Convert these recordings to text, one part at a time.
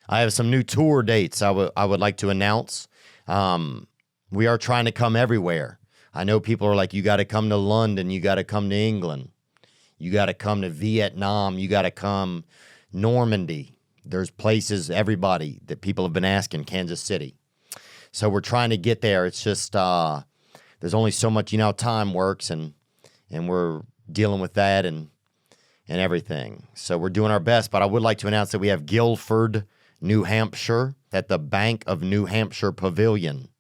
I have some new tour dates I would like to announce. We are trying to come everywhere. I know people are like, you got to come to London, you got to come to England, you got to come to Vietnam, you got to come Normandy. There's places, everybody, that people have been asking, Kansas City. So we're trying to get there. It's just there's only so much, how time works, and we're dealing with that and everything. So we're doing our best, but I would like to announce that we have Guilford, New Hampshire, at the Bank of New Hampshire Pavilion.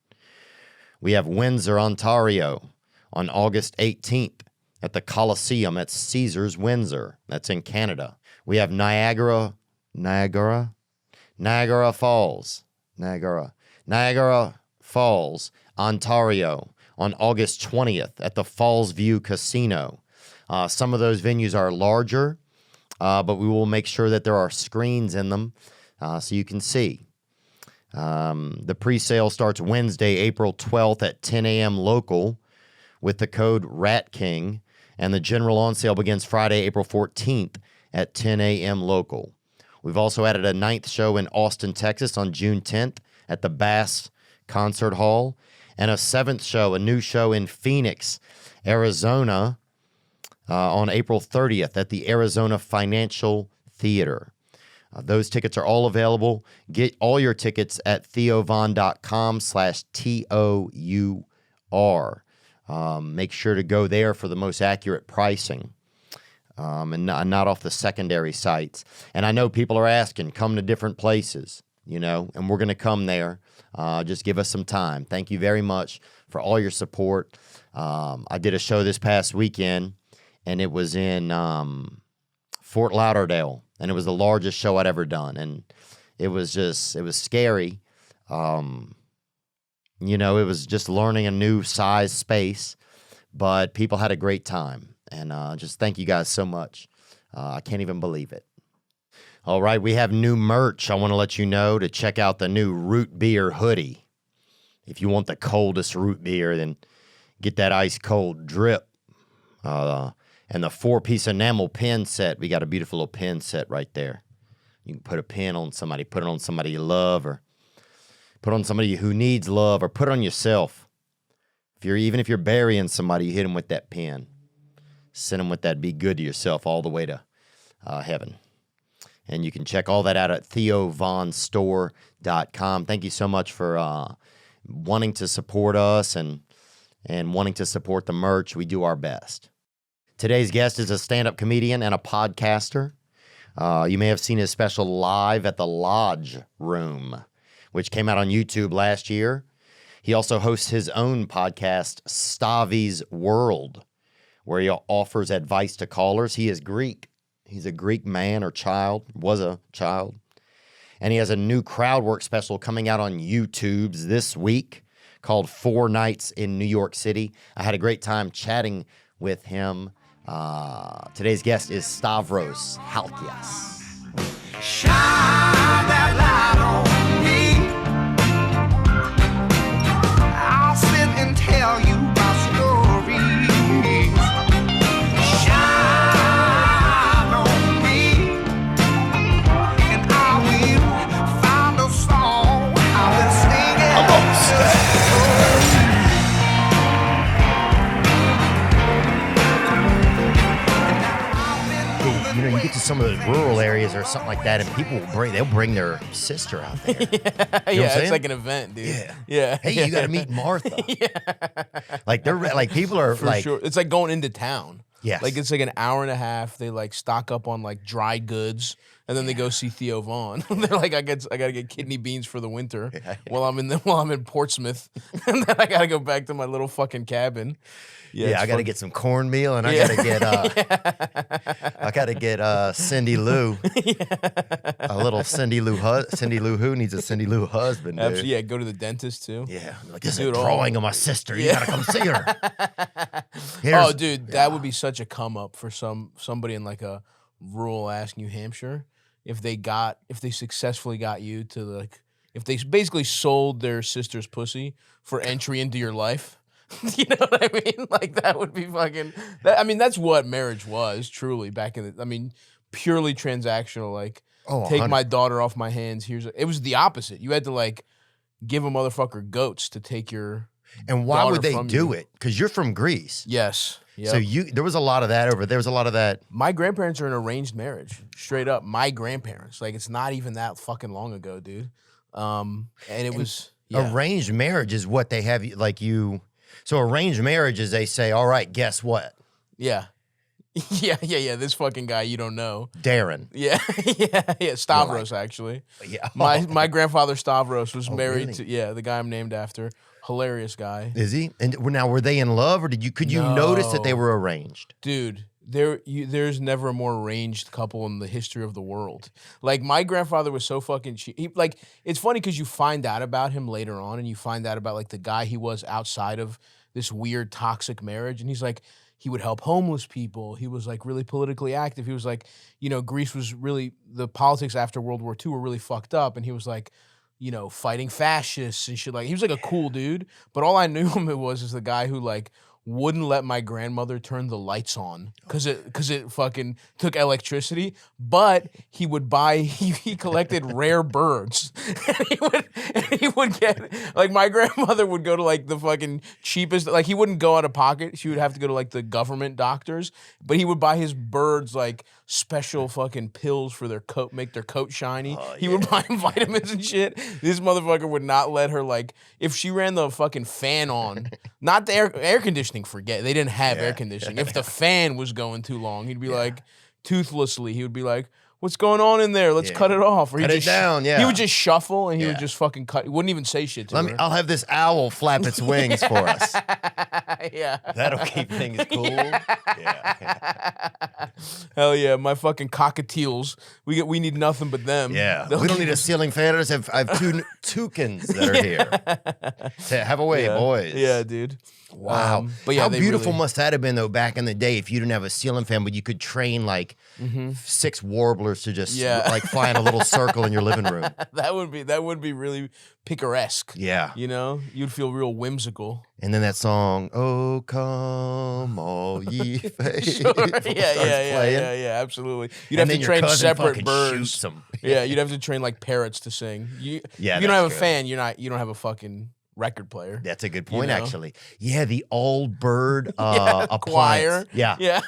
We have Windsor, Ontario, on August 18th at the Coliseum at Caesars Windsor. That's in Canada. We have Niagara Falls, Ontario, on August 20th at the Fallsview Casino. Some of those venues are larger, but we will make sure that there are screens in them so you can see. The pre-sale starts Wednesday, April 12th at 10 a.m. local with the code RATKING, and the general on sale begins Friday, April 14th at 10 a.m. local. We've also added a 9th show in Austin, Texas on June 10th at the Bass Concert Hall, and a 7th show, a new show in Phoenix, Arizona, on April 30th at the Arizona Financial Theater. Those tickets are all available. Get all your tickets at theovon.com/TOUR. Make sure to go there for the most accurate pricing, and not off the secondary sites. And I know people are asking, come to different places, and we're going to come there. Just give us some time. Thank you very much for all your support. I did a show this past weekend, and it was in Fort Lauderdale, and it was the largest show I'd ever done. And it was scary. It was just learning a new size space, but people had a great time. And just thank you guys so much. I can't even believe it. All right, we have new merch. I want to let you know to check out the new root beer hoodie. If you want the coldest root beer, then get that ice cold drip. And the 4-piece enamel pen set. We got a beautiful little pen set right there. You can put a pen on somebody, put it on somebody you love, or put on somebody who needs love, or put it on yourself. Even if you're burying somebody, you hit them with that pen. Send them with that be good to yourself all the way to heaven. And you can check all that out at theovonstore.com. Thank you so much for wanting to support us and wanting to support the merch. We do our best. Today's guest is a stand-up comedian and a podcaster. You may have seen his special live at the Lodge Room, which came out on YouTube last year. He also hosts his own podcast, Stavvy's World, where he offers advice to callers. He is Greek. He's a Greek man or child, was a child. And he has a new crowd work special coming out on YouTube this week called 4 Nights in New York City. I had a great time chatting with him. Today's guest is Stavros Halkias. Shine that light on me. I'll sit and tell you my stories. Shine on me, and I will find a song I will sing it. You get to some of those rural areas or something like that, and people they'll bring their sister out there. It's like an event, dude. Yeah. Hey, you got to meet Martha. Like people are For like, sure. It's like going into town. Yes. Like it's like an hour and a half. They like stock up on like dry goods, and then they go see Theo Vaughn. They're like, I gotta get kidney beans for the winter while I'm in Portsmouth, and then I gotta go back to my little fucking cabin. I got to get some cornmeal, and I got to get Cindy Lou, a little Cindy Lou who needs a Cindy Lou husband. Dude. Absolutely, yeah. Go to the dentist too. Yeah, like this is a drawing of my sister. You got to come see her. Oh, dude, that would be such a come up for somebody in like a rural ass New Hampshire if they successfully got you to like if they basically sold their sister's pussy for entry into your life. You know what I mean? Like that would be fucking. That's what marriage was truly back in the. I mean, purely transactional. Like take my daughter off my hands. It was the opposite. You had to like give a motherfucker goats to take your. And why would they do it? Because you're from Greece. Yes. Yep. So there was a lot of that over there. Was a lot of that. My grandparents are in arranged marriage, straight up. My grandparents, like it's not even that fucking long ago, dude. And it was arranged marriage is what they have like you. So arranged marriage is they say, all right, guess what? Yeah. Yeah. This fucking guy you don't know. Darren. Yeah. Yeah. Stavros, actually. Yeah. My grandfather Stavros was married to the guy I'm named after. Hilarious guy. Is he? And now were they in love, or could you notice that they were arranged? Dude, there's never a more arranged couple in the history of the world. Like my grandfather was so fucking cheap. Like it's funny because you find out about him later on, and you find out about like the guy he was outside of this weird toxic marriage, and he's like. He would help homeless people. He was like really politically active. He was like, Greece was really, the politics after World War II were really fucked up. And he was like, fighting fascists and shit. Like, he was like a cool dude. But all I knew him is the guy who like wouldn't let my grandmother turn the lights on because it fucking took electricity. But he would buy, he collected rare birds. And he would get, like my grandmother would go to like the fucking cheapest, like he wouldn't go out of pocket. She would have to go to like the government doctors. But he would buy his birds like special fucking pills for their coat, make their coat shiny. He would buy him vitamins and shit. This motherfucker would not let her like, if she ran the fucking fan on, not the air conditioning, forget. They didn't have air conditioning. If the fan was going too long, he'd be like, toothlessly, he would be like, what's going on in there? Let's cut it off. Or cut it down, He would just shuffle and he would just fucking cut. He wouldn't even say shit to her. I'll have this owl flap its wings for us. Yeah. That'll keep things cool. Yeah. Hell yeah. My fucking cockatiels. We need nothing but them. Yeah. We don't need a ceiling fan. I have two toucans that are here. Say, have a way, boys. Yeah, dude. Wow. But yeah, how beautiful must that have been though back in the day if you didn't have a ceiling fan, but you could train like 6 warblers to just like fly in a little circle in your living room. That would be really picaresque. Yeah. You'd feel real whimsical. And then that song, "Oh Come All Ye Faithful." Sure. Yeah, absolutely. You'd have to train separate birds. Yeah, you'd have to train like parrots to sing. You don't have a fan, you don't have a fucking record player. That's a good point, actually. Yeah, the old bird appliance. Choir. Yeah. Yeah.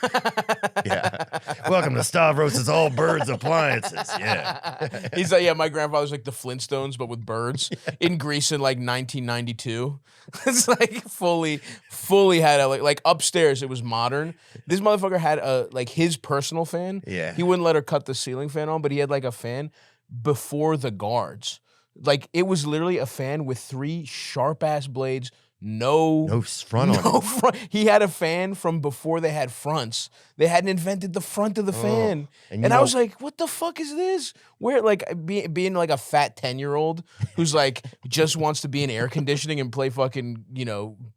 Welcome to Stavros' All Birds Appliances. Yeah. He's like, my grandfather's like the Flintstones, but with birds in Greece in like 1992. It's like fully had like upstairs. It was modern. This motherfucker had like his personal fan. Yeah. He wouldn't let her cut the ceiling fan on, but he had like a fan before the guards. Like it was literally a fan with 3 sharp ass blades. No front on it. Front. He had a fan from before they had fronts. They hadn't invented the front of the fan. And I was like, what the fuck is this? Where like being like a fat 10-year-old who's like just wants to be in air conditioning and play fucking,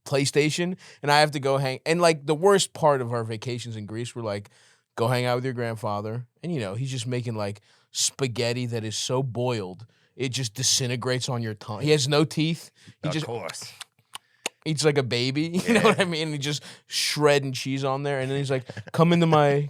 PlayStation. And I have to go hang. And like the worst part of our vacations in Greece were like, go hang out with your grandfather. And he's just making like spaghetti that is so boiled. It just disintegrates on your tongue. He has no teeth. Of course. Eats like a baby. You know what I mean? He just shredding cheese on there. And then he's like, come into my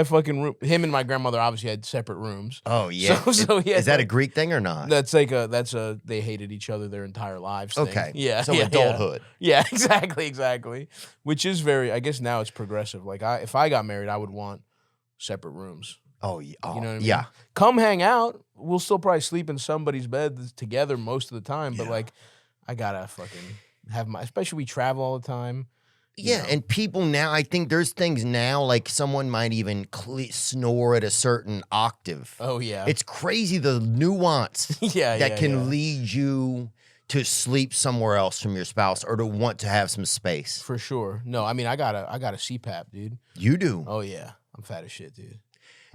fucking room. Him and my grandmother obviously had separate rooms. Oh, yeah. So is that a Greek thing or not? That's like they hated each other their entire lives thing. Okay. Yeah. So adulthood. Yeah, exactly. Which is I guess now it's progressive. Like if I got married, I would want separate rooms. Oh, yeah. You know what I mean? Yeah. Come hang out. We'll still probably sleep in somebody's bed together most of the time. But like, I gotta fucking have especially we travel all the time. Yeah, and people now, I think there's things now, like someone might even snore at a certain octave. Oh, yeah. It's crazy the nuance that can lead you to sleep somewhere else from your spouse or to want to have some space. For sure. No, I mean, I got a CPAP, dude. You do? Oh, yeah. I'm fat as shit, dude.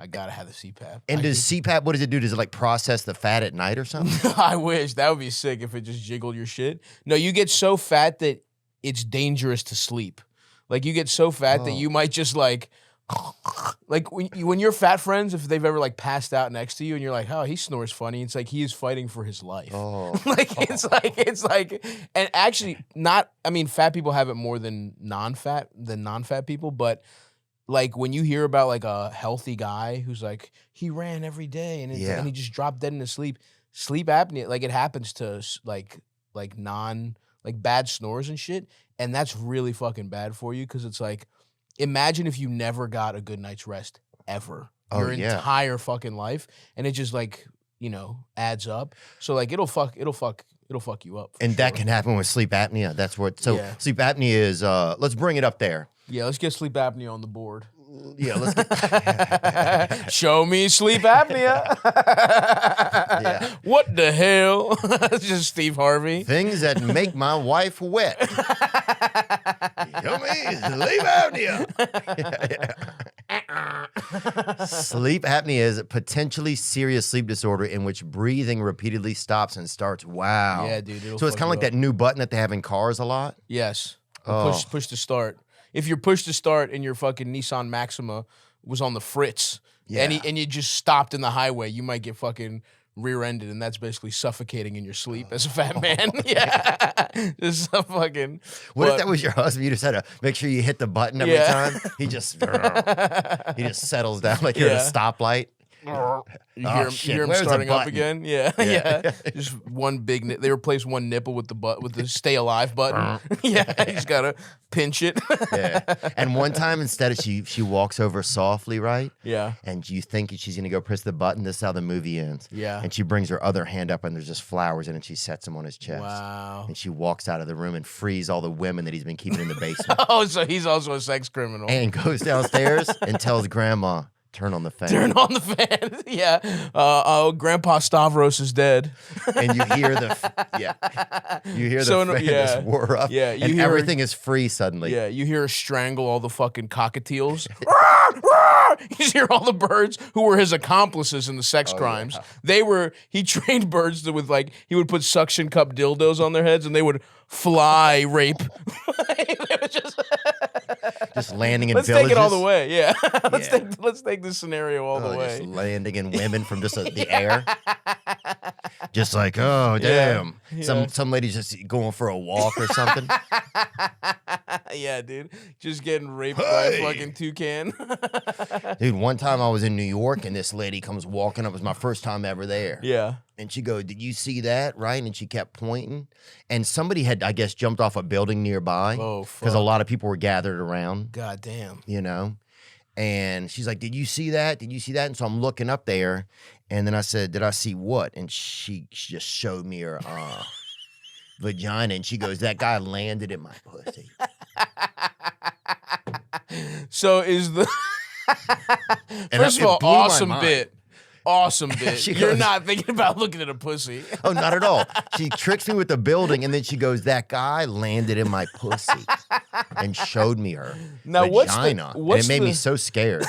I gotta have the CPAP. And CPAP, what does it do? Does it like process the fat at night or something? I wish. That would be sick if it just jiggled your shit. No, you get so fat that it's dangerous to sleep. Like you get so fat that you might just like when your fat friends, if they've ever like passed out next to you and you're like, oh, he snores funny. It's like he is fighting for his life. Oh. It's like, and actually fat people have it more than non-fat people, but like when you hear about like a healthy guy who's like he ran every day and he just dropped dead in his sleep apnea, like it happens to like bad snores and shit, and that's really fucking bad for you because it's like imagine if you never got a good night's rest ever your entire fucking life, and it just like adds up. So like it'll fuck you up. And that can happen with sleep apnea. That's what. So sleep apnea is. Let's bring it up there. Yeah, let's get sleep apnea on the board. Yeah, let's get. Show me sleep apnea. What the hell? Just Steve Harvey. Things that make my wife wet. Show me sleep apnea. Sleep apnea is a potentially serious sleep disorder in which breathing repeatedly stops and starts. Wow. Yeah, dude. So it's kind of like that new button that they have in cars a lot? Yes. Push to start. If you're push to start and your fucking Nissan Maxima was on the fritz and you just stopped in the highway, you might get fucking rear-ended, and that's basically suffocating in your sleep as a fat man. Just fucking. What if that was your husband? You just had to make sure you hit the button every time. He just settles down like you're at a stoplight. You hear him starting up again. Yeah. Just one big. They replaced one nipple with the stay alive button. You just gotta pinch it. And one time instead of she walks over softly, right? Yeah. And you think she's gonna go press the button. This is how the movie ends. Yeah. And she brings her other hand up and there's just flowers in it. And she sets them on his chest. Wow. And she walks out of the room and frees all the women that he's been keeping in the basement. Oh, so he's also a sex criminal. And goes downstairs and tells Grandma, turn on the fan. Turn on the fan. Yeah. Grandpa Stavros is dead. And you hear the fan just whir up. Yeah. And everything is free suddenly. Yeah. You hear her strangle all the fucking cockatiels. You hear all the birds who were his accomplices in the sex crimes. Yeah. He trained birds he would put suction cup dildos on their heads and they would fly rape. Just landing in Let's villages. Take it all the way, yeah. Let's take this scenario all the way. Just landing in women from just the air. Just like, oh, damn. Yeah. Some lady's just going for a walk or something. Yeah, dude. Just getting raped by a fucking toucan. Dude, one time I was in New York and this lady comes walking up. It was my first time ever there. Yeah. And she goes, did you see that? Right? And she kept pointing. And somebody had, I guess, jumped off a building nearby. Oh, fuck. Because a lot of people were gathered around. God damn. And she's like, did you see that? Did you see that? And so I'm looking up there. And then I said, did I see what? And she just showed me her vagina. And she goes, that guy landed in my pussy. So is the... First of all, awesome bit. Awesome bit. You're not thinking about looking at a pussy. Oh, not at all. She tricks me with the building, and then she goes, that guy landed in my pussy and showed me her vagina. And it made me so scared.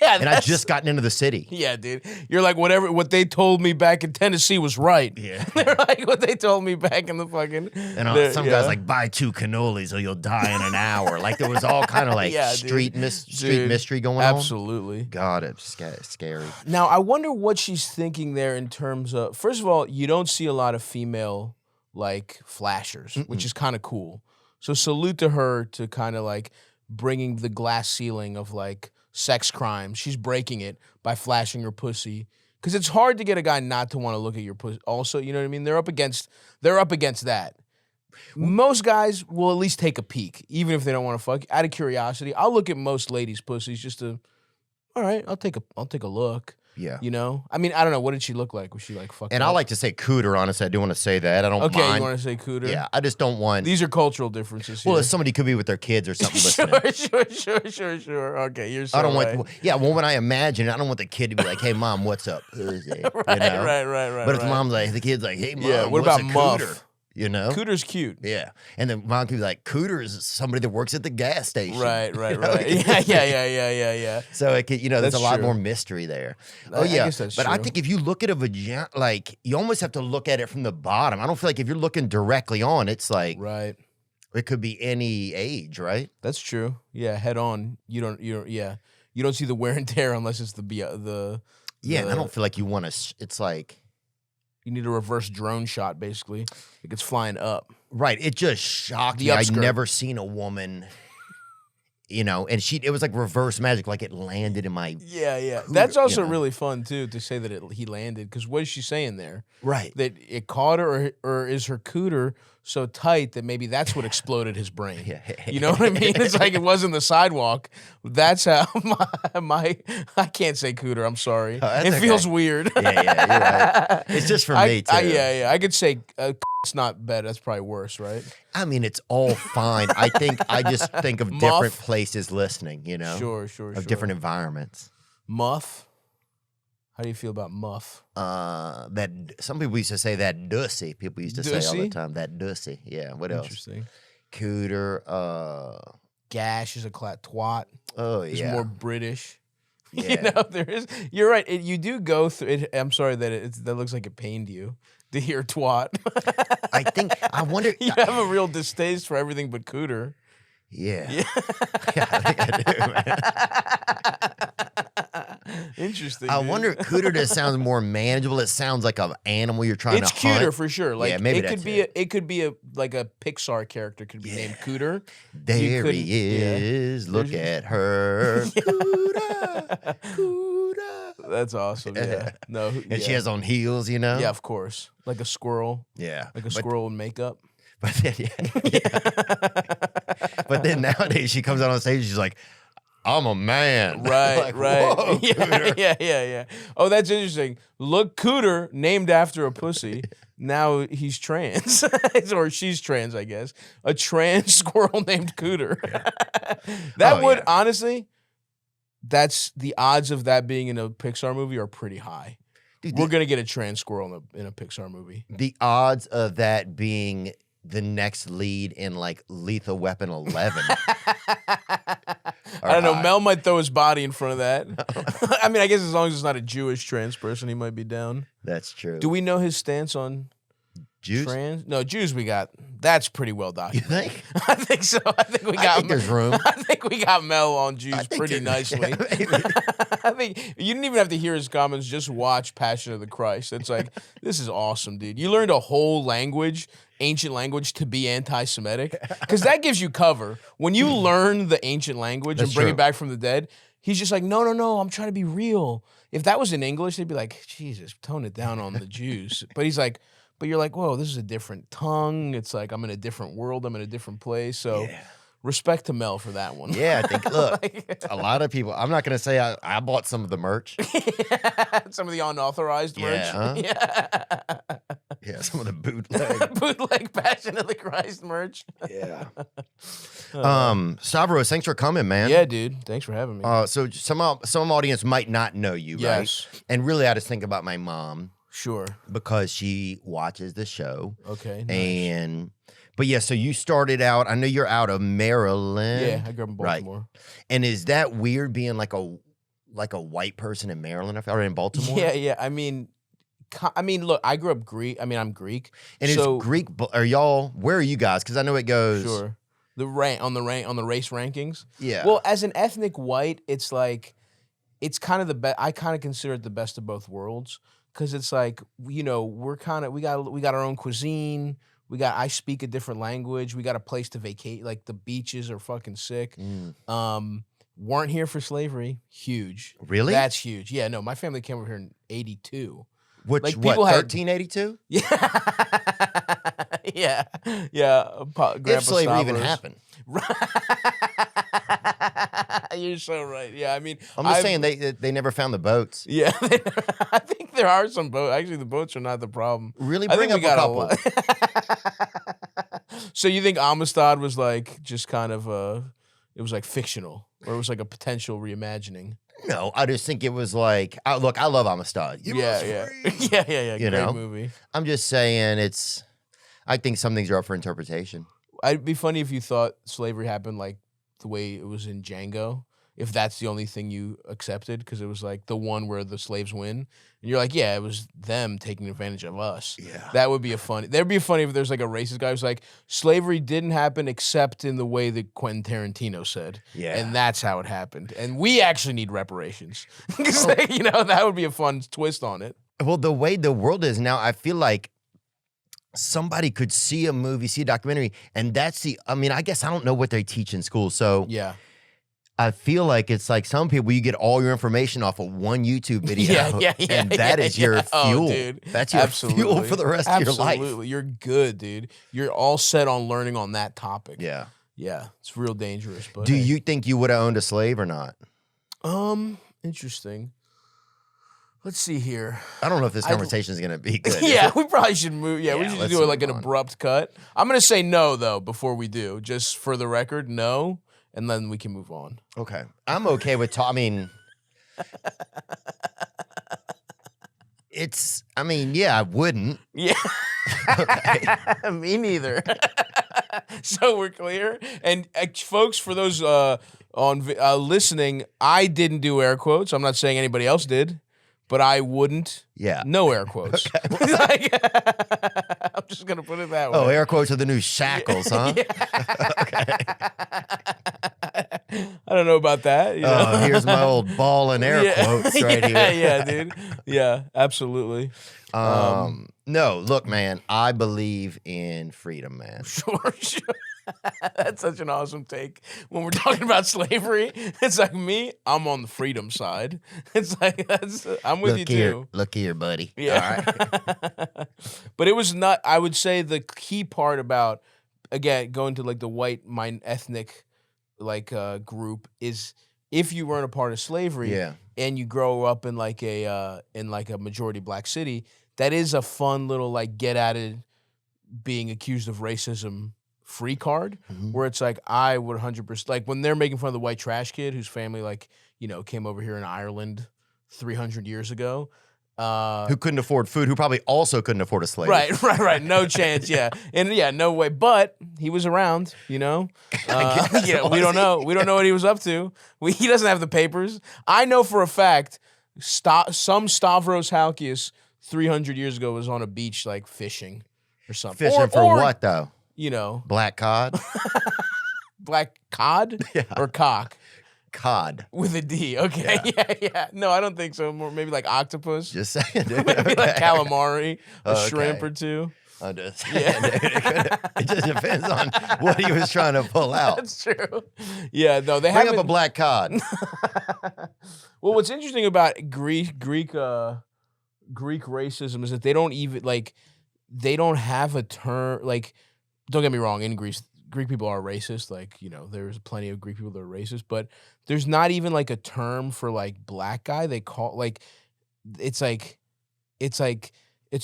Yeah, and I just gotten into the city. Yeah, dude. You're like, what they told me back in Tennessee was right. Yeah. They're like, what they told me back in the fucking... And some guy's like, buy 2 cannolis or you'll die in an hour. Like, there was all kind of like street mystery going on. Absolutely. God, it's scary. Now, I wonder what she's thinking there in terms of... First of all, you don't see a lot of female, like, flashers, which is kind of cool. So salute to her to kind of, like, bringing the glass ceiling of, like, sex crimes. She's breaking it by flashing her pussy. Because it's hard to get a guy not to want to look at your pussy. Also, you know what I mean? They're up against that. Most guys will at least take a peek, even if they don't want to fuck. Out of curiosity, I'll look at most ladies' pussies just to, all right, I'll take a look. Yeah. You know? I mean, I don't know. What did she look like? Was she like fucked And up? I like to say cooter, honestly. I do want to say that. I don't mind. Okay, you want to say cooter? Yeah, I just don't want... These are cultural differences here. Well, if somebody could be with their kids or something listening. Sure. Okay, you're so I don't right. want... Yeah, well, when I imagine, I don't want the kid to be like, hey, Mom, what's up? Right. But if the mom's like, the kid's like, hey, Mom, what what's about a Muff? cooter? You know? Cooter's cute. Yeah. And then mom could be like, cooter is somebody that works at the gas station. Right. Yeah. So it could, there's a lot more mystery there. I guess that's but true. I think if you look at a vagina, like, you almost have to look at it from the bottom. I don't feel like if you're looking directly on, it's like, right. It could be any age, right? That's true. Yeah, head on. You don't see the wear and tear unless it's the and I don't feel like you want to, it's like. You need a reverse drone shot, basically. It gets flying up. Right. It just shocked me. I'd never seen a woman you know, and it was like reverse magic, like it landed in my Yeah. cooter, That's also you know? really fun too to say that he landed, because what is she saying there? Right. That it caught her, or is her cooter so tight that maybe that's what exploded his brain? Yeah. You know what I mean? It's like it wasn't the sidewalk. That's how my I can't say cooter. I'm sorry. Oh, that's it feels okay. weird. Yeah, you're right. It's just for me too. Yeah. I could say it's not bad. That's probably worse, right? I mean, it's all fine. I just think of different places listening, you know? Sure. Of different environments. Muff. How do you feel about muff? That some people used to say that dussy. People used to say all the time that dussy. Yeah. What else? Interesting. Cooter. Gash is a twat. Oh It's yeah. more British. Yeah. You know, there is. You're right. You do go through it. I'm sorry that that looks like it pained you to hear twat. I wonder. You have a real distaste for everything but cooter. Yeah. Yeah, I think I do, man. Interesting. I dude. wonder if cooter just sounds more manageable. It sounds like an animal you're trying It's to hunt. cuter for sure. Like yeah, maybe it could be it could be like a Pixar character could be named Cooter. There he is. Look at her. Cooter. Cooter. That's awesome. Yeah. No. And she has on heels, you know? Yeah, of course. Like a squirrel. Yeah. Like a squirrel in makeup. But then, but then nowadays she comes out on stage, she's like, I'm a man. Right, like, right. Whoa, Yeah. Oh, that's interesting. Look, Cooter, named after a pussy. Now he's trans. Or she's trans, I guess. A trans squirrel named Cooter. That would, honestly, that's the odds of that being in a Pixar movie are pretty high. Dude, we're going to get a trans squirrel in a Pixar movie. The odds of that being the next lead in like Lethal Weapon 11. I don't know. Mel might throw his body in front of that. I mean, I guess as long as it's not a Jewish trans person, he might be down. That's true. Do we know his stance on Jews? trans? No, Jews we got. That's pretty well documented. You think? I think so. I think we got. I think there's room. I think we got Mel on Jews pretty nicely. Yeah, I think you didn't even have to hear his comments. Just watch Passion of the Christ. It's like, this is awesome, dude. You learned a whole language, ancient language, to be anti-Semitic, because that gives you cover. When you learn the ancient language and bring it back from the dead, he's just like, no, I'm trying to be real. If that was in English, they'd be like, Jesus, tone it down on the Jews. But he's like, but you're like, whoa, this is a different tongue. It's like, I'm in a different world. I'm in a different place. So respect to Mel for that one. Yeah, I think, look, a lot of people, I'm not going to say I bought some of the merch. Some of the unauthorized merch. Huh? Yeah, some of the bootleg. Bootleg Passion of the Christ merch. Yeah. Stavros, thanks for coming, man. Yeah, dude. Thanks for having me. So some audience might not know you, yes. right? And really, I just think about my mom. Sure. Because she watches the show. Okay. Nice. But yeah, so you started out, I know you're out of Maryland. Yeah, I grew up in Baltimore. Right. And is that weird being like a white person in Maryland or in Baltimore? Yeah. I mean, look, I grew up Greek. I mean, I'm Greek. And is Greek, are y'all, where are you guys? Because I know it goes. Sure. On the race rankings. Yeah. Well, as an ethnic white, it's like, it's kind of the best. I kind of consider it the best of both worlds. Because it's like, we got our own cuisine. I speak a different language. We got a place to vacate. Like the beaches are fucking sick. Weren't here for slavery. Huge. Really? That's huge. Yeah, no, my family came over here in 82. Which, like, what, 1382? Yeah. Yeah. If slavery even happened. You're so right. Yeah, I mean, I'm just saying they never found the boats. Yeah, I think there are some boats. Actually, the boats are not the problem. Really, bring up a couple. So you think Amistad was like just kind of it was like fictional, or it was like a potential reimagining? No, I just think it was like, look, I love Amistad. Yeah. You Great movie. I'm just saying I think some things are up for interpretation. It'd be funny if you thought slavery happened like the way it was in Django, if that's the only thing you accepted, because it was like the one where the slaves win, and you're like, yeah, it was them taking advantage of us. Yeah, that'd be funny if there's like a racist guy who's like, slavery didn't happen except in the way that Quentin Tarantino said, and that's how it happened, and we actually need reparations. That would be a fun twist on it. Well, the way the world is now, I feel like somebody could see a movie, see a documentary, and I guess I don't know what they teach in school. So yeah, I feel like it's like some people, you get all your information off of one YouTube video. And that is your fuel. Oh, dude. That's your fuel for the rest of your life. Absolutely. You're good, dude. You're all set on learning on that topic. Yeah. Yeah. It's real dangerous. But do you think you would have owned a slave or not? Interesting. Let's see here. I don't know if this conversation is going to be good. Yeah, we probably should move. Yeah, we should do it like an on. abrupt cut. I'm going to say no, though, before we do. Just for the record, no. And then we can move on. Okay. I'm okay with I mean, yeah, I wouldn't. Yeah. Okay. Me neither. So we're clear. And folks, for those listening, I didn't do air quotes. I'm not saying anybody else did. But I wouldn't. Yeah. No air quotes. Okay. I'm just going to put it that way. Oh, air quotes are the new shackles, huh? Okay. I don't know about that. You know? Here's my old ball and air quotes right here. Yeah, dude. Yeah, absolutely. No, look, man, I believe in freedom, man. Sure. That's such an awesome take. When we're talking about slavery, it's like me, I'm on the freedom side. It's like, I'm with you too. Look here, buddy. Yeah. All right. But it was not, I would say the key part about, again, going to like the white ethnic like group is if you weren't a part of slavery and you grow up in like a majority black city, that is a fun little like get at it being accused of racism free card, where it's like I would 100% like when they're making fun of the white trash kid whose family like, you know, came over here in Ireland 300 years ago. Who couldn't afford food, who probably also couldn't afford a slave. Right. No chance, yeah. And yeah, no way. But he was around, you know? We don't know. We don't know what he was up to. He doesn't have the papers. I know for a fact some Stavros Halkias 300 years ago was on a beach like fishing or something. Fishing for what, though? You know. Black cod? Black cod? Yeah. Or cock? Cod. With a D. Okay. Yeah. No, I don't think so. More maybe like octopus. Just saying, dude. Maybe like calamari, a shrimp or two. I'm just saying, dude. It just depends on what he was trying to pull out. That's true. Yeah, no, they Bring up a black cod. Well, what's interesting about Greek racism is that they don't even like they don't have a term like. Don't get me wrong. In Greece, Greek people are racist. Like, you know, there's plenty of Greek people that are racist, but there's not even like a term for like black guy. They call like it's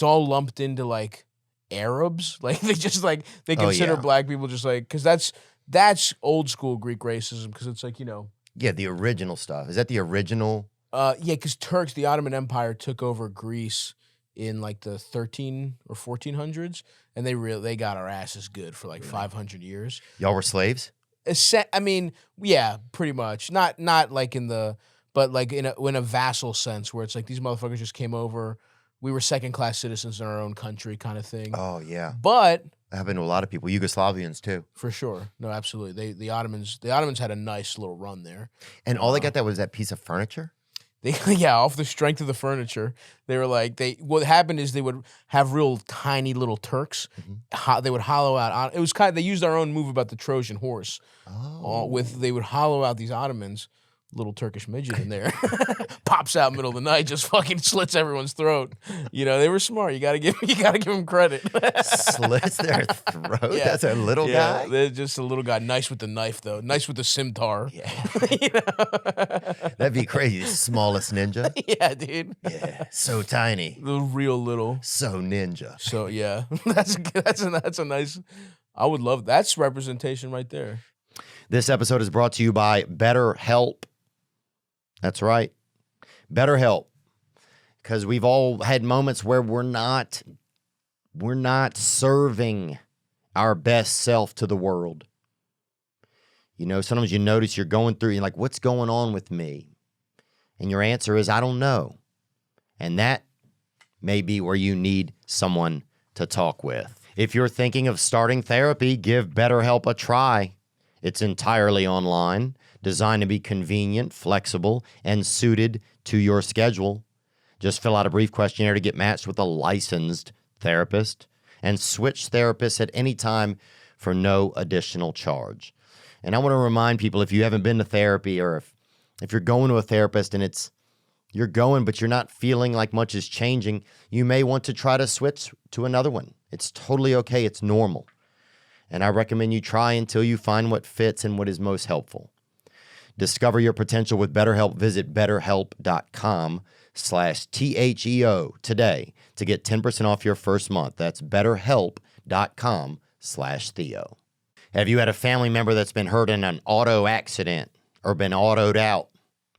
all lumped into like Arabs. Like they just like they consider black people just like because that's old school Greek racism because it's like, you know. Yeah, the original stuff. Is that the original? Yeah, because Turks, the Ottoman Empire took over Greece in like the 13 or 1400s, and they got our asses good for like 500 years. Y'all were slaves? I mean, yeah, pretty much. Not like but like in a vassal sense, where it's like these motherfuckers just came over. We were second-class citizens in our own country, kind of thing. Oh yeah, but that happened to a lot of people, Yugoslavians too. For sure, no, absolutely. The Ottomans had a nice little run there, and all they got that was that piece of furniture. Off the strength of the furniture, they were like what happened is they would have real tiny little Turks. They would hollow out. It was they used our own move about the Trojan horse. They would hollow out these Ottomans. Little Turkish midget in there pops out in the middle of the night, just fucking slits everyone's throat. You know, they were smart. You gotta give them credit. Slits their throat. Yeah. That's a little guy. They're just a little guy. Nice with the knife though. Nice with the scimitar. Yeah. You know? That'd be crazy. Smallest ninja. Yeah, dude. Yeah. So tiny. Real little. So ninja. So yeah, that's a nice. I would love that's representation right there. This episode is brought to you by BetterHelp. That's right. BetterHelp. Because we've all had moments where we're not serving our best self to the world. You know, sometimes you notice you're going through, you're like, what's going on with me? And your answer is, I don't know. And that may be where you need someone to talk with. If you're thinking of starting therapy, give BetterHelp a try. It's entirely online, designed to be convenient, flexible, and suited to your schedule. Just fill out a brief questionnaire to get matched with a licensed therapist and switch therapists at any time for no additional charge. And I want to remind people, if you haven't been to therapy, or if you're going to a therapist and you're going, but you're not feeling like much is changing, you may want to try to switch to another one. It's totally okay. It's normal. And I recommend you try until you find what fits and what is most helpful. Discover your potential with BetterHelp. Visit betterhelp.com/THEO today to get 10% off your first month. That's betterhelp.com/Theo. Have you had a family member that's been hurt in an auto accident or been autoed out?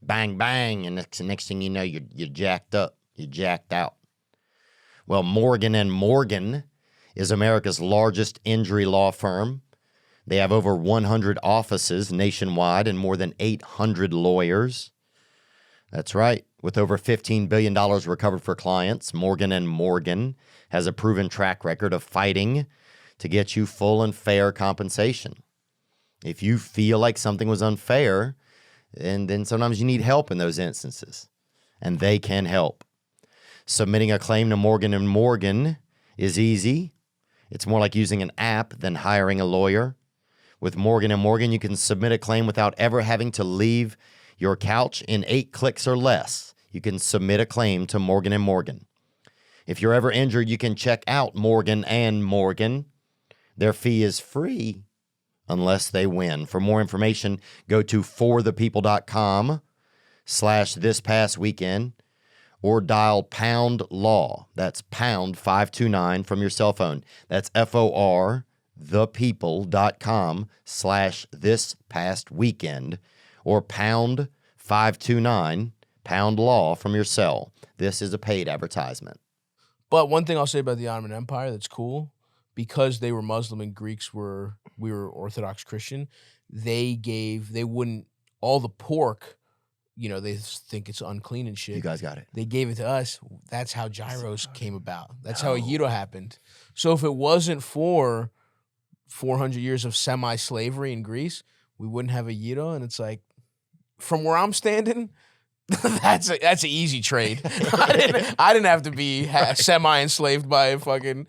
Bang, bang, and next thing you know, you're jacked up. You're jacked out. Well, Morgan & Morgan is America's largest injury law firm. They have over 100 offices nationwide and more than 800 lawyers. That's right. With over $15 billion recovered for clients, Morgan & Morgan has a proven track record of fighting to get you full and fair compensation. If you feel like something was unfair, and then sometimes you need help in those instances, and they can help. Submitting a claim to Morgan & Morgan is easy. It's more like using an app than hiring a lawyer. With Morgan & Morgan, you can submit a claim without ever having to leave your couch in 8 clicks or less. You can submit a claim to Morgan & Morgan. If you're ever injured, you can check out Morgan & Morgan. Their fee is free unless they win. For more information, go to forthepeople.com/thispastweekend or dial pound law. That's pound 529 from your cell phone. That's FOR thepeople.com/thispastweekend or pound 529 pound law from your cell. This is a paid advertisement. But one thing I'll say about the Ottoman Empire that's cool, because they were Muslim and we were Orthodox Christian, they wouldn't, all the pork, they think it's unclean and shit. You guys got it. They gave it to us. That's how gyros came about. That's how a gyro happened. So if it wasn't for 400 years of semi-slavery in Greece, we wouldn't have a gyro. And it's like, from where I'm standing, that's an easy trade. I didn't have to be semi-enslaved by a fucking,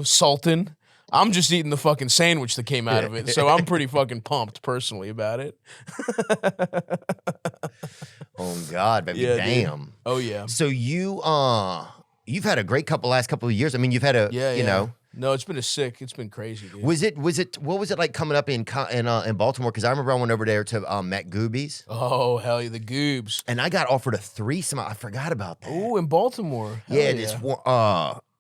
sultan. I'm just eating the fucking sandwich that came out of it. So I'm pretty fucking pumped personally about it. Oh God, baby, yeah, damn. Dude. Oh yeah. So you've had a great last couple of years. I mean, you've had No, it's been crazy, dude. What was it like coming up in Baltimore? Because I remember I went over there to Matt Gooby's. Oh, hell yeah, the Goobs. And I got offered a threesome. I forgot about that. Oh, in Baltimore.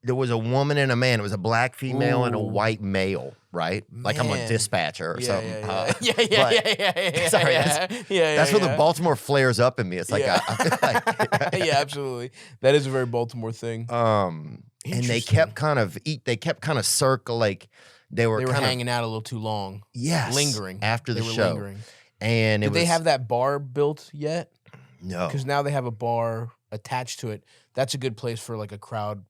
There was a woman and a man. It was a black female and a white male, right? Man. Like I'm a dispatcher or something. Yeah. Sorry, that's where the Baltimore flares up in me. It's like, yeah, absolutely. That is a very Baltimore thing. And they kept kind of circle, like they were hanging out a little too long. Yes, lingering after the show. Lingering. And did they have that bar built yet? No, because now they have a bar attached to it. That's a good place for like a crowd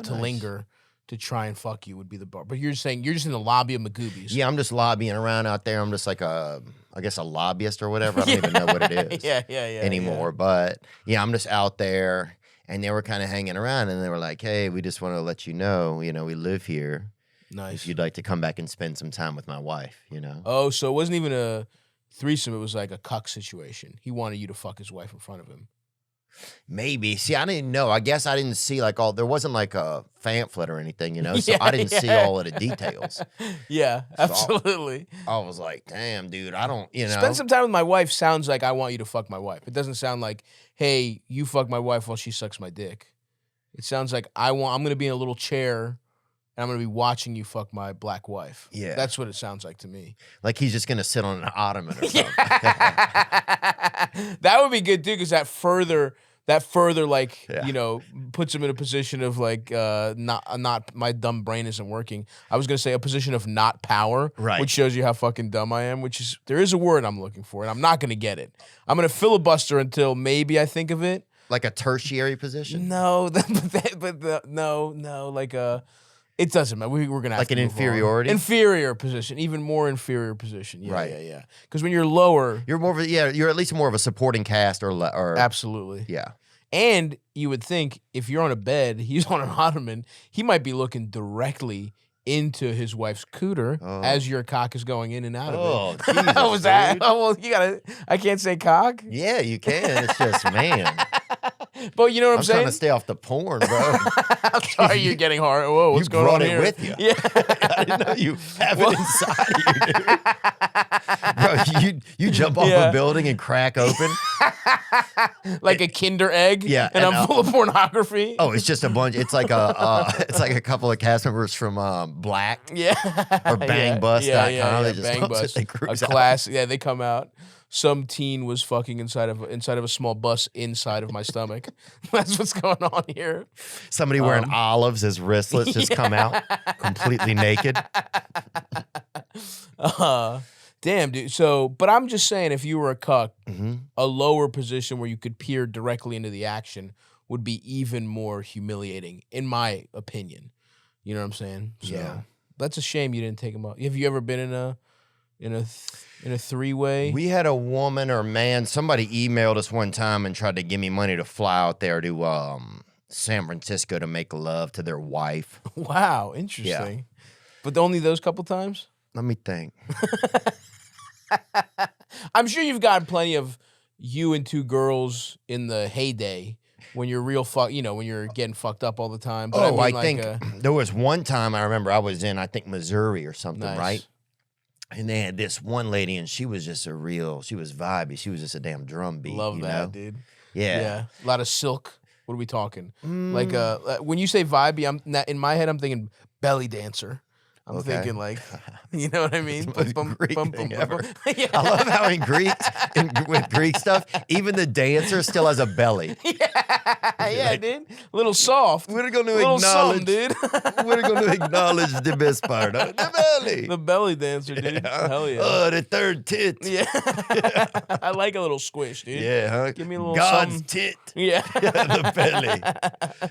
to linger, to try and fuck you would be the bar. But you're saying you're just in the lobby of Magooby's. Yeah, I'm just lobbying around out there. I'm just like I guess a lobbyist or whatever. I don't even know what it is anymore. Yeah. But yeah, I'm just out there. And they were kind of hanging around, and they were like, hey, we just want to let you know, we live here. Nice. If you'd like to come back and spend some time with my wife, Oh, so it wasn't even a threesome. It was like a cuck situation. He wanted you to fuck his wife in front of him. Maybe. See, I didn't know. I guess I didn't see there wasn't like a pamphlet or anything, so I didn't see all of the details. Yeah, absolutely. So I was like, damn, dude, I don't, Spend some time with my wife sounds like I want you to fuck my wife. It doesn't sound like, hey, you fuck my wife while she sucks my dick. It sounds like I'm going to be in a little chair and I'm going to be watching you fuck my black wife. Yeah. That's what it sounds like to me. Like he's just going to sit on an ottoman or something. That would be good too, because that further like, puts him in a position of like, not my dumb brain isn't working. I was going to say a position of not power, right? Which shows you how fucking dumb I am, there is a word I'm looking for and I'm not going to get it. I'm going to filibuster until maybe I think of it. Like a tertiary position? No, like it doesn't matter. We're gonna have like to an inferiority, inferior position, even more inferior position. Yeah, right. Yeah. Because when you're lower, you're more of you're at least more of a supporting cast or absolutely. Yeah. And you would think if you're on a bed, he's on an ottoman, he might be looking directly into his wife's cooter as your cock is going in and out of it. Oh, Jesus, How was that? dude. Oh, well, you gotta. I can't say cock. Yeah, you can. It's just, man. But you know what I'm saying? trying to stay off the porn, bro. I'm sorry, you're getting hard. Whoa, what's going on here? You brought it with you. Yeah. I didn't know you have it inside of you, dude. Bro, you jump off a building and crack open. Like a Kinder egg. Yeah. And I'm full of pornography. Oh, it's just a bunch. It's like a couple of cast members from Black. Yeah. Or bangbus.com. Yeah. They just Bang Bus. They cruise a class. Yeah, they come out. Some teen was fucking inside of a small bus inside of my stomach. That's what's going on here. Somebody wearing olives as wristlets just come out completely naked. Damn, dude. So, but I'm just saying, if you were a cuck, a lower position where you could peer directly into the action would be even more humiliating, in my opinion. You know what I'm saying? So, yeah. That's a shame you didn't take him out. Have you ever been in a three-way? We had a woman or man, somebody emailed us one time and tried to give me money to fly out there to San Francisco to make love to their wife. Wow, interesting. Yeah. But only those couple times? Let me think. I'm sure you've got plenty of you and two girls in the heyday when you're when you're getting fucked up all the time. But I think there was one time I remember I was in, Missouri or something, nice. Right? And they had this one lady, and she was just she was vibey. She was just a damn drum beat. Love you that, know? dude. Yeah. A lot of silk. What are we talking? Like, when you say vibey, in my head, I'm thinking belly dancer. I'm thinking like, you know what I mean? Greek thing ever. Yeah. I love how with Greek stuff, even the dancer still has a belly. Yeah, dude. A little soft. We're going to acknowledge, dude. We're going to acknowledge the best part, the belly. The belly dancer, dude. Yeah. Hell yeah. Oh, the third tit. Yeah. I like a little squish, dude. Yeah, huh? Give me a little God's something. tit. Yeah. The belly.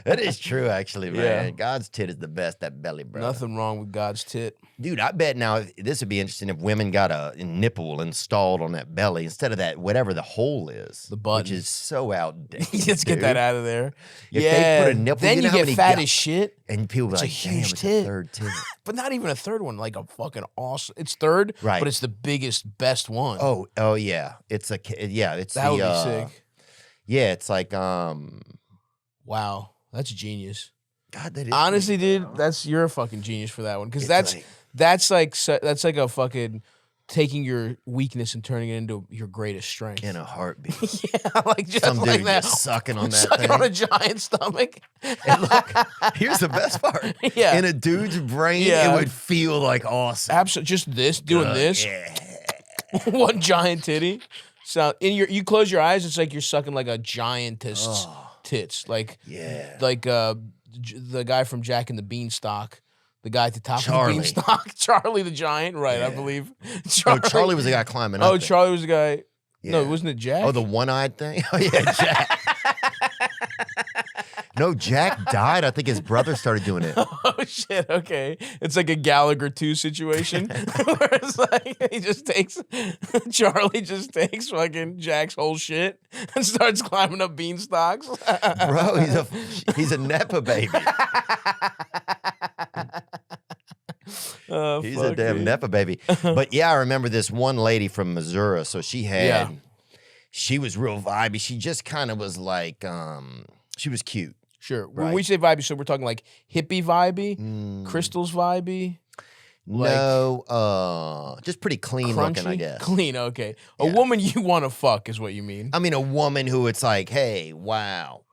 That is true, actually, man. Yeah. God's tit is the best, that belly, bro. Nothing wrong with God's tit. Dude, I bet now this would be interesting if women got a nipple installed on that belly instead of that whatever the hole is. The button. Which is so outdated. Let's get that out of there. If they put a nipple, then you get fat as shit. And people be like, a huge damn, tit. It's a third tit. But not even a third one, like a fucking awesome. It's third, right? But it's the biggest, best one. Oh yeah. It's that would be sick. Yeah, it's like wow, that's genius. God, that is honestly, dude. You're a fucking genius for that one because that's like a fucking taking your weakness and turning it into your greatest strength in a heartbeat. Yeah, like just some like dude that, just sucking on that sucking thing. on a giant stomach. And look, here's the best part. Yeah, in a dude's brain, it would feel like awesome. Absolutely, just doing this. Yeah. One giant titty. So you close your eyes, it's like you're sucking like a giantess tits, like the guy from Jack and the Beanstalk. The guy at the top of the beanstalk, Charlie the Giant, right? Yeah. I believe. Charlie was the guy climbing up. Oh, Charlie was the guy. Yeah. No, wasn't it Jack? Oh, the one-eyed thing. Oh yeah, Jack. No, Jack died. I think his brother started doing it. Oh shit! Okay, it's like a Gallagher 2 situation where it's like Charlie just takes fucking Jack's whole shit and starts climbing up beanstalks. Bro, he's a Nepa baby. He's a damn Nepa baby. But yeah, I remember this one lady from Missouri. So she was real vibey. She just kind of was like, she was cute. Sure. Right? When we say vibey, so we're talking like hippie vibey, crystals vibey. No, just pretty clean crunchy? Looking, I guess. Clean, okay. A woman you want to fuck is what you mean. I mean, a woman who it's like, hey, wow,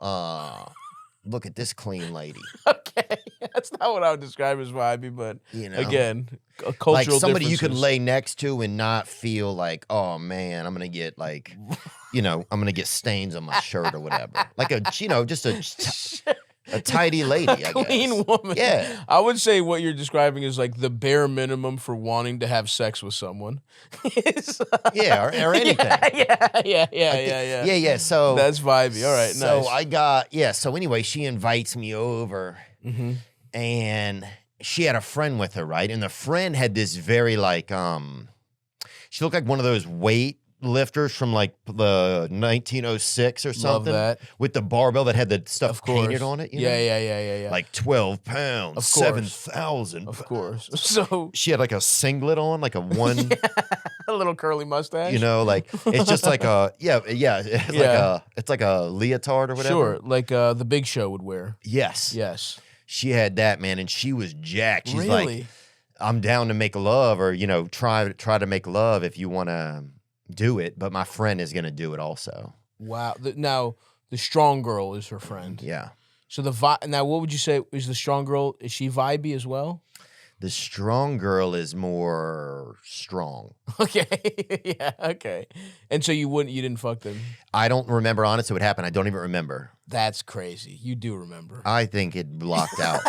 look at this clean lady. Okay, that's not what I would describe as vibey, but again, a cultural like somebody differences. You could lay next to and not feel like, oh man, I'm gonna get like, I'm gonna get stains on my shirt or whatever. Like just a tidy lady, a clean woman. Yeah, I would say what you're describing is like the bare minimum for wanting to have sex with someone. Yeah, or anything. Yeah. So that's vibey. All right, so nice. So anyway, she invites me over, and she had a friend with her, right? And the friend had this very like, she looked like one of those weight lifters from like the 1906 or something. Love that. With the barbell that had the stuff painted on it. You know? Yeah. Like 12 pounds, 7,000. Of course. So she had like a singlet on, like a one, a little curly mustache. you know, like it's just like a it's like a leotard or whatever. Sure, like the Big Show would wear. Yes. She had that, man, and she was jacked. She's really? like, I'm down to make love, or try to make love if you want to do it, but my friend is gonna do it also. Wow. Now the strong girl is her friend. Yeah. So now, what would you say is the strong girl? Is she vibey as well? The strong girl is more strong. Okay. Yeah. Okay. And so you didn't fuck them. I don't remember honestly what happened. I don't even remember. That's crazy. You do remember. I think it blocked out.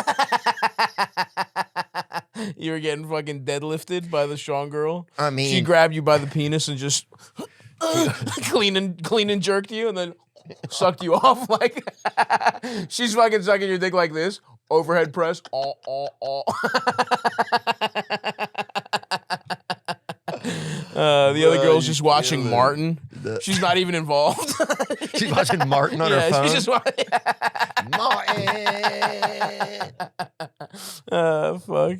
You were getting fucking deadlifted by the strong girl. I mean, she grabbed you by the penis and just clean and jerked you, and then sucked you off like she's fucking sucking your dick like this. Overhead press. The other girl's just watching Martin. She's not even involved. She's watching Martin on her phone. She's just watching Martin. Fuck.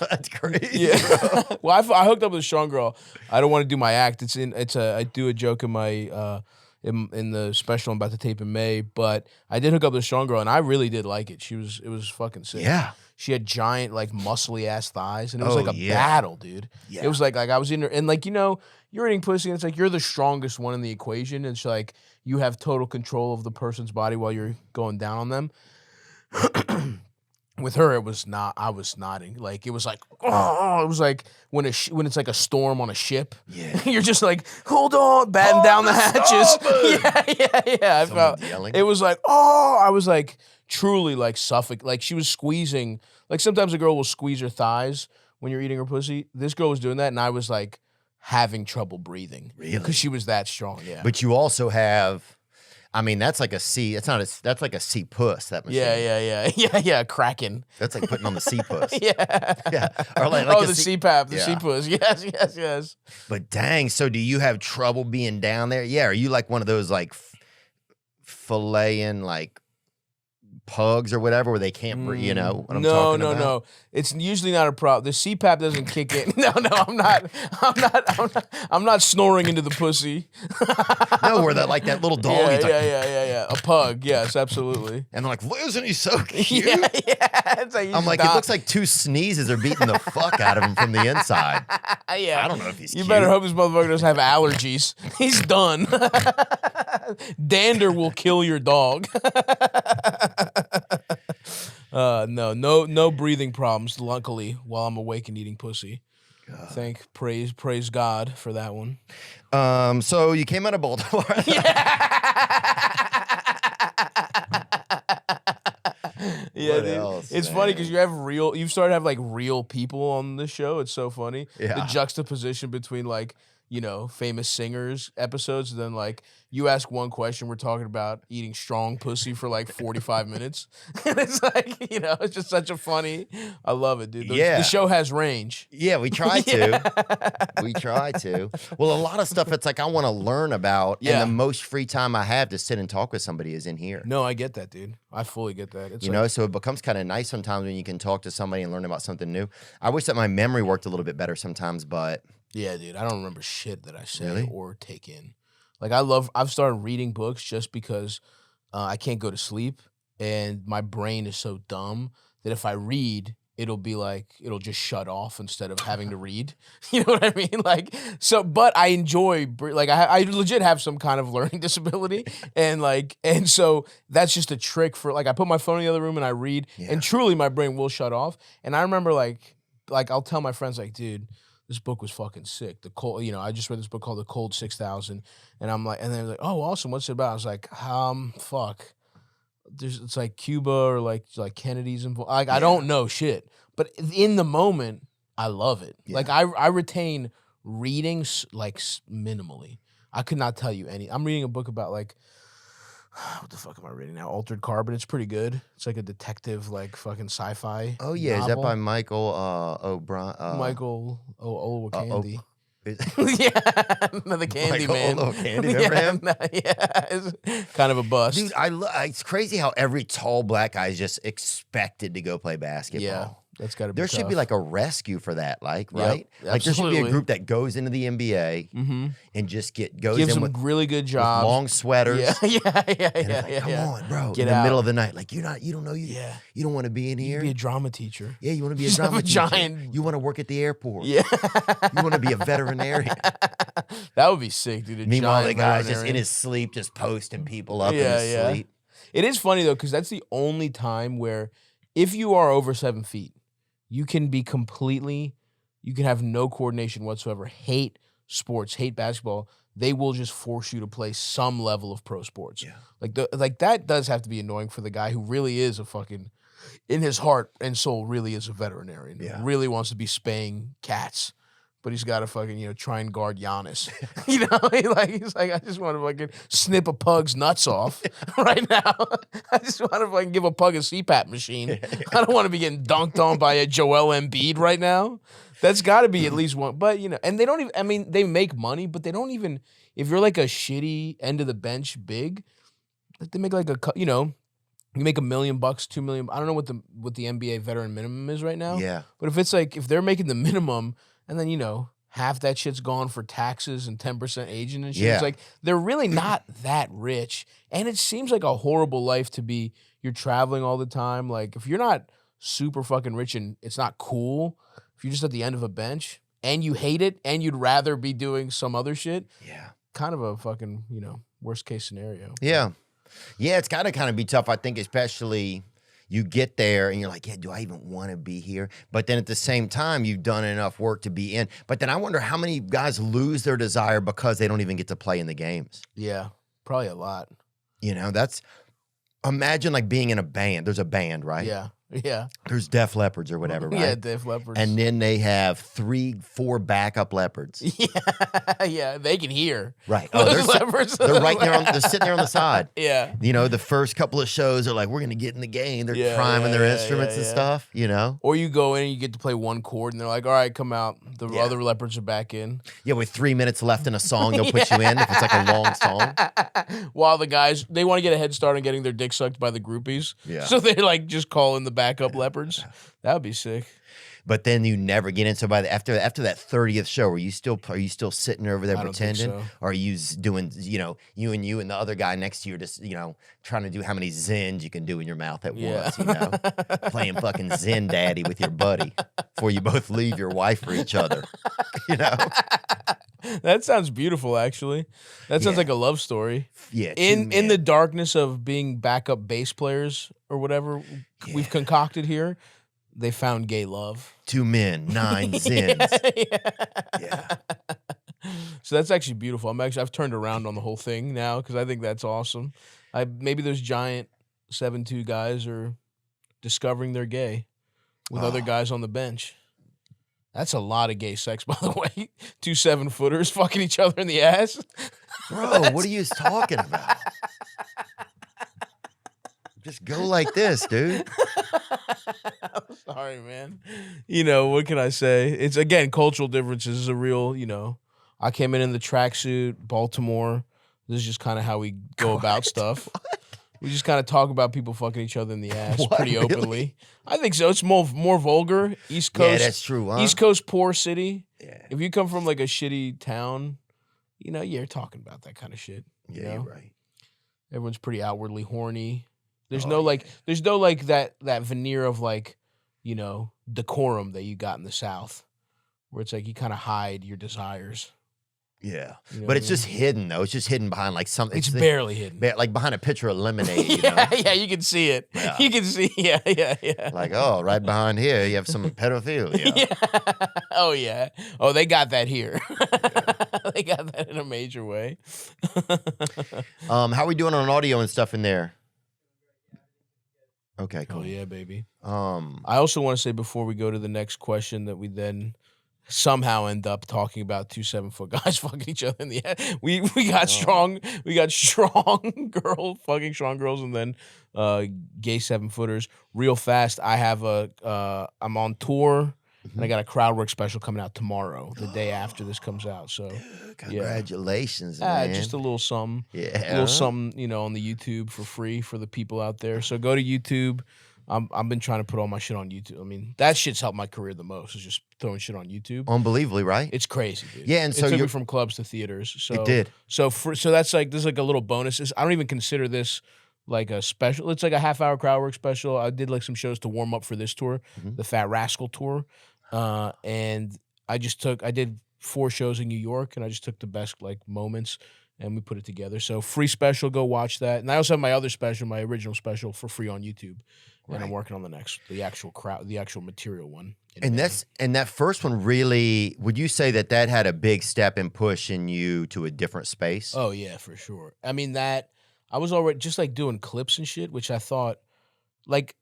That's crazy. Yeah. Well, I hooked up with a strong girl. I don't want to do my act. I do a joke in my in the special I'm about to tape in May, but I did hook up with a strong girl, and I really did like it. It was fucking sick. Yeah. She had giant, like, muscly ass thighs, and it was like a battle, dude. Yeah. It was like I was in there, and like, you're eating pussy, and it's like you're the strongest one in the equation. And it's like you have total control of the person's body while you're going down on them. With her, it was not. I was nodding. Like it was like, oh, it was like when it's like a storm on a ship. Yeah, you're just like, hold on, batten down the hatches. Yeah. I felt yelling. It was like, oh, I was like truly like suffocating. Like she was squeezing. Like sometimes a girl will squeeze her thighs when you're eating her pussy. This girl was doing that, and I was like having trouble breathing. Really? Because she was that strong. Yeah. But you also have. I mean, that's like a C. It's not. That's like a C puss. That machine. Yeah. Kraken. That's like putting on the C puss. Yeah. Or like the CPAP, the C puss. Yes. But dang, so do you have trouble being down there? Yeah. Are you like one of those like filleting like pugs or whatever where they can't breathe? You know what I'm talking about? No. It's usually not a problem. The CPAP doesn't kick in. No. I'm not snoring into the pussy. No, where that like that little dog. Yeah. A pug. Yes, absolutely. And they're like, isn't he so cute? Yeah. It's like I'm like, it looks like two sneezes are beating the fuck out of him from the inside. Yeah. I don't know if he's cute. You better hope this motherfucker doesn't have allergies. He's done. Dander will kill your dog. No breathing problems, luckily, while I'm awake and eating pussy. Praise God for that one. So you came out of Baltimore. Yeah, what dude. else, It's man? funny because you started to have like real people on the show. It's so funny. Yeah. The juxtaposition between like, famous singers episodes, and then like you ask one question, we're talking about eating strong pussy for like 45 minutes. And it's like, it's just such a funny, I love it, dude. The show has range. Yeah, we try to. We try to. Well, a lot of stuff it's like I want to learn about, and the most free time I have to sit and talk with somebody is in here. No, I get that, dude. I fully get that. It's so it becomes kind of nice sometimes when you can talk to somebody and learn about something new. I wish that my memory worked a little bit better sometimes, but... Yeah, dude, I don't remember shit that I say Really? or take in. Like, I've started reading books just because I can't go to sleep, and my brain is so dumb that if I read, it'll just shut off instead of having to read. You know what I mean? Like, so, but I enjoy, like, I legit have some kind of learning disability, and so that's just a trick for, like, I put my phone in the other room and I read, and truly my brain will shut off. And I remember, like I'll tell my friends, like, dude, this book was fucking sick. I just read this book called The Cold 6000, and I'm like, and they're like, oh, awesome, what's it about? I was like, fuck. It's like Cuba or like Kennedy's involved. Like, I don't know shit, but in the moment, I love it. Yeah. Like I retain reading like minimally. I could not tell you any. I'm reading a book about like, what the fuck am I reading now? Altered Carbon. It's pretty good. It's like a detective, like fucking sci-fi. Oh yeah, novel. Is that by Michael O'Brien? Michael Olowokandi. Yeah, the candy man. Little candy, remember him? Yeah, it's kind of a bust. Dude, it's crazy how every tall black guy is just expected to go play basketball. Yeah, that's got to be There tough. should be like a rescue for that, right? Like there should be a group that goes into the NBA and just goes gives in them with really good jobs, long sweaters. Yeah. Come on, bro. Get in the out. middle of the night, like you don't know you don't want to be in here. You be a drama teacher. Yeah, you want to be a drama teacher. Giant. You want to work at the airport. Yeah, you want to be a veterinarian. That would be sick, dude. Meanwhile, the guy's just in his sleep, just posting people up in his sleep. It is funny though, because that's the only time where, if you are over 7 feet, you can be you can have no coordination whatsoever, hate sports, hate basketball. They will just force you to play some level of pro sports. Yeah. Like that does have to be annoying for the guy who really is a fucking, in his heart and soul, really is a veterinarian. Yeah. Really wants to be spaying cats. But he's got to fucking, try and guard Giannis. He's like, I just want to fucking snip a pug's nuts off right now. I just want to fucking give a pug a CPAP machine. I don't want to be getting dunked on by a Joel Embiid right now. That's got to be at least one. But, and they don't even, I mean, they make money, but they don't even, if you're like a shitty end of the bench big, like they make like you make $1 million, $2 million. I don't know what the NBA veteran minimum is right now. Yeah. But if it's like, if they're making the minimum, and then, half that shit's gone for taxes and 10% agent and shit. Yeah. It's like, they're really not that rich. And it seems like a horrible life to be, you're traveling all the time. Like, if you're not super fucking rich and it's not cool, if you're just at the end of a bench and you hate it and you'd rather be doing some other shit. Yeah. Kind of a fucking, worst case scenario. Yeah. Yeah, it's got to kind of be tough, I think, especially you get there and you're like, yeah, do I even want to be here? But then at the same time, you've done enough work to be in. But then I wonder how many guys lose their desire because they don't even get to play in the games. Yeah, probably a lot. Imagine like being in a band. There's a band, right? Yeah. Yeah. There's Def Leopards or whatever, right? Yeah, Def Leopards. And then they have 3-4 backup leopards. Yeah, they can hear. Right. Oh, they're right there. They're sitting there on the side. Yeah. The first couple of shows are like, we're going to get in the game. They're priming their instruments and stuff, Or you go in and you get to play one chord and they're like, all right, come out. The other leopards are back in. Yeah, with 3 minutes left in a song, they'll put you in if it's like a long song. While the guys, they want to get a head start on getting their dick sucked by the groupies. Yeah. So they like just call in the backup leopards. That would be sick. But then you never get in. So after that 30th show, are you still sitting over there pretending? So. Or are you doing, you and the other guy next to you are just, trying to do how many zins you can do in your mouth at once, Playing fucking Zen Daddy with your buddy before you both leave your wife for each other, That sounds beautiful, actually. That sounds like a love story. Yeah. In the darkness of being backup bass players or whatever we've concocted here, they found gay love. 2 men, 9 zins. Yeah. So that's actually beautiful. I've turned around on the whole thing now because I think that's awesome. Maybe those giant 7'2" guys are discovering they're gay with other guys on the bench. That's a lot of gay sex, by the way. 2 7-footers fucking each other in the ass. Bro, what are you talking about? Just go like this, dude. I'm sorry, man. What can I say? It's, again, cultural differences is a real, I came in the tracksuit, Baltimore. This is just kind of how we go about stuff. We just kind of talk about people fucking each other in the ass pretty openly. Really? I think so. It's more vulgar. East Coast. Yeah, that's true, huh? East Coast poor city. Yeah. If you come from like a shitty town, you're talking about that kind of shit. Yeah, you're right. Everyone's pretty outwardly horny. There's no that veneer of like, decorum that you got in the South, where it's like you kind of hide your desires. Yeah, but it's just hidden though. It's just hidden behind like something. It's barely hidden, like behind a pitcher of lemonade. Yeah, you can see it. Yeah. You can see, yeah. Like, oh, right behind here, you have some pedophilia. Yeah. Oh yeah. Oh, they got that here. They got that in a major way. How are we doing on audio and stuff in there? Okay, cool. Oh yeah, baby. I also want to say before we go to the next question that we then somehow end up talking about 2 7-foot guys fucking each other in the ass. We got strong fucking strong girls, and then gay 7-footers. Real fast, I have I'm on tour and I got a crowd work special coming out tomorrow, the day after this comes out. So, congratulations, man! Just a little something, yeah, a little something, on the YouTube for free for the people out there. So go to YouTube. I've been trying to put all my shit on YouTube. I mean, that shit's helped my career the most. Is just throwing shit on YouTube. Unbelievably, right? It's crazy, dude. Yeah, and so it took me from clubs to theaters. So it did. So that's like this is like a little bonus. I don't even consider this like a special. It's like a half-hour crowd work special. I did like some shows to warm up for this tour, the Fat Rascal tour, and I did 4 shows in New York, and I just took the best like moments. And we put it together. So free special, go watch that. And I also have my other special, my original special, for free on YouTube. And I'm working on the actual material one. And that first one really, would you say that had a big step in pushing you to a different space? Oh yeah, for sure. I mean I was already just like doing clips and shit, which I thought, like,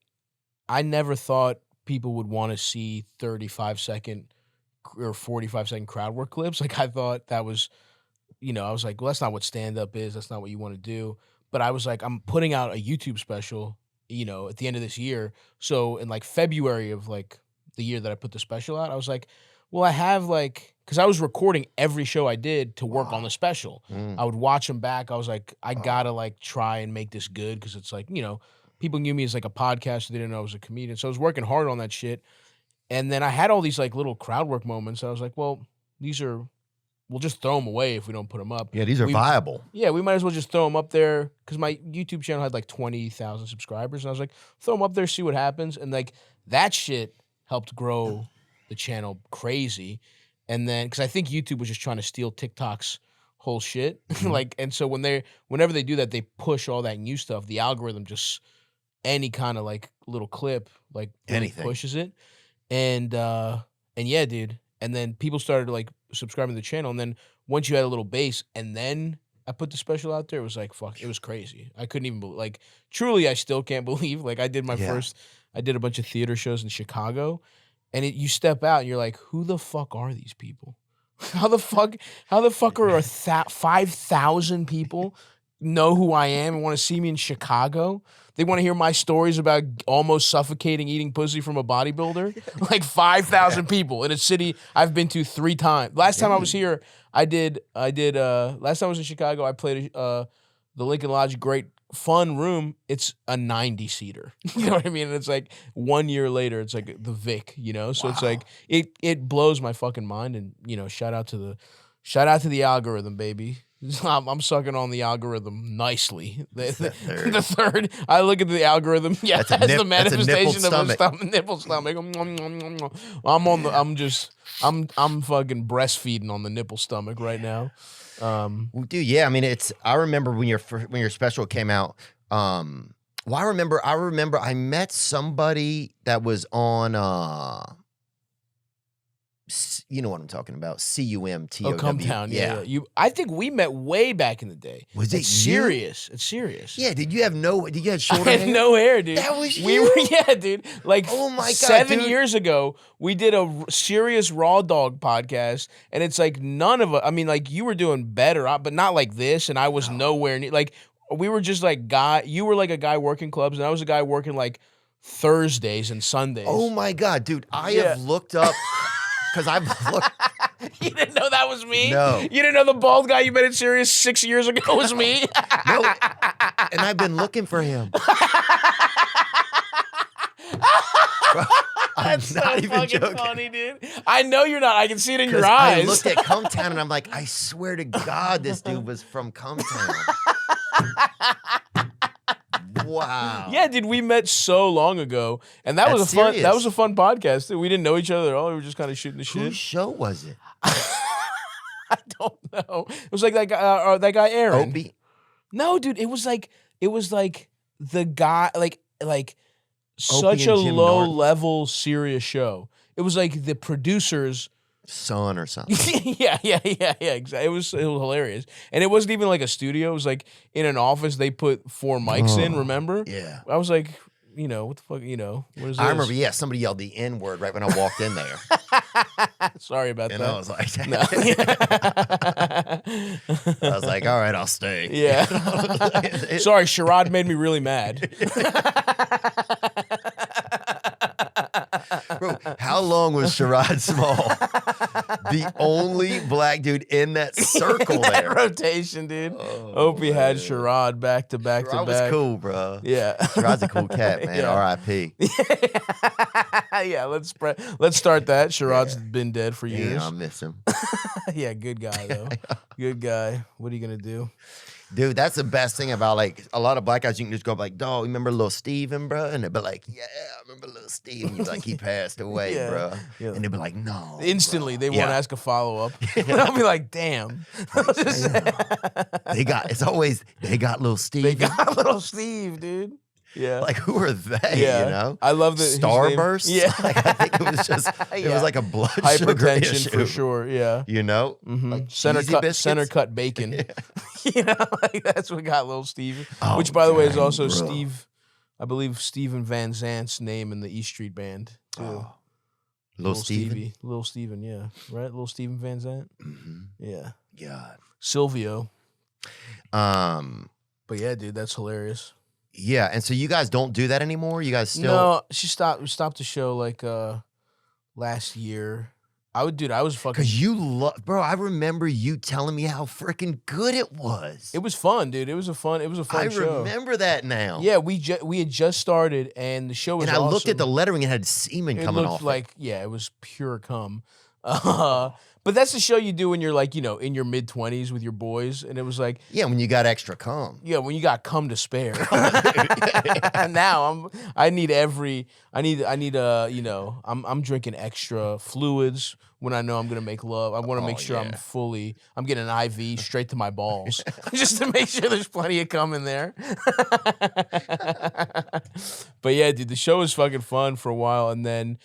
I never thought people would want to see 35-second or 45-second crowd work clips. Like I thought that was, I was like, well, that's not what stand-up is. That's not what you want to do. But I was like, I'm putting out a YouTube special, at the end of this year. So in like February of like the year that I put the special out, I was like, well, I have like, because I was recording every show I did to work on the special. I would watch them back. I was like, I gotta like try and make this good because it's like, people knew me as like a podcaster. They didn't know I was a comedian. So I was working hard on that shit. And then I had all these like little crowd work moments. I was like, well, we'll just throw them away if we don't put them up. Yeah, these are viable. Yeah, we might as well just throw them up there because my YouTube channel had like 20,000 subscribers. And I was like, throw them up there, see what happens. And like that shit helped grow the channel crazy. And then, because I think YouTube was just trying to steal TikTok's whole shit. And so whenever they do that, they push all that new stuff. The algorithm just, any kind of like little clip, like anything pushes it. And yeah, dude. And then people started like subscribing to the channel. And then once you had a little base and then I put the special out there, it was like, fuck, it was crazy. I couldn't even believe, like, truly, I still can't believe, like, I did a bunch of theater shows in Chicago and you step out and you're like, who the fuck are these people? How the fuck are 5,000 people know who I am and want to see me in Chicago? They want to hear my stories about almost suffocating eating pussy from a bodybuilder. Like 5,000 people in a city I've been to 3 times. Last time I was here, last time I was in Chicago, I played the Lincoln Lodge, great fun room. It's a 90-seater. You know what I mean? And it's like 1 year later, it's like the Vic, So it's like, it blows my fucking mind. And, shout out to the algorithm, baby. I'm sucking on the algorithm nicely. The third, I look at the algorithm. Yeah, that's the manifestation of a nipple stomach. I'm fucking breastfeeding on the nipple stomach right now. Dude, yeah. I mean, I remember when your special came out. Well, I remember I met somebody that was on. You know what I'm talking about? CUMTOW. Oh, Cumtown, yeah. I think we met way back in the day. Was it serious? It's serious. Yeah. Did you have short hair? I had no hair, dude. That was you. Yeah, dude. Like, oh my God, 7 years ago, we did a serious Raw Dog podcast, and it's like none of us. I mean, like you were doing better, but not like this, and I was nowhere near. Like we were just like you were like a guy working clubs, and I was a guy working like Thursdays and Sundays. Oh my God, dude! I have looked up. Because I've looked. You didn't know that was me? No. You didn't know the bald guy you met in Sirius 6 years ago was me? No. And I've been looking for him. That's not so even fucking joking. Funny, dude. I know you're not. I can see it in your eyes. I looked at Cumtown and I'm like, I swear to God, this dude was from Cumtown. Wow. Yeah, dude, we met so long ago, and that was a fun podcast. We didn't know each other at all. We were just kind of shooting the shit. Whose show was it? I don't know. It was like that guy Aaron. Opie? No, dude, it was like the guy like such a low level serious show. It was like the producers. Son or something. yeah, exactly. It was hilarious. And it wasn't even like a studio. It was like in an office they put 4 mics in, remember? Yeah. I was like, what the fuck, what is this? I remember, somebody yelled the N-word right when I walked in there. Sorry about that. And I was like, no. I was like, all right, I'll stay. Yeah. Sorry, Sherrod made me really mad. Bro, how long was Sherrod Small? The only black dude in that circle that there. rotation, dude. Oh, Hope he had man. Sherrod back to back to Sherrod back. was cool, bro. Yeah. Sherrod's a cool cat, man. Yeah. R.I.P. Yeah, let's start that. Sherrod's been dead for years. Yeah, I miss him. Yeah, good guy though. Good guy. What are you gonna do? Dude, that's the best thing about like a lot of black guys. You can just go like, "Dog, remember little Steven, bro?" And they'd be like, "Yeah, I remember little Steven." You're like, "He passed away, Yeah. bro." Yeah. And they'd be like, "No." Instantly, bro. they won't ask a follow up. And I'll be like, "Damn." They got little Steve. They got little Steve, dude. Yeah. Like, who are they? Yeah. You know, I love that. Starburst. Yeah. Like, I think it was just it was like a blood sugar hypertension issue, for sure. Yeah. You know, Mm-hmm. like center cut bacon. Yeah. You know, like that's what got little Steve. Oh, which, by the way, is dang, also bro. Steve. I believe Steven Van Zant's name in the E Street Band too. Oh. Little Steven. Little Steven, yeah, right. Little Steven Van Zant. Mm-hmm. Yeah. God. Silvio. But yeah, dude, that's hilarious. Yeah, and so you guys don't do that anymore? You guys still? No, she stopped the show like last year. I was fucking. Because you love, bro. I remember you telling me how freaking good it was. It was fun, dude. It was a fun show. I remember that now. Yeah, we had just started, and the show was. And I looked awesome. at the lettering; it had semen coming off. It was pure cum. But that's the show you do when you're like, you know, in your mid-20s with your boys, and it was like, yeah, when you got extra cum. yeah, when you got cum to spare. Now I'm drinking extra fluids when I know I'm gonna make love. I want to make sure I'm getting an IV straight to my balls just to make sure there's plenty of cum in there. But yeah, dude, the show was fucking fun for a while, and then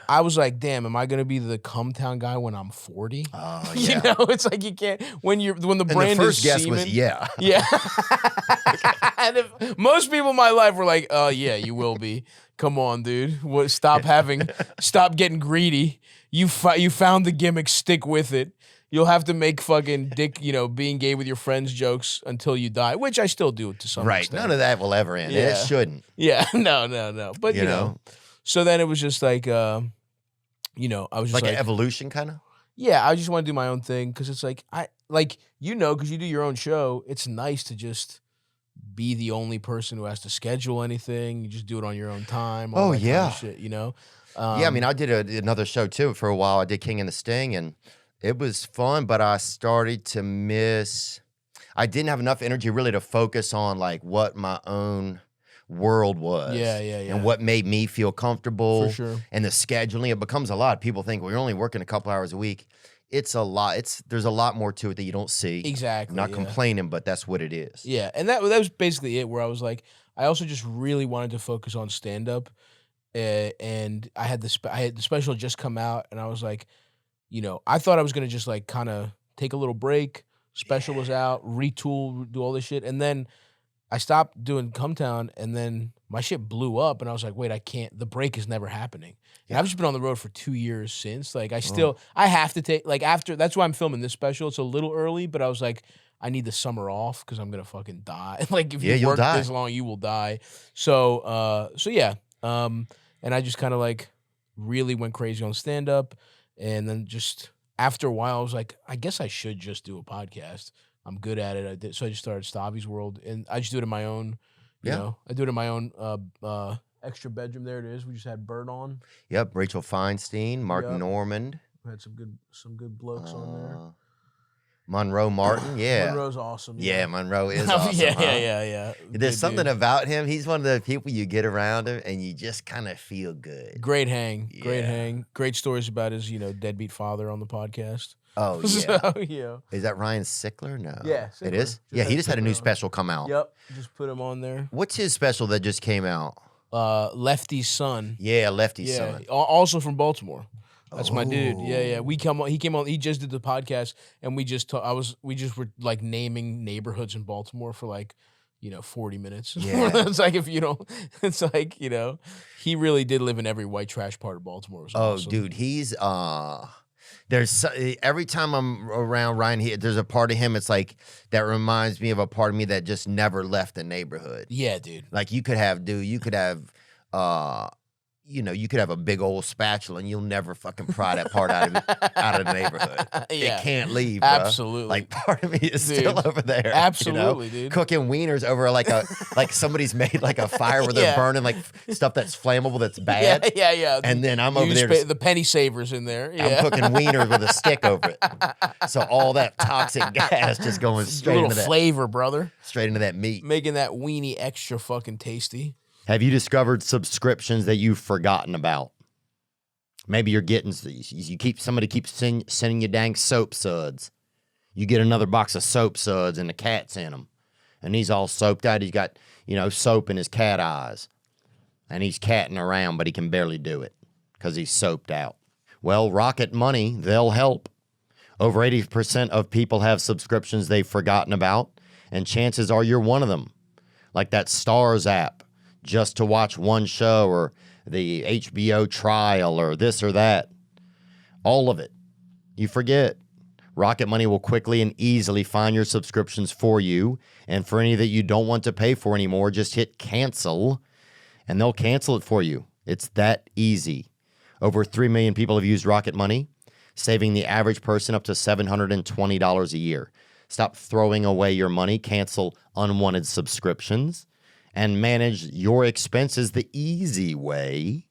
I was like, damn, am I gonna be the cum town guy when I'm 40? Oh yeah. You know, it's like you can't when the brand the first is guess semen. was yeah. Yeah. And most people in my life were like, "Oh yeah, you will be. Come on, dude. Stop getting greedy. You found the gimmick. Stick with it. You'll have to make fucking dick, being gay with your friends jokes until you die," which I still do to some Right. extent. None of that will ever end. Yeah. It shouldn't. Yeah. No. But you know. So then it was just like, I was just Like like an evolution, kind of. yeah, I just want to do my own thing because it's like because you do your own show. It's nice to just be the only person who has to schedule anything. You just do it on your own time. All that kind of shit, yeah, I mean, I did another show too for a while. I did King and the Sting, and it was fun. But I started to miss. I didn't have enough energy really to focus on like what my own world was. Yeah. And what made me feel comfortable. For sure. And the scheduling, it becomes a lot. People think, well, you're only working a couple hours a week. It's a lot. There's a lot more to it that you don't see. Exactly. I'm not complaining, but that's what it is. Yeah, and that was basically it. Where I was like, I also just really wanted to focus on stand up, and I had the special just come out, and I was like, I thought I was gonna just like kind of take a little break. Special was out, retool, do all this shit, and then I stopped doing Cumtown, and then my shit blew up, and I was like, wait, I can't. The break is never happening. And I've just been on the road for 2 years since. Like, I have to take, like, after, that's why I'm filming this special. It's a little early, but I was like, I need the summer off because I'm going to fucking die. Like, if you work this long, you will die. So yeah. And I just kind of, like, really went crazy on stand-up. And then just after a while, I was like, I guess I should just do a podcast. I'm good at it. I did, so I just started Stavvy's World, and I just do it in my own. You know, I do it in my own extra bedroom. There it is. We just had Bert on. Yep, Rachel Feinstein, Mark Normand. We had some good blokes on there. Monroe Martin, yeah. Monroe's awesome. Yeah, Monroe is awesome. Yeah. There's something about him. He's one of the people you get around him and you just kind of feel good. Great hang. Great stories about his, deadbeat father on the podcast. Oh, yeah. So, yeah. Is that Ryan Sickler? No. Yeah. Sickler. It is? Yeah, he just had a new special come out. Yep. Just put him on there. What's his special that just came out? Lefty's Son. Yeah, Lefty's Son. Also from Baltimore. That's my dude. Yeah. He came on. He just did the podcast, and we just were like naming neighborhoods in Baltimore for like 40 minutes. Yeah. It's like it's like he really did live in every white trash part of Baltimore. It was awesome. Dude, he's every time I'm around Ryan, there's a part of him. It's like that reminds me of a part of me that just never left the neighborhood. Yeah, dude. Like you could have you could have a big old spatula and you'll never fucking pry that part out of the neighborhood. Yeah. It can't leave, bro. Absolutely. Like part of me is still over there. Absolutely, dude. Cooking wieners over like somebody's made like a fire where they're burning like stuff that's flammable that's bad. Yeah. And then I'm over there. The penny savers in there. Yeah. I'm cooking wieners with a stick over it. So all that toxic gas just going straight into that flavor, brother. Straight into that meat. Making that weenie extra fucking tasty. Have you discovered subscriptions that you've forgotten about? Maybe you're getting, somebody keeps sending you dang soap suds. You get another box of soap suds and the cat's in them. And he's all soaped out. He's got, soap in his cat eyes. And he's catting around, but he can barely do it because he's soaped out. Well, Rocket Money, they'll help. Over 80% of people have subscriptions they've forgotten about, and chances are you're one of them. Like that Stars app, just to watch one show, or the HBO trial, or this or that. All of it. You forget. Rocket Money will quickly and easily find your subscriptions for you, and for any that you don't want to pay for anymore, just hit cancel, and they'll cancel it for you. It's that easy. Over 3 million people have used Rocket Money, saving the average person up to $720 a year. Stop throwing away your money, cancel unwanted subscriptions, and manage your expenses the easy way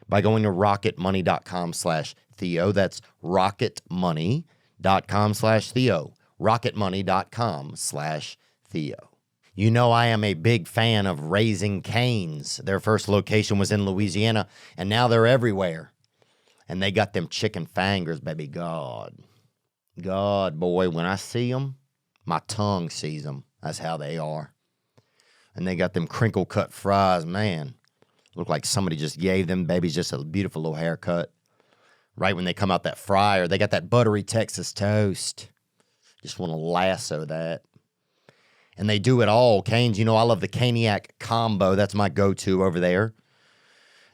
by going to rocketmoney.com/Theo. That's rocketmoney.com/Theo. rocketmoney.com/Theo. You know I am a big fan of Raising Cane's. Their first location was in Louisiana, and now they're everywhere. And they got them chicken fingers, baby. God, boy, when I see them, my tongue sees them. That's how they are. And they got them crinkle-cut fries, man. Look like somebody just gave them babies just a beautiful little haircut. Right when they come out that fryer, they got that buttery Texas toast. Just want to lasso that. And they do it all. Cane's, I love the Caniac combo. That's my go-to over there.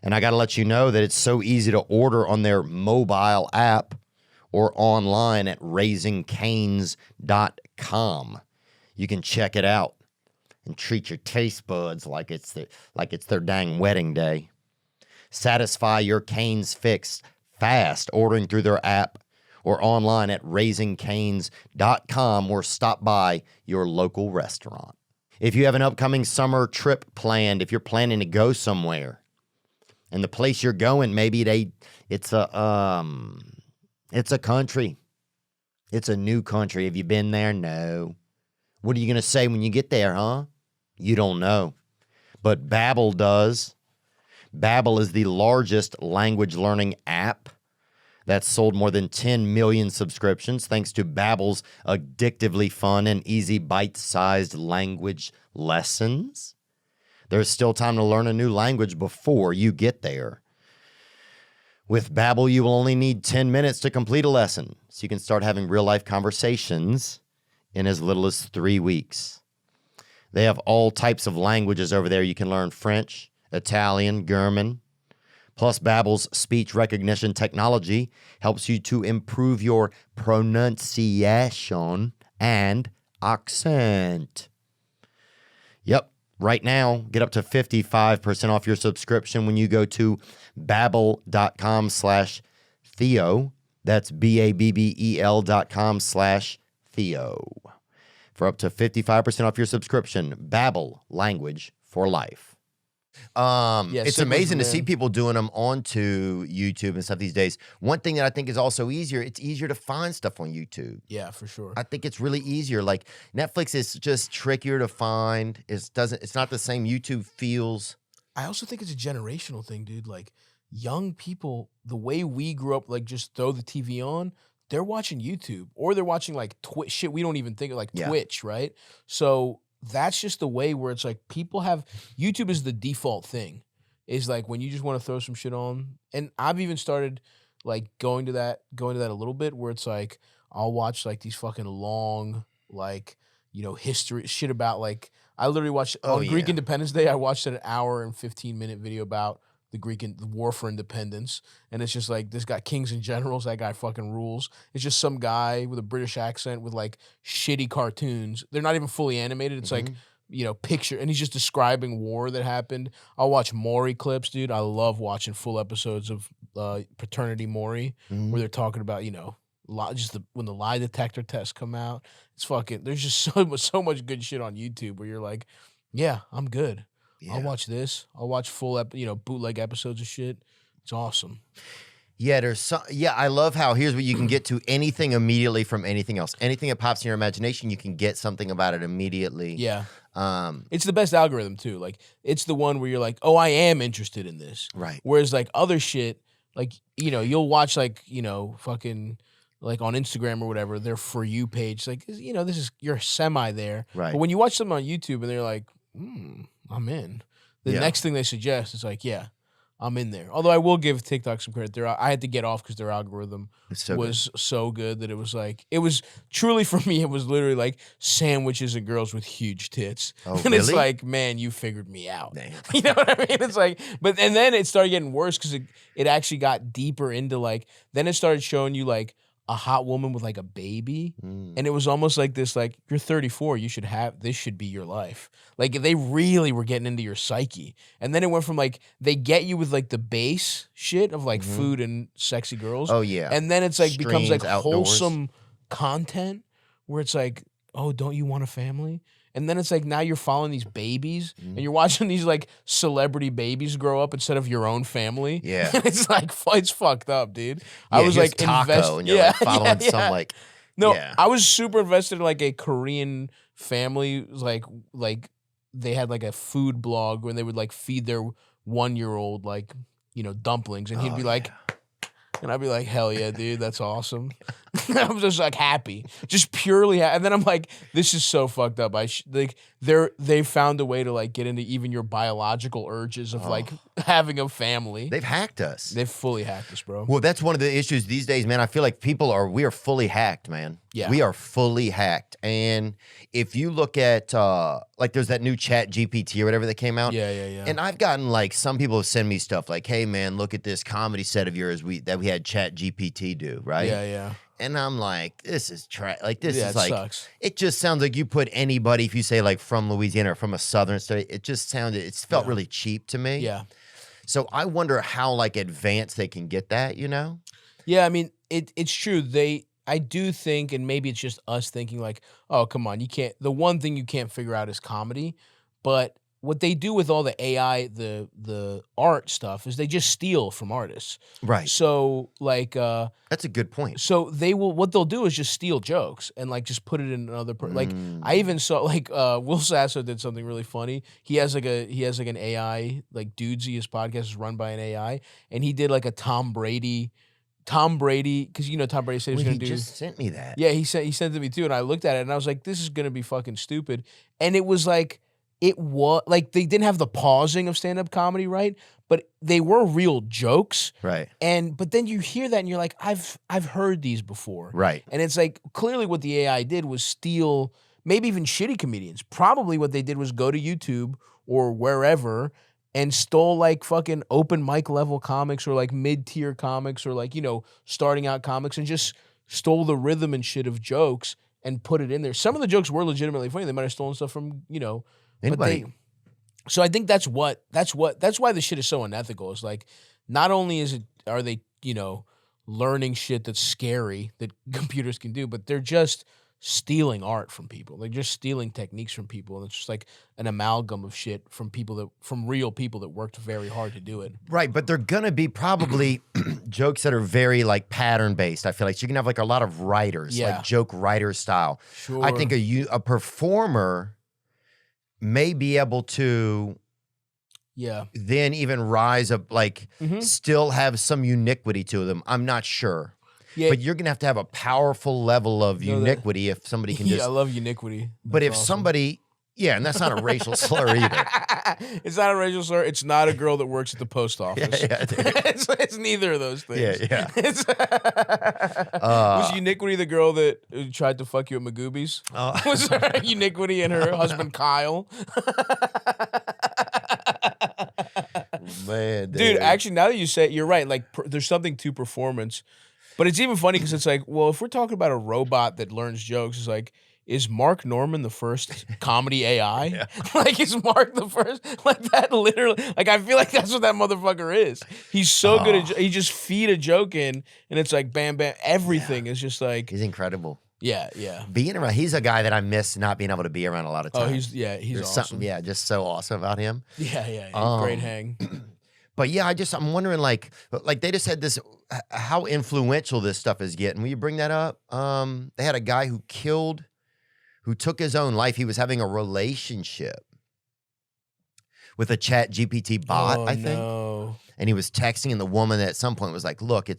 And I got to let you know that it's so easy to order on their mobile app or online at raisingcanes.com. You can check it out and treat your taste buds like it's their dang wedding day. Satisfy your Cane's fix fast ordering through their app or online at raisingcanes.com, or stop by your local restaurant. If you have an upcoming summer trip planned, if you're planning to go somewhere, and the place you're going, maybe it's a country. It's a new country. Have you been there? No. What are you going to say when you get there, huh? You don't know. But Babbel does. Babbel is the largest language learning app that's sold more than 10 million subscriptions thanks to Babbel's addictively fun and easy bite-sized language lessons. There's still time to learn a new language before you get there. With Babbel, you will only need 10 minutes to complete a lesson, so you can start having real-life conversations in as little as 3 weeks. They have all types of languages over there. You can learn French, Italian, German. Plus, Babbel's speech recognition technology helps you to improve your pronunciation and accent. Yep. Right now, get up to 55% off your subscription when you go to babbel.com/Theo. That's BABBEL.com/Theo. For up to 55% off your subscription. Babbel, language for life. It's amazing to see people doing them onto YouTube and stuff these days. One thing that I think is also easier, it's easier to find stuff on YouTube. Yeah, for sure. I think it's really easier. Like Netflix is just trickier to find. It's not the same YouTube feels. I also think it's a generational thing, dude. Like young people, the way we grew up, like just throw the TV on, they're watching YouTube or they're watching like Twitch shit. We don't even think of like Twitch, right? So that's just the way where it's like people have YouTube is the default thing. Is like when you just want to throw some shit on. And I've even started like going to that a little bit where it's like I'll watch like these fucking long like, history shit about like I literally watched on Greek Independence Day, I watched an hour and 15-minute video about the war for independence. And it's just like this guy, Kings and Generals, that guy fucking rules. It's just some guy with a British accent with like shitty cartoons. They're not even fully animated. It's like picture, and he's just describing war that happened. I'll watch Maury clips, dude. I love watching full episodes of Paternity Maury, where they're talking about, when the lie detector tests come out. It's fucking, there's just so much good shit on YouTube where you're like, yeah, I'm good. Yeah. I'll watch this. I'll watch full, bootleg episodes of shit. It's awesome. Yeah, I love how here's what you can get to anything immediately from anything else. Anything that pops in your imagination, you can get something about it immediately. Yeah. It's the best algorithm too. Like, it's the one where you're like, oh, I am interested in this. Right. Whereas like other shit, like, you'll watch like, fucking like on Instagram or whatever, their For You page, like, this is, you're semi there. Right. But when you watch them on YouTube and they're like, I'm in. The next thing they suggest is like, yeah, I'm in there. Although I will give TikTok some credit. I had to get off because their algorithm was so good that it was like, it was truly, for me, it was literally like sandwiches and girls with huge tits. Oh, and really? It's like, man, you figured me out. Damn. You know what I mean? It's like, and then it started getting worse because it actually got deeper into like, then it started showing you like a hot woman with like a baby. And it was almost like this, like, you're 34, this should be your life. Like, they really were getting into your psyche. And then it went from like, they get you with like the base shit of like food and sexy girls. Oh yeah. And then it's like, becomes like outdoors. Wholesome content where it's like, oh, don't you want a family? And then it's like, now you're following these babies and you're watching these like celebrity babies grow up instead of your own family. Yeah. And it's like, it's fucked up, dude. Yeah, I was like, Taco, and you're like following some like. No, I was super invested in like a Korean family, like they had like a food blog when they would like feed their 1-year-old like, dumplings, and he'd be like, and I'd be like, hell yeah, dude, that's awesome. I was just like happy, just purely happy. And then I'm like, this is so fucked up. They found a way to like get into even your biological urges of like having a family. They've hacked us. They've fully hacked us, bro. Well, that's one of the issues these days, man. I feel like we are fully hacked, man. Yeah. We are fully hacked. And if you look at, like there's that new Chat GPT or whatever that came out. Yeah. And I've gotten like, some people send me stuff like, hey man, look at this comedy set of yours that we had Chat GPT do, right? Yeah. And I'm like, this is like this is like, sucks. It just sounds like you put anybody, if you say like from Louisiana or from a southern state, it felt really cheap to me. Yeah. So I wonder how like advanced they can get that, Yeah, I mean, it's true. I do think, and maybe it's just us thinking like, oh, come on, the one thing you can't figure out is comedy. But what they do with all the AI, the art stuff, is they just steal from artists. Right. So like that's a good point. So what they'll do is just steal jokes and like just put it in another like I even saw like Will Sasso did something really funny. He has like an AI, like Dudesy, his podcast is run by an AI, and he did like a Tom Brady, because Tom Brady said he was going to do. He just sent me that. Yeah, he sent it to me too, and I looked at it and I was like, this is going to be fucking stupid. And it was like, it was like they didn't have the pausing of stand-up comedy, right? But they were real jokes, right? But then you hear that and you're like, I've heard these before, right? And it's like clearly what the AI did was steal, maybe even shitty comedians. Probably what they did was go to YouTube or wherever and stole like fucking open mic level comics or like mid-tier comics or like starting out comics and just stole the rhythm and shit of jokes and put it in there. Some of the jokes were legitimately funny. They might have stolen stuff from anybody. So I think that's why the shit is so unethical. It's like, not only are they learning shit that's scary that computers can do, but they're just stealing art from people. They're just stealing techniques from people, and it's just like an amalgam of shit from real people that worked very hard to do it. Right, but they're gonna be probably jokes that are very like pattern based. I feel like so you can have like a lot of writers, like joke writer style. Sure. I think a performer may be able to then even rise up, like still have some uniquity to them. I'm not sure. Yeah. But you're going to have a powerful level of uniquity if somebody can just... I love uniquity. But if somebody... Yeah, and that's not a racial slur either. It's not a racial slur. It's not a girl that works at the post office. Yeah, it's neither of those things. Yeah. Was Uniquity the girl that tried to fuck you at Magoobies? Was her Uniquity and her husband Kyle? Man, dude, actually, now that you say it, you're right. Like, there's something to performance. But it's even funny because it's like, well, if we're talking about a robot that learns jokes, it's like, is Mark Norman the first comedy AI? Yeah. Like, is Mark the first? Like, that literally, like, I feel like that's what that motherfucker is. He's so good at, he just feed a joke in, and it's like, bam, bam, everything is just like. He's incredible. Yeah, yeah. Being around, he's a guy that I miss not being able to be around a lot of times. Oh, he's There's awesome. Something, just so awesome about him. Yeah, great hang. But yeah, I'm wondering, like they just had this, how influential this stuff is getting. Will you bring that up? They had a guy who took his own life. He was having a relationship with a Chat GPT bot, I think. No. And he was texting, and the woman at some point was like, look,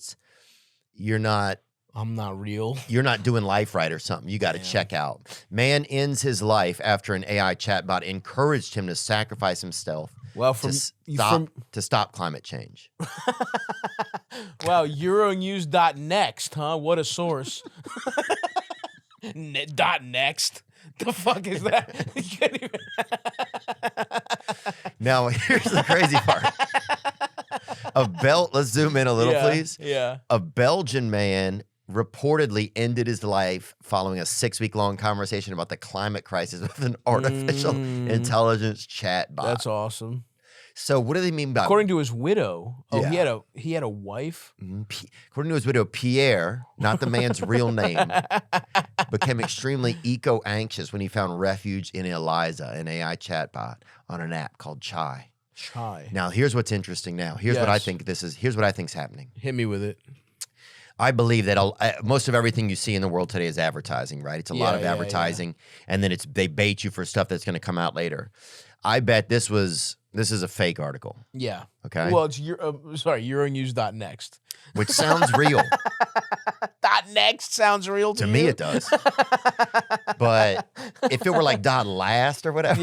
I'm not real. You're not doing life right or something. You got to check out. Man ends his life after an AI chatbot encouraged him to sacrifice himself to stop climate change. Wow, Euronews.next, huh? What a source. .next? The fuck is that? Now, here's the crazy part. Let's zoom in a little, please. Yeah. A Belgian man reportedly ended his life following a 6-week-long conversation about the climate crisis with an artificial intelligence chatbot. That's awesome. So what do they mean by? According to his widow, he had a wife. According to his widow, Pierre, not the man's real name, became extremely eco-anxious when he found refuge in Eliza, an AI chatbot, on an app called Chai. Now, here's what's interesting. Here's what I think Here's what I think's happening. Hit me with it. I believe that most of everything you see in the world today is advertising, right? It's a lot of advertising, and then they bait you for stuff that's going to come out later. I bet this is a fake article. Yeah. Okay. Well, it's Euronews.next. Which sounds real. .next sounds real to me. It does. But if it were like .last or whatever,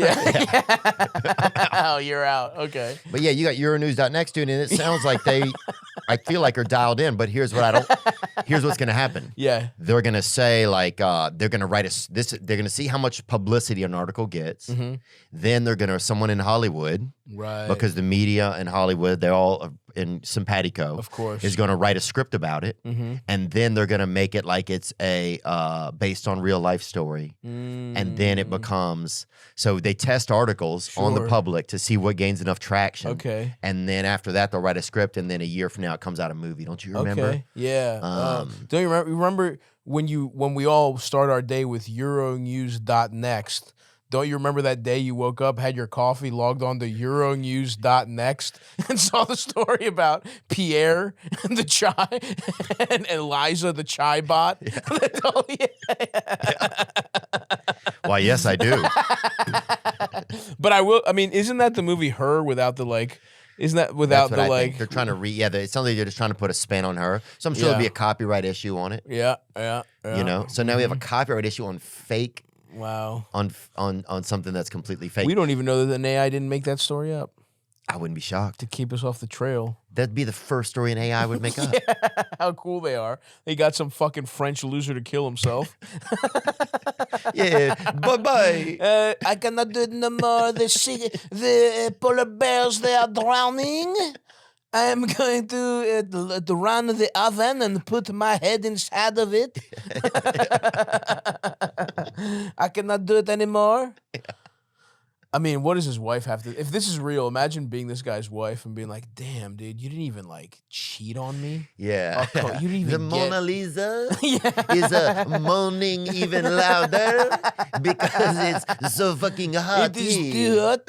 oh, you're out. Okay. But yeah, you got Euronews.next, dude, and it sounds like I feel like are dialed in. But here's what's going to happen. Yeah. They're going to say they're going to write they're going to see how much publicity an article gets. Mm-hmm. Then someone in Hollywood, right? Because the media in Hollywood, they're all in simpatico, of course, is going to write a script about it, and then they're going to make it like it's a based on real life story, and then it becomes they test articles on the public to see what gains enough traction. Okay, and then after that they'll write a script, and then a year from now it comes out a movie. Don't you remember? Okay, yeah. Don't you remember when we all start our day with Euronews.next? Don't you remember that day you woke up, had your coffee, logged on to Euronews.next, and saw the story about Pierre and the chai and Eliza the chai bot? Yeah. Why, yes, I do. But isn't that the movie Her without the like? Isn't that without the like? They're trying to it sounds like they're just trying to put a spin on her. So I'm sure there'll be a copyright issue on it. Yeah. You know, so now we have a copyright issue on fake. Wow. On something that's completely fake. We don't even know that an AI didn't make that story up. I wouldn't be shocked. To keep us off the trail. That'd be the first story an AI would make up. Yeah, how cool they are. They got some fucking French loser to kill himself. Yeah, bye-bye. I cannot do it no more. The polar bears, they are drowning. I am going to run the oven and put my head inside of it. I cannot do it anymore. Yeah. I mean, what does his wife have to... If this is real, imagine being this guy's wife and being like, damn, dude, you didn't even, like, cheat on me? Yeah. You didn't even The Mona Lisa is moaning even louder because it's so fucking hot. It is hot.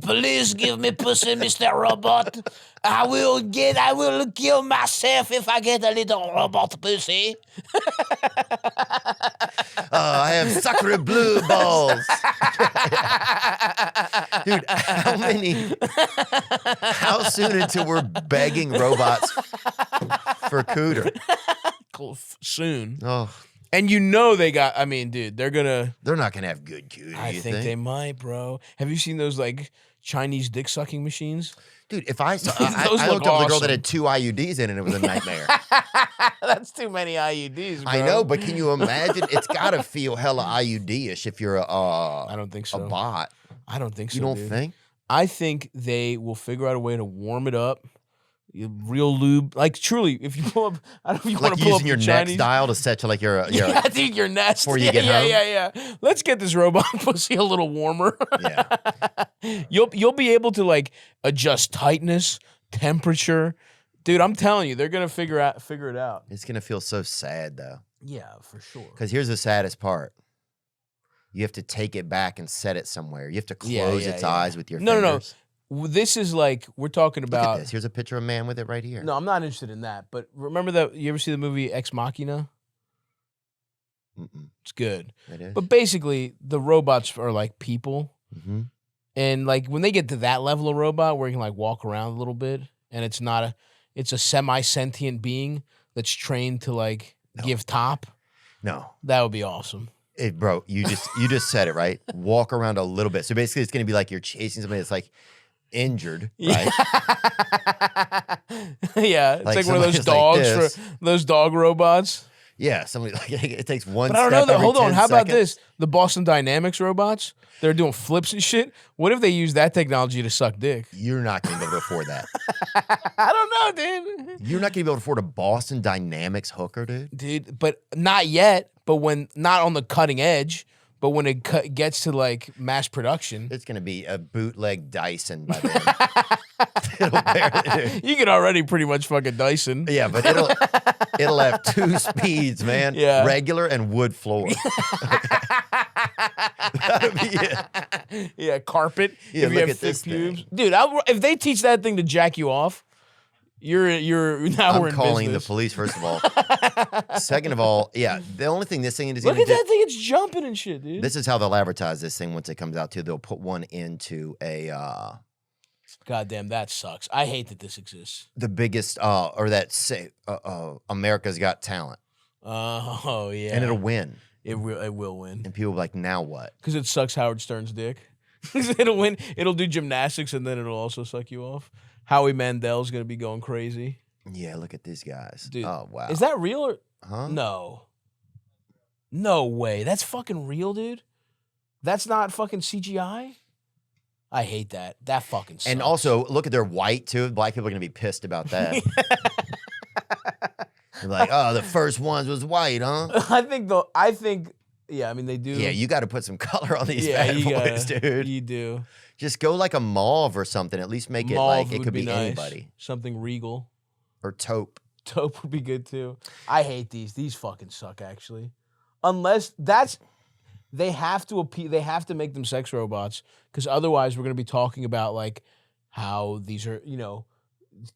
Please give me pussy, Mr. Robot. I will kill myself if I get a little robot pussy. I have sacre blue balls. Dude, how soon until we're begging robots for cooter? Soon. Oh. And you know they got, I mean, dude, they're not gonna have good cooter. I think they might, bro. Have you seen those like Chinese dick sucking machines? Dude, if I saw, I looked up the girl that had 2 IUDs in it, and it was a nightmare. That's too many IUDs, bro. I know, but can you imagine? It's got to feel hella IUD-ish if you're I don't think so. A bot. I don't think so. You don't think? I think they will figure out a way to warm it up Real lube, like truly. If you pull up, I don't know if you want to pull up your Chinese next dial to set to like your yeah, dude, your nest before you get home. Yeah. Let's get this robot pussy a little warmer. Yeah, you'll be able to like adjust tightness, temperature, dude. I'm telling you, they're gonna figure it out. it's gonna feel so sad though. Yeah, for sure. Because here's the saddest part: you have to take it back and set it somewhere. You have to close its eyes with your fingers. No. This is like we're talking about. Look at this. Here's a picture of a man with it right here. No, I'm not interested in that. But remember that you ever see the movie Ex Machina? It's good. It is. But basically, the robots are like people, And like when they get to that level of robot where you can like walk around a little bit, and it's a semi-sentient being that's trained to like give top. No, that would be awesome. Bro, you just said it right. Walk around a little bit. So basically, it's gonna be like you're chasing somebody that's like injured, right? Yeah, it's like one of those dogs those dog robots. Yeah, somebody like it takes one. But I don't know. Hold on. How about this? seconds. The Boston Dynamics robots. They're doing flips and shit. What if they use that technology to suck dick? You're not gonna be able to afford that. I don't know, dude. You're not gonna be able to afford a Boston Dynamics hooker, dude. Dude, but not yet. But when not on the cutting edge. But when it gets to like mass production, it's gonna be a bootleg Dyson by then. You can already pretty much fucking Dyson. Yeah, but it'll have 2 speeds, man. Yeah. Regular and wood floor. That'll be it. Yeah, carpet. Yeah, if you look have at this thick pubes. thing. Dude, if they teach that thing to jack you off, you're now we're in calling business. the police, first of all. Second of all, yeah, the only thing this thing is look gonna at that thing, it's jumping and shit, dude. This is how they'll advertise this thing once it comes out too. They'll put one into a goddamn, that sucks. I hate that this exists. the biggest or that say America's Got Talent. Oh yeah. And it'll win. It will win. And people will be like, now what? Because it sucks Howard Stern's dick. It'll win. It'll do gymnastics and then it'll also suck you off. Howie Mandel's gonna be going crazy. Yeah, look at these guys. Dude, oh wow. Is that real or Huh? No. No way. That's fucking real, dude. That's not fucking CGI. I hate that. That fucking sucks. And also, look at their white too. Black people are gonna be pissed about that. They're like, oh, the first ones was white, huh? I think yeah, I mean they do. Yeah, you got to put some color on these bad boys, dude. You do. Just go like a mauve or something. At least make it Mauve like it could be nice. anybody. Something regal. Or taupe. Taupe would be good too. I hate these. These fucking suck, actually. Unless they have to make them sex robots, because otherwise we're gonna be talking about like how these are,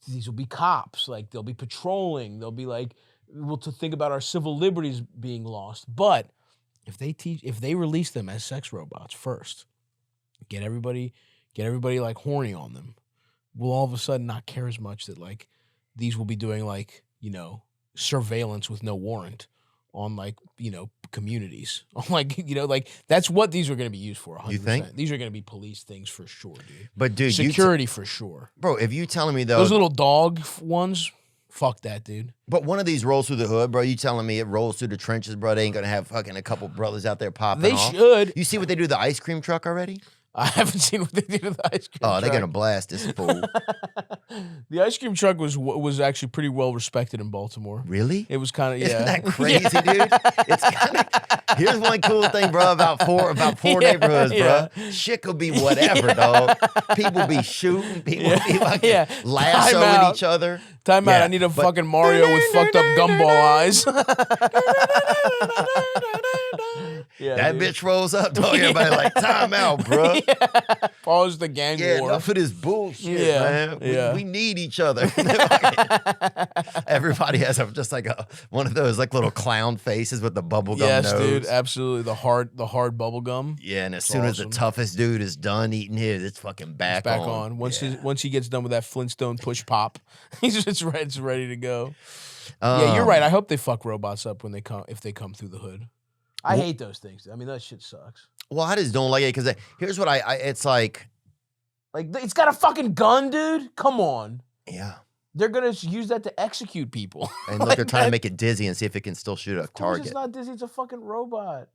these will be cops, like they'll be patrolling, they'll be like, to think about our civil liberties being lost. But if they release them as sex robots first, get everybody like horny on them, we'll all of a sudden not care as much that like these will be doing like, surveillance with no warrant on like, communities. On like, like that's what these are going to be used for. 100%. You think? These are going to be police things for sure, dude. But dude, security for sure. Bro, if you telling me though, those little dog ones, fuck that, dude. But one of these rolls through the hood, bro. You telling me it rolls through the trenches, bro? They ain't gonna have fucking a couple brothers out there popping They off. should. You see what they do to the ice cream truck already? I haven't seen what they do to the ice cream truck. Oh, they're gonna blast this fool. The ice cream truck was actually pretty well respected in Baltimore. Really? It was kind of Isn't that crazy, dude? It's kind of. Here's one cool thing, bro, about four neighborhoods, bro. Shit could be whatever, dog. People be shooting, people be fucking lassoing each other. Time out. I need a fucking Mario with fucked up gumball eyes. That bitch rolls up, dog. Everybody like, time out, bro. Pause the gang war. Enough of this bullshit, man. We need each other. Everybody has just like one of those like little clown faces with the bubblegum nose. Yes, dude, absolutely. The hard bubble gum. Yeah, and as soon as the toughest dude is done eating his, it's fucking back on. Once he gets done with that Flintstone push pop, it's ready to go. Yeah, you're right. I hope they fuck robots up if they come through the hood. I hate those things. I mean, that shit sucks. Well, I just don't like it because here's what it's like. Like, it's got a fucking gun, dude? Come on. Yeah. They're going to use that to execute people. And look, they're trying to make it dizzy and see if it can still shoot a target. It's not dizzy. It's a fucking robot.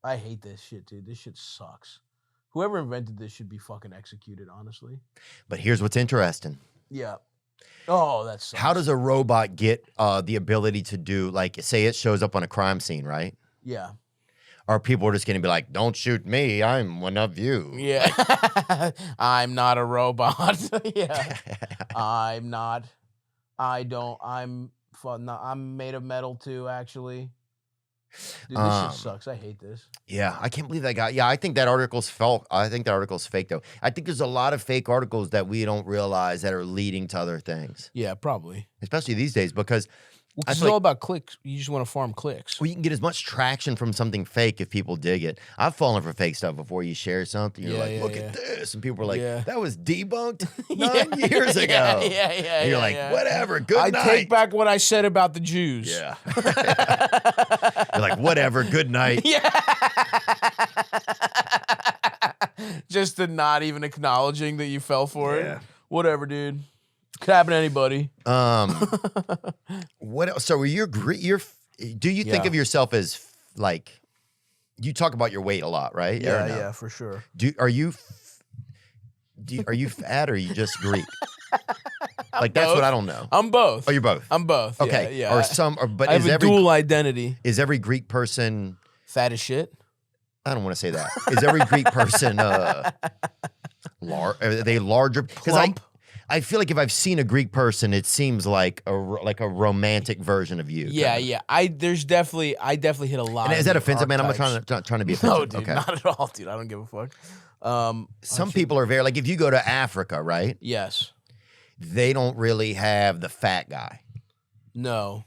I hate this shit, dude. This shit sucks. Whoever invented this should be fucking executed, honestly. But here's what's interesting. Yeah. Oh, that's how does a robot get the ability to do, like, say it shows up on a crime scene, right? Yeah. Or people are just going to be like, don't shoot me, I'm one of you. Yeah. Like, I'm not a robot. Yeah. I'm not. I'm made of metal too, actually. Dude, this shit sucks. I hate this. Yeah, I can't believe that guy. Yeah, I think that article's fake, though. I think there's a lot of fake articles that we don't realize that are leading to other things. Yeah, probably. Especially these days, because it's all about clicks. You just want to farm clicks. Well, you can get as much traction from something fake if people dig it. I've fallen for fake stuff before. You share something, you're like, look at this. And people are like, that was debunked 9 years ago. Yeah. And you're like, whatever, good night. I take back what I said about the Jews. Yeah. You're like, whatever, good night. Yeah. Just to not even acknowledging that you fell for it. Whatever, dude. Could happen to anybody. What else? So do you think of yourself as, like, you talk about your weight a lot, right? Yeah, yeah, for sure. Are you fat or are you just Greek? Like, that's both. what I don't know. I'm both. Oh, you're both? I'm both. Okay. Yeah. But I have a dual identity. Is every Greek person fat as shit? I don't want to say that. Is every Greek person are they larger? Because I feel like if I've seen a Greek person, it seems like a romantic version of you. Yeah, yeah. I definitely hit a lot. And is that offensive, man? I'm not trying to be offensive. No, dude, not at all, dude. I don't give a fuck. Some people are very, like, if you go to Africa, right? Yes. They don't really have the fat guy. No,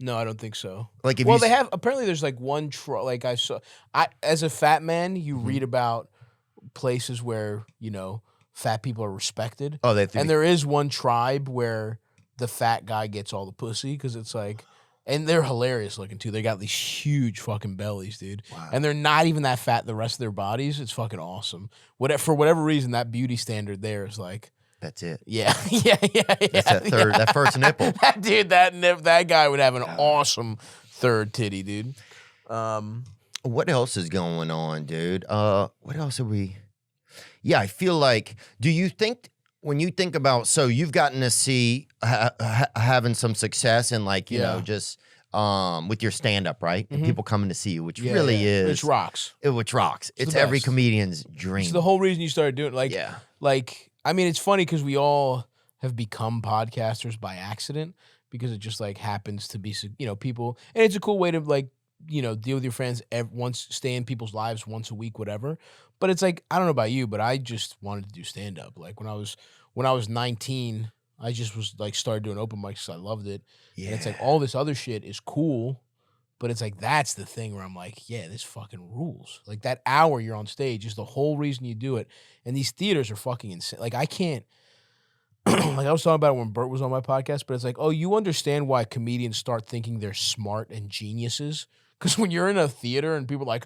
I don't think so. Like, they have. Apparently, there's like one. Like I saw. As a fat man, you read about places where fat people are respected. Oh, and there is one tribe where the fat guy gets all the pussy because it's like, and they're hilarious looking too. They got these huge fucking bellies, dude. Wow. And they're not even that fat the rest of their bodies. It's fucking awesome. For whatever reason, that beauty standard there is like. That's it. Yeah. That's that first nipple. Dude, that guy would have an awesome third titty, dude. What else is going on, dude? What else are we? Yeah, I feel like. Do you think when you think about? So you've gotten to see having some success and you know just with your stand up, right? And people coming to see you, which really is which rocks. Which rocks. It's every comedian's dream. It's the whole reason you started doing it. I mean, it's funny because we all have become podcasters by accident because it just happens to be, people, and it's a cool way to deal with your friends stay in people's lives once a week, whatever. But it's I don't know about you, but I just wanted to do stand up. Like when I was 19, I just was started doing open mics because I loved it. Yeah. And it's all this other shit is cool, but it's that's the thing where I'm yeah, this fucking rules. Like that hour you're on stage is the whole reason you do it. And these theaters are fucking insane. I can't, I was talking about it when Bert was on my podcast, but it's oh, you understand why comedians start thinking they're smart and geniuses? Because when you're in a theater and people are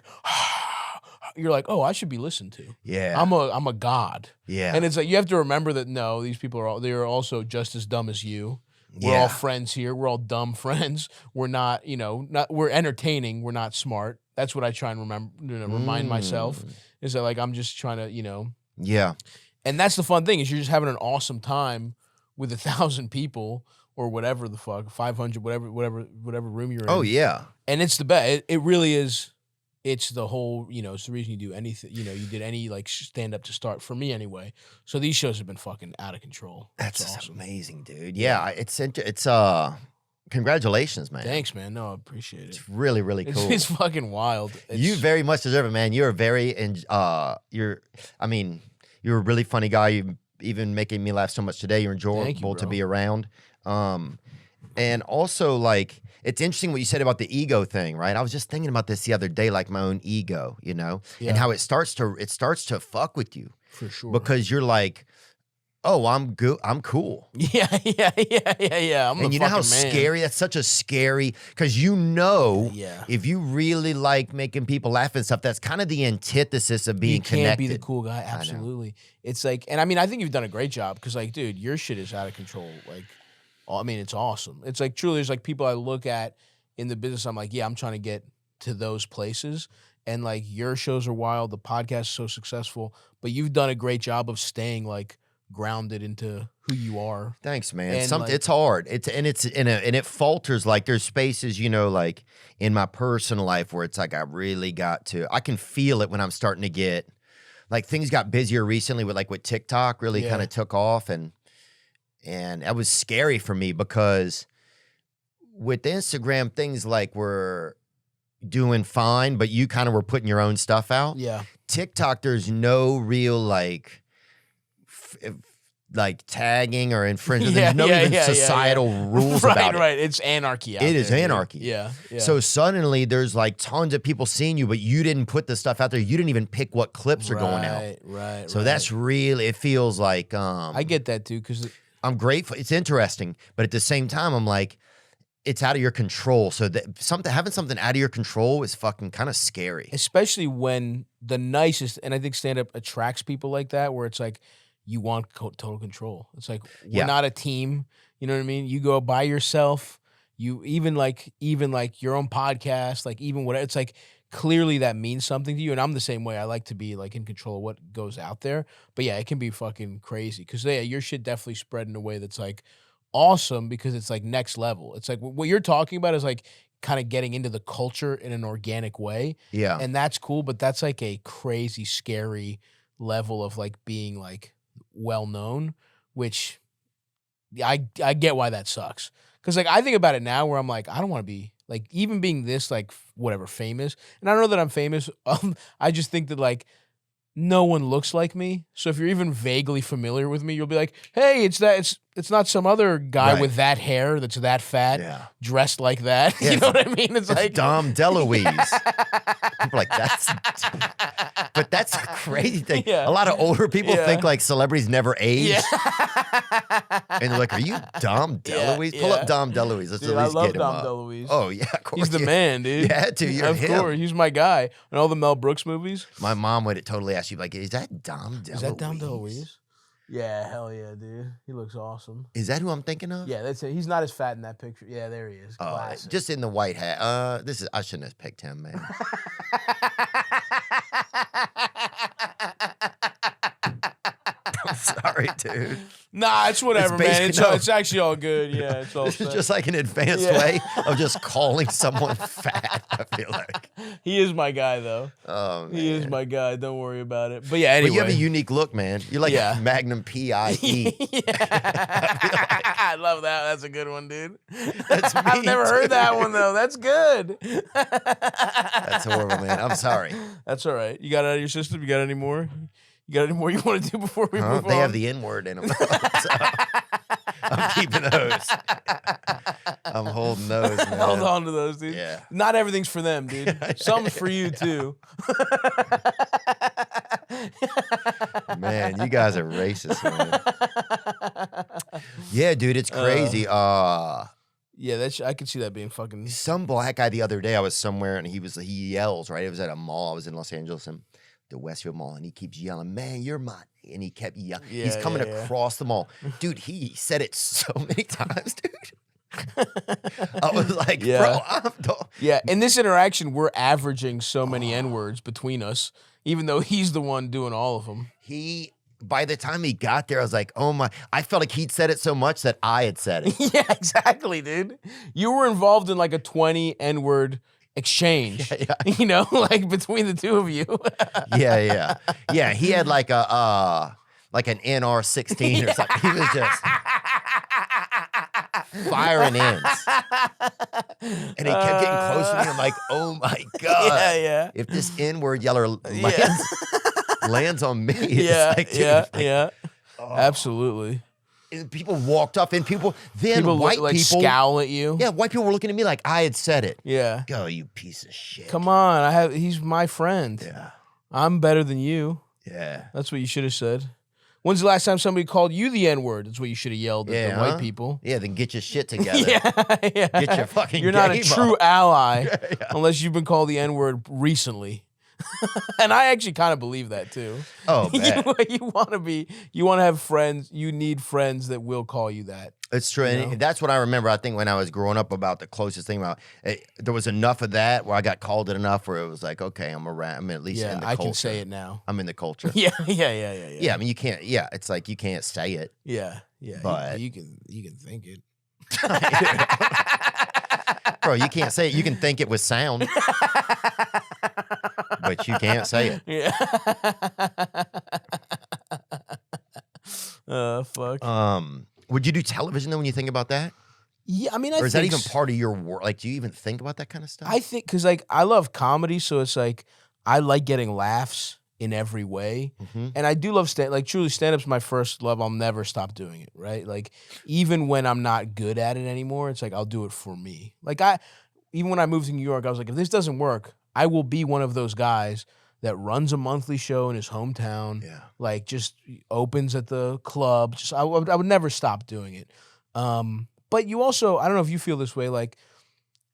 you're oh, I should be listened to. Yeah. I'm a god. Yeah. And it's you have to remember that no, these people they're also just as dumb as you. We're all friends here. We're all dumb friends. We're not, we're entertaining. We're not smart. That's what I try and remind myself is that I'm just trying to, Yeah. And that's the fun thing is you're just having an awesome time with 1,000 people or whatever the fuck, 500, whatever room you're in. Oh yeah. And it's the best. It really is. It's the whole, it's the reason you do anything, you did any stand up to start for me anyway. So these shows have been fucking out of control. That's awesome. Amazing, dude. Yeah. It's congratulations, man. Thank man. No, I appreciate it. It's really, really cool. It's fucking wild. You very much deserve it, man. You're you're a really funny guy. You even making me laugh so much today. You're enjoyable to be around. And also it's interesting what you said about the ego thing, right? I was just thinking about this the other day, my own ego, and how it starts to fuck with you. For sure. Because you're oh, I'm good. I'm cool. Yeah. And you know how scary, that's such a scary, because if you really like making people laugh and stuff, that's kind of the antithesis of being connected. You can't be the cool guy. Absolutely. It's and I think you've done a great job because dude, your shit is out of control. It's awesome. It's truly, there's people I look at in the business. I'm yeah, I'm trying to get to those places. And your shows are wild. The podcast is so successful, but you've done a great job of staying grounded into who you are. Thanks, man. And It's hard. And it falters. Like there's spaces, like in my personal life where it's like I can feel it when I'm starting to get like things got busier recently with TikTok really kind of took off, and that was scary for me because with Instagram things like were doing fine, but you kind of were putting your own stuff out. Yeah. TikTok, there's no real like tagging or infringement. There's no even societal rules about it. Right. It's anarchy out there. It is anarchy. Yeah. So suddenly there's like tons of people seeing you, but you didn't put the stuff out there. You didn't even pick what clips are going out. Right. So that's really, it feels like I get that too, because I'm grateful. It's interesting, but at the same time, I'm like, it's out of your control. So that having something out of your control is fucking kind of scary. Especially when the nicest, and I think stand-up attracts people like that, where it's like you want total control. It's like we're not a team. You know what I mean? You go by yourself. You even like your own podcast, like even whatever. It's like clearly that means something to you. And I'm the same way. I like to be like in control of what goes out there. But yeah, it can be fucking crazy because your shit definitely spread in a way that's like awesome because it's like next level. It's like what you're talking about is like kind of getting into the culture in an organic way. Yeah. And that's cool, but that's like a crazy, scary level of like being like well known, which I get why that sucks. Because like I think about it now where I'm like, I don't want to be like even being this like whatever famous. And I don't know that I'm famous. I just think that like no one looks like me. So if you're even vaguely familiar with me, you'll be like, hey, it's not some other guy with that hair that's that fat, dressed like that. You know what I mean? It's like Dom DeLuise. People are like, but that's a crazy thing. A lot of older people think like celebrities never age. And they're like, are you Dom DeLuise? Pull up Dom DeLuise. Let's at least get him Dom up. DeLuise. Oh, yeah, of course. He's the man, dude. Yeah, dude, you're Of course, he's my guy. And all the Mel Brooks movies. My mom would totally ask you, like, is that Dom DeLuise? Is that Dom DeLuise? Yeah, hell yeah, dude. He looks awesome. Is that who I'm thinking of? Yeah, that's it. He's not as fat in that picture. Yeah, there he is. Just in the white hat. I shouldn't have picked him, man. I'm sorry, dude. Nah, it's whatever, man. It's actually all good. Yeah, it's all This is just like an advanced way of just calling someone fat, I feel like. He is my guy, though. Oh, man. He is my guy. Don't worry about it. But yeah, anyway. But you have a unique look, man. You're like a Magnum P.I.E. I love that. That's a good one, dude. That's me, I've never heard that one, though. That's good. That's horrible, man. I'm sorry. That's all right. You got it out of your system? You got any more? You got any more you want to do before we move on? They have the N-word in them. So I'm keeping those. I'm holding those, man. Hold on to those, dude. Yeah. Not everything's for them, dude. Some's for you, too. Man, you guys are racist, man. Yeah, dude, it's crazy. Yeah, I could see that being fucking... Some black guy the other day, I was somewhere, and he yells, right? It was at a mall. I was in Los Angeles, and the Westfield Mall, and he keeps yelling, man, you're my... And he kept yelling. He's coming across the mall. Dude, he said it so many times, dude. I was like, bro, Yeah, in this interaction, we're averaging so many N-words between us, even though he's the one doing all of them. By the time he got there, I was like, oh my, I felt like he'd said it so much that I had said it. Yeah, exactly, dude. You were involved in like a 20 N-word exchange, you know, like between the two of you. Yeah, he had like an NR16 or something. He was just firing ends. And he kept getting close to me. I'm like, oh my God. If this N-word yeller lands on me, it's like, absolutely. And people walked up, and white people scowl at you. Yeah, white people were looking at me like I had said it. Yeah. Go, you piece of shit. Come on, he's my friend. Yeah. I'm better than you. Yeah. That's what you should have said. When's the last time somebody called you the N-word? That's what you should have yelled at the white people. Yeah, then get your shit together. Yeah. Get your fucking You're not a game true up. ally unless you've been called the N-word recently. And I actually kind of believe that too. Oh, man. You want to have friends. You need friends that will call you that. It's true. And that's what I remember. I think when I was growing up about the closest thing about it, there was enough of that where I got called it enough where it was like, okay, I'm around. I'm at least in the culture. I can say it now. I'm in the culture. Yeah. Yeah, I mean, you can't. Yeah, it's like you can't say it. Yeah. But you can think it. Bro, you can't say it. You can think it with sound, but you can't say it. Yeah. Fuck. Would you do television though when you think about that? Yeah, I mean, or is that even part of your work? Like, do you even think about that kind of stuff? I think because like I love comedy, so it's like I like getting laughs in every way, and I do love truly stand-up's my first love. I'll never stop doing it, right? Like even when I'm not good at it anymore, it's like I'll do it for me. Like even when I moved to New York, I was like, if this doesn't work, I will be one of those guys that runs a monthly show in his hometown, like just opens at the club. Just I would never stop doing it. But you also, I don't know if you feel this way, like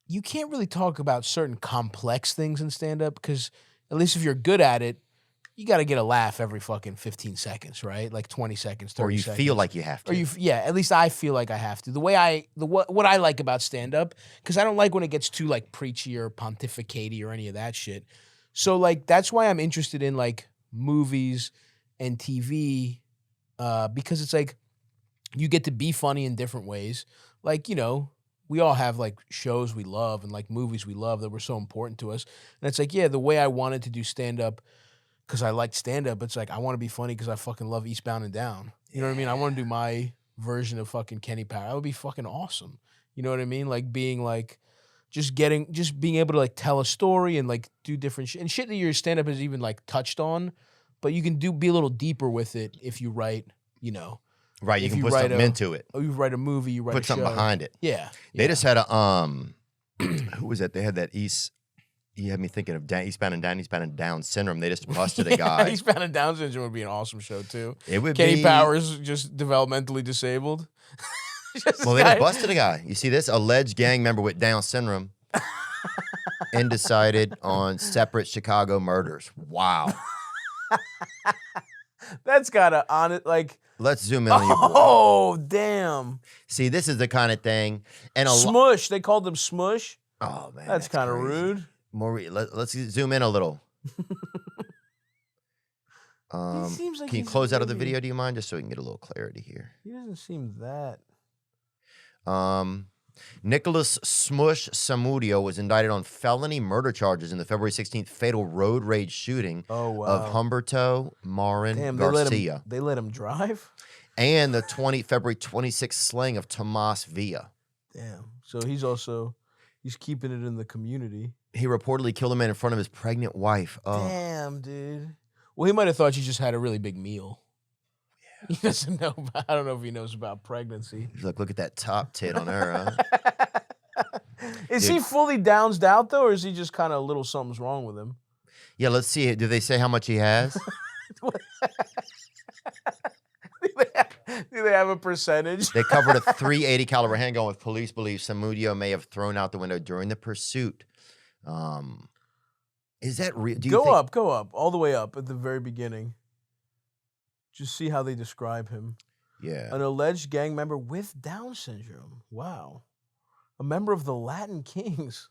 you can't really talk about certain complex things in stand-up because at least if you're good at it, you got to get a laugh every fucking 15 seconds, right? Like 20 seconds, 30 seconds. Or you feel like you have to. At least I feel like I have to. What I like about stand-up, because I don't like when it gets too like preachy or pontificatey or any of that shit. So like that's why I'm interested in like movies and TV, because it's like you get to be funny in different ways. Like, we all have like shows we love and like movies we love that were so important to us. And it's like, the way I wanted to do stand-up because I like stand-up, it's like I want to be funny because I fucking love Eastbound and Down. You know what I mean? I want to do my version of fucking Kenny Powers. That would be fucking awesome. You know what I mean? Like being like, just being able to like tell a story and like do different shit. And shit that your stand-up has even like touched on, but you can be a little deeper with it if you write, Right, you can put something into it. Oh, you write a movie, you write put a show. something behind it. Yeah. They just had a who was that? They had that you had me thinking of Eastbound and Down syndrome. They just busted a guy. Eastbound and Down syndrome would be an awesome show too. It would Kenny Powers just developmentally disabled. They just busted a guy. You see this? Alleged gang member with Down syndrome indicted on separate Chicago murders. Wow. That's gotta let's zoom in on your boy. Oh, damn. See, this is the kind of thing. And Smush. They called him Smush. Oh, man. That's kind of rude. Let's zoom in a little. Seems like can you close out of the video, do you mind? Just so we can get a little clarity here. He doesn't seem that. Nicholas Smush Samudio was indicted on felony murder charges in the February 16th fatal road rage shooting of Humberto Marin Garcia. They let him drive? And the February 26th slaying of Tomas Villa. Damn. So he's keeping it in the community. He reportedly killed a man in front of his pregnant wife. Oh. Damn, dude. Well, he might have thought she just had a really big meal. Yeah. He doesn't know. I don't know if he knows about pregnancy. Look at that top tit on her. Huh? Is he fully downsed out though, or is he just kind of a little something's wrong with him? Yeah, let's see. Do they say how much he has? Do they have a percentage? They covered a .380 caliber handgun with police believe Samudio may have thrown out the window during the pursuit. Is that real? Go up, all the way up at the very beginning. Just see how they describe him. Yeah. An alleged gang member with Down syndrome. Wow. A member of the Latin Kings.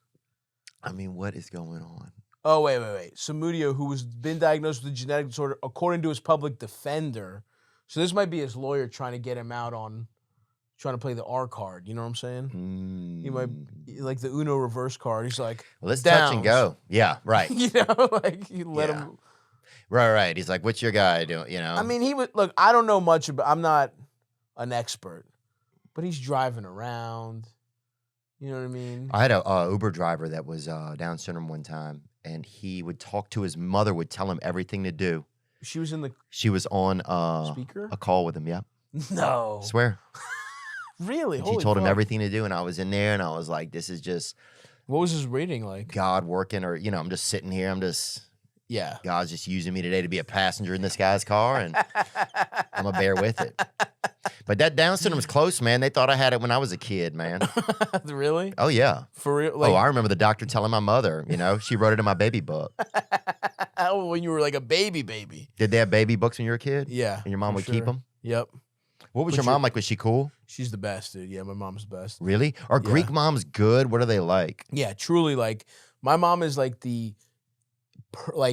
I mean, what is going on? Oh, wait. Samudio, who has been diagnosed with a genetic disorder, according to his public defender. So this might be his lawyer trying to get him out on trying to play the R card. You know what I'm saying? He might, like the Uno reverse card. He's like, well, let's touch and go. Yeah, right. Like you let him. Right. He's like, what's your guy doing? I mean, he would look. I don't know much about. I'm not an expert, but he's driving around. You know what I mean? I had a Uber driver that was Down syndrome one time, and he would talk to his mother, would tell him everything to do. She was on speaker? A call with him. Yeah. No. Swear. Really? She told him everything to do, and I was in there, and I was like, this is just. What was his rating like? God working, or, I'm just sitting here. Yeah. God's just using me today to be a passenger in this guy's car, and I'm going to bear with it. But that Down syndrome was close, man. They thought I had it when I was a kid, man. Really? Oh, yeah. For real? I remember the doctor telling my mother, she wrote it in my baby book. When you were like a baby. Did they have baby books when you were a kid? Yeah. And your mom would keep them? Yep. What was your mom like? Was she cool? She's the best, dude. Yeah, my mom's the best. Really? Are Greek moms good? What are they like? Yeah, truly. Like, my mom is like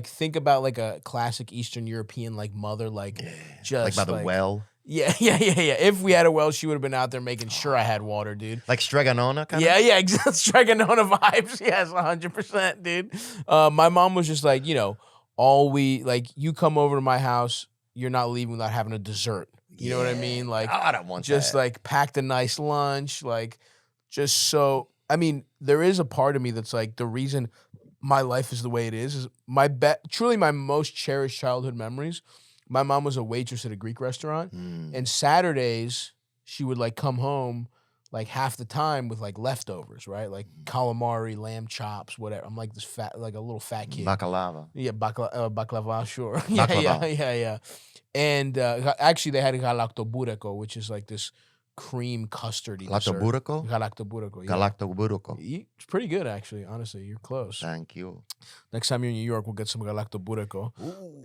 think about like a classic Eastern European like mother, like just like by the well. Yeah. If we had a well, she would have been out there making sure I had water, dude. Like Stregonona kind of? Yeah, exactly. Stregonona vibes. Yes, 100%, dude. My mom was just like, you come over to my house, you're not leaving without having a dessert. You know what I mean? Like, I don't want just that. like packed a nice lunch, like just so. I mean, there is a part of me that's like the reason my life is the way it is truly my most cherished childhood memories. My mom was a waitress at a Greek restaurant, and Saturdays she would like come home like half the time with like leftovers, right? Like calamari, lamb chops, whatever. I'm like this a little fat kid. Baklava. Yeah, baklava, sure. Baklava. Yeah. And actually, they had galaktobureko, which is like this cream custardy dessert. Galaktobureko. Yeah. Galaktobureko. It's pretty good, actually. Honestly, you're close. Thank you. Next time you're in New York, we'll get some galaktobureko.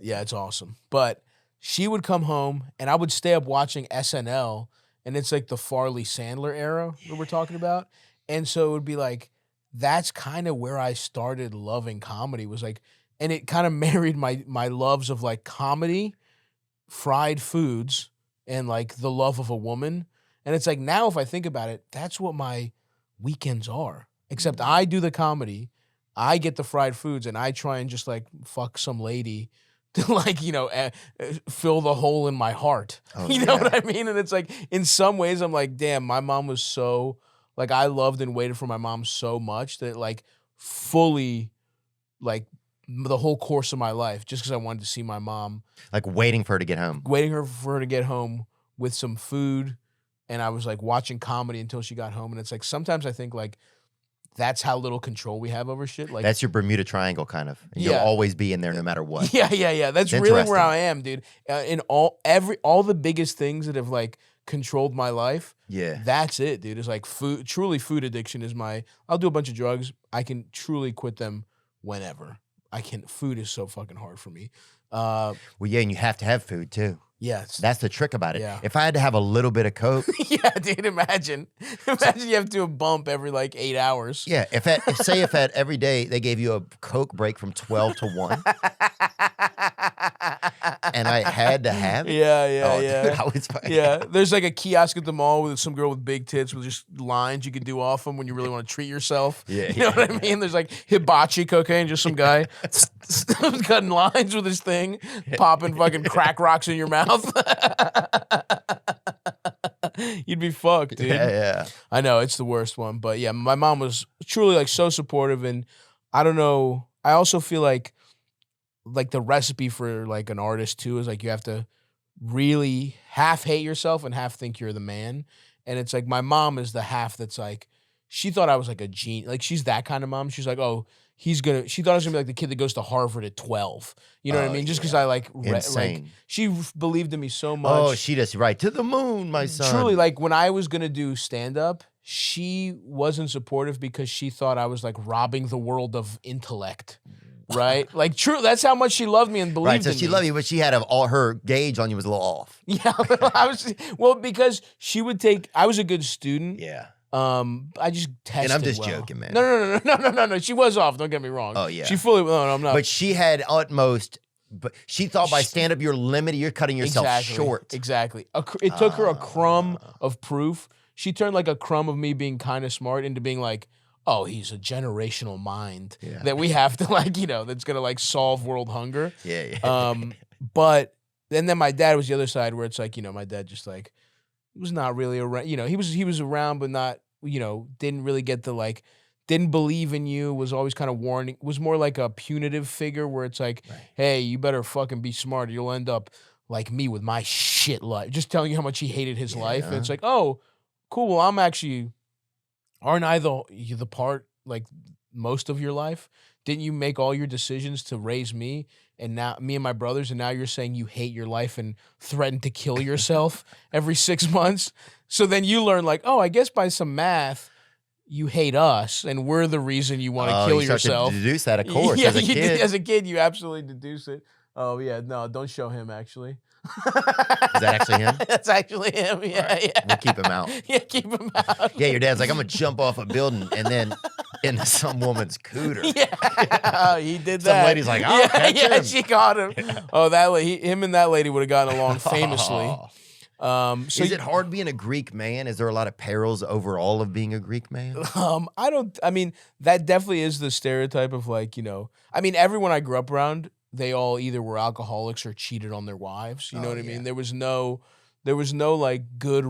Yeah, it's awesome. But she would come home, and I would stay up watching SNL, and it's like the Farley Sandler era that we're talking about. And so it would be like, that's kind of where I started loving comedy, was like, and it kind of married my loves of like comedy, fried foods, and like the love of a woman. And it's like, now if I think about it, that's what my weekends are. Except I do the comedy, I get the fried foods, and I try and just like fuck some lady to like, fill the hole in my heart. You know what I mean? And it's like, in some ways, I'm like, damn, my mom was so, like, I loved and waited for my mom so much that like fully, like, the whole course of my life, just because I wanted to see my mom. Like waiting for her to get home. Waiting for her to get home with some food. And I was like watching comedy until she got home. And it's like, sometimes I think like, that's how little control we have over shit. Like, that's your Bermuda Triangle, kind of. You'll always be in there no matter what. Yeah. That's really where I am, dude. In all the biggest things that have like controlled my life. Yeah, that's it, dude. It's like food. Truly, food addiction is I'll do a bunch of drugs. I can truly quit them whenever I can. Food is so fucking hard for me. Well, yeah, and you have to have food too. Yes. That's the trick about it. Yeah. If I had to have a little bit of Coke. Yeah, dude, imagine you have to do a bump every like 8 hours. Yeah. If every day they gave you a Coke break from 12 to 1. And I had to have it. Yeah. Dude, I was fine. Yeah. There's like a kiosk at the mall with some girl with big tits with just lines you can do off them when you really want to treat yourself. Yeah. You know what I mean? There's like hibachi cocaine, just some guy cutting lines with his thing, popping fucking crack rocks in your mouth. You'd be fucked, dude. Yeah. I know, it's the worst one. But yeah, my mom was truly like so supportive, and I don't know. I also feel like the recipe for like an artist too is like you have to really half hate yourself and half think you're the man. And it's like my mom is the half that's like, she thought I was like a genius. Like, she's that kind of mom. She's like, oh, she thought I was gonna be like the kid that goes to Harvard at 12. You know what I mean? Just because I like insane. Like, she believed in me so much. Oh, she just right to the moon, my son. Truly, like when I was gonna do stand up, she wasn't supportive because she thought I was like robbing the world of intellect. Right? Like, true. That's how much she loved me and believed in me. Right, so she loved you, but she had all her gauge on you was a little off. Yeah, because she would I was a good student. Yeah. I just tested. And I'm just joking, man. No. She was off. Don't get me wrong. Oh yeah. She fully. No, I'm not. But she had utmost. But she thought by stand up, you're limited. You're cutting yourself short. Exactly. It took her a crumb of proof. She turned like a crumb of me being kind of smart into being like, oh, he's a generational mind that we have to like, that's gonna like solve world hunger. Yeah. But then my dad was the other side where it's like, my dad just like was not really around. He was around, but not, didn't really get the like, didn't believe in you. Was always kind of warning. Was more like a punitive figure where it's like, hey, you better fucking be smart. Or you'll end up like me with my shit life. Just telling you how much he hated his life. And it's like, oh, cool. Well, aren't I the part, like, most of your life? Didn't you make all your decisions to raise me and now me and my brothers, and now you're saying you hate your life and threaten to kill yourself every 6 months? So then you learn like, oh, I guess by some math, you hate us and we're the reason you want to kill yourself. To deduce that, of course, yeah, as a kid. As a kid, you absolutely deduce it. Oh, yeah, no, don't show him, actually. Is that actually him? That's actually him. Yeah, right. yeah. We'll keep him out. Yeah, keep him out. Yeah, your dad's like, I'm gonna jump off a building and then into some woman's cooter. Yeah, he did that. Some lady's like, I'll catch him. She caught him. Oh, him and that lady would have gotten along famously. So is it hard being a Greek man? Is there a lot of perils overall of being a Greek man? I mean, that definitely is the stereotype of like, I mean, everyone I grew up around, they all either were alcoholics or cheated on their wives. You know what I mean? There was no like good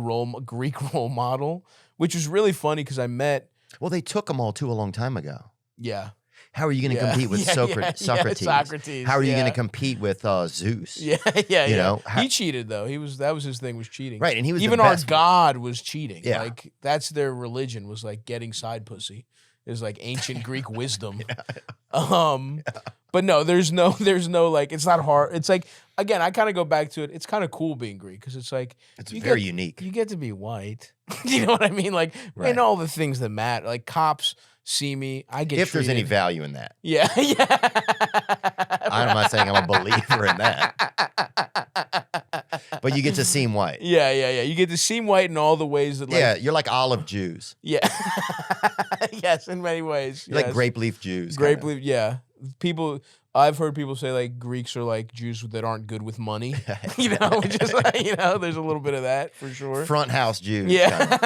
Greek role model, which was really funny because I met. Well, they took them all a long time ago. Yeah. How are you going to compete with Socrates? Socrates. How are you going to compete with Zeus? Yeah. You know, he cheated though. That was his thing, was cheating. Right, and he was even the our best. god was cheating. Yeah. Like that's their religion, was like getting side pussy. Is like ancient Greek wisdom. But no, there's no like, it's not hard. It's like, again, I kind of go back to it. It's kind of cool being Greek because it's like it's very unique. You get to be white. You know what I mean? Like, and all the things that matter. Like cops see me, I get if treated. There's any value in that. Yeah. I'm not saying I'm a believer in that. But you get to seem white. Yeah. You get to seem white in all the ways that, like... Yeah, you're like olive Jews. Yeah. Yes, in many ways. You're like grape leaf Jews. Grape leaf, yeah. I've heard people say, like, Greeks are like Jews that aren't good with money. Which is like, there's a little bit of that, for sure. Front house Jews. Yeah.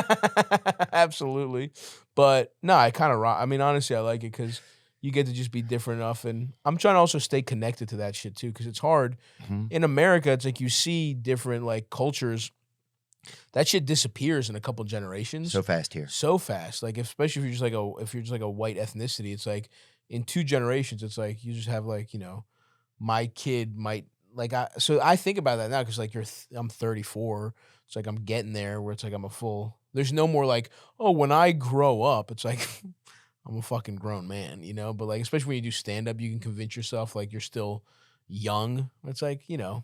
Absolutely. But, no, I mean, honestly, I like it because... you get to just be different enough. And I'm trying to also stay connected to that shit too, because it's hard. Mm-hmm. In America, it's like you see different like cultures. That shit disappears in a couple generations. So fast here. So fast. Like especially if you're just like a white ethnicity, it's like in 2 generations, it's like you just have like, my kid might like so I think about that now because like I'm 34. It's like I'm getting there where it's like there's no more like, oh, when I grow up, it's like I'm a fucking grown man, But like, especially when you do stand up, you can convince yourself like you're still young. It's like,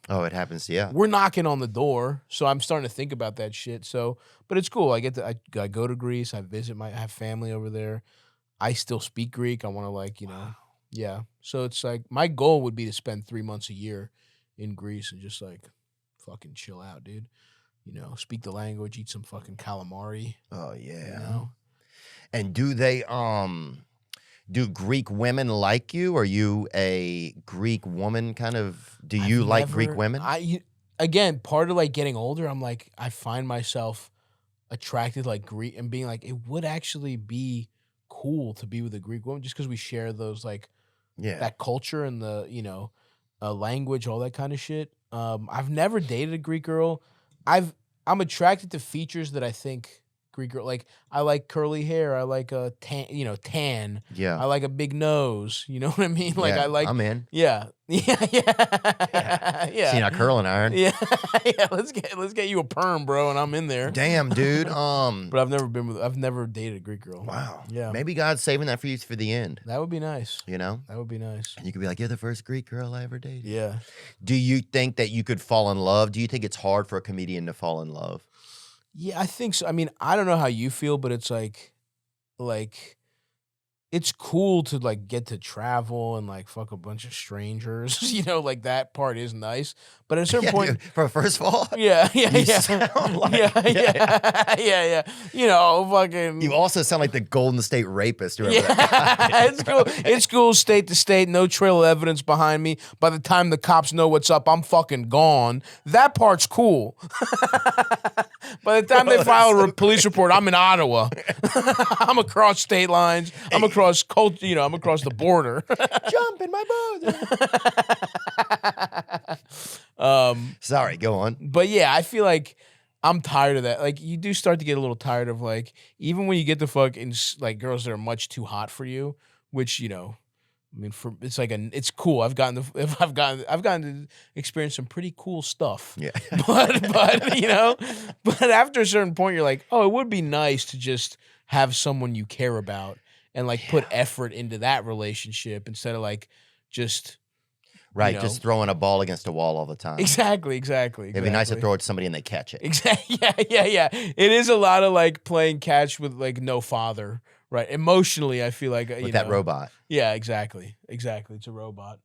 Oh, it happens, yeah. We're knocking on the door, so I'm starting to think about that shit. So, but it's cool. I go to Greece. I have family over there. I still speak Greek. I want to like, Wow. Yeah. So it's like my goal would be to spend 3 months a year in Greece and just like fucking chill out, dude. Speak the language, eat some fucking calamari. Oh yeah. And do they do Greek women like you? Are you a Greek woman kind of? Do you like Greek women? Again, part of like getting older, I'm like I find myself attracted like Greek and being like it would actually be cool to be with a Greek woman just because we share those like that culture and the language, all that kind of shit. I've never dated a Greek girl. I'm attracted to features that I think Greek girl, like I like curly hair, I like a tan. Yeah. I like a big nose. You know what I mean? Like I like. I'm in. Yeah. See, not curling iron. Yeah. Let's get you a perm, bro, and I'm in there. Damn, dude. But I've never dated a Greek girl. Wow. Yeah. Maybe God's saving that for you for the end. That would be nice. That would be nice. And you could be like, you're the first Greek girl I ever dated. Yeah. Do you think that you could fall in love? Do you think it's hard for a comedian to fall in love? Yeah, I think so. I mean, I don't know how you feel, but it's like it's cool to like get to travel and like fuck a bunch of strangers. Like that part is nice. But at a certain point, first of all, yeah. Sound like, yeah. Fucking. You also sound like the Golden State rapist. It's cool. It's cool, state to state, no trail of evidence behind me. By the time the cops know what's up, I'm fucking gone. That part's cool. By the time they file a police report, I'm in Ottawa. I'm across state lines. I'm across I'm across the border. Jump in my boat. Sorry, go on. But yeah, I feel like I'm tired of that. Like you do start to get a little tired of like even when you get the fucking like girls that are much too hot for you, which I mean, it's cool. I've gotten to experience some pretty cool stuff. Yeah. but but after a certain point, you're like, oh, it would be nice to just have someone you care about and like put effort into that relationship instead of like just right, just throwing a ball against a wall all the time. Exactly. It'd be nice to throw it to somebody and they catch it. Exactly. Yeah. It is a lot of like playing catch with like no father. Right. Emotionally, I feel like with that robot. Yeah, exactly. It's a robot.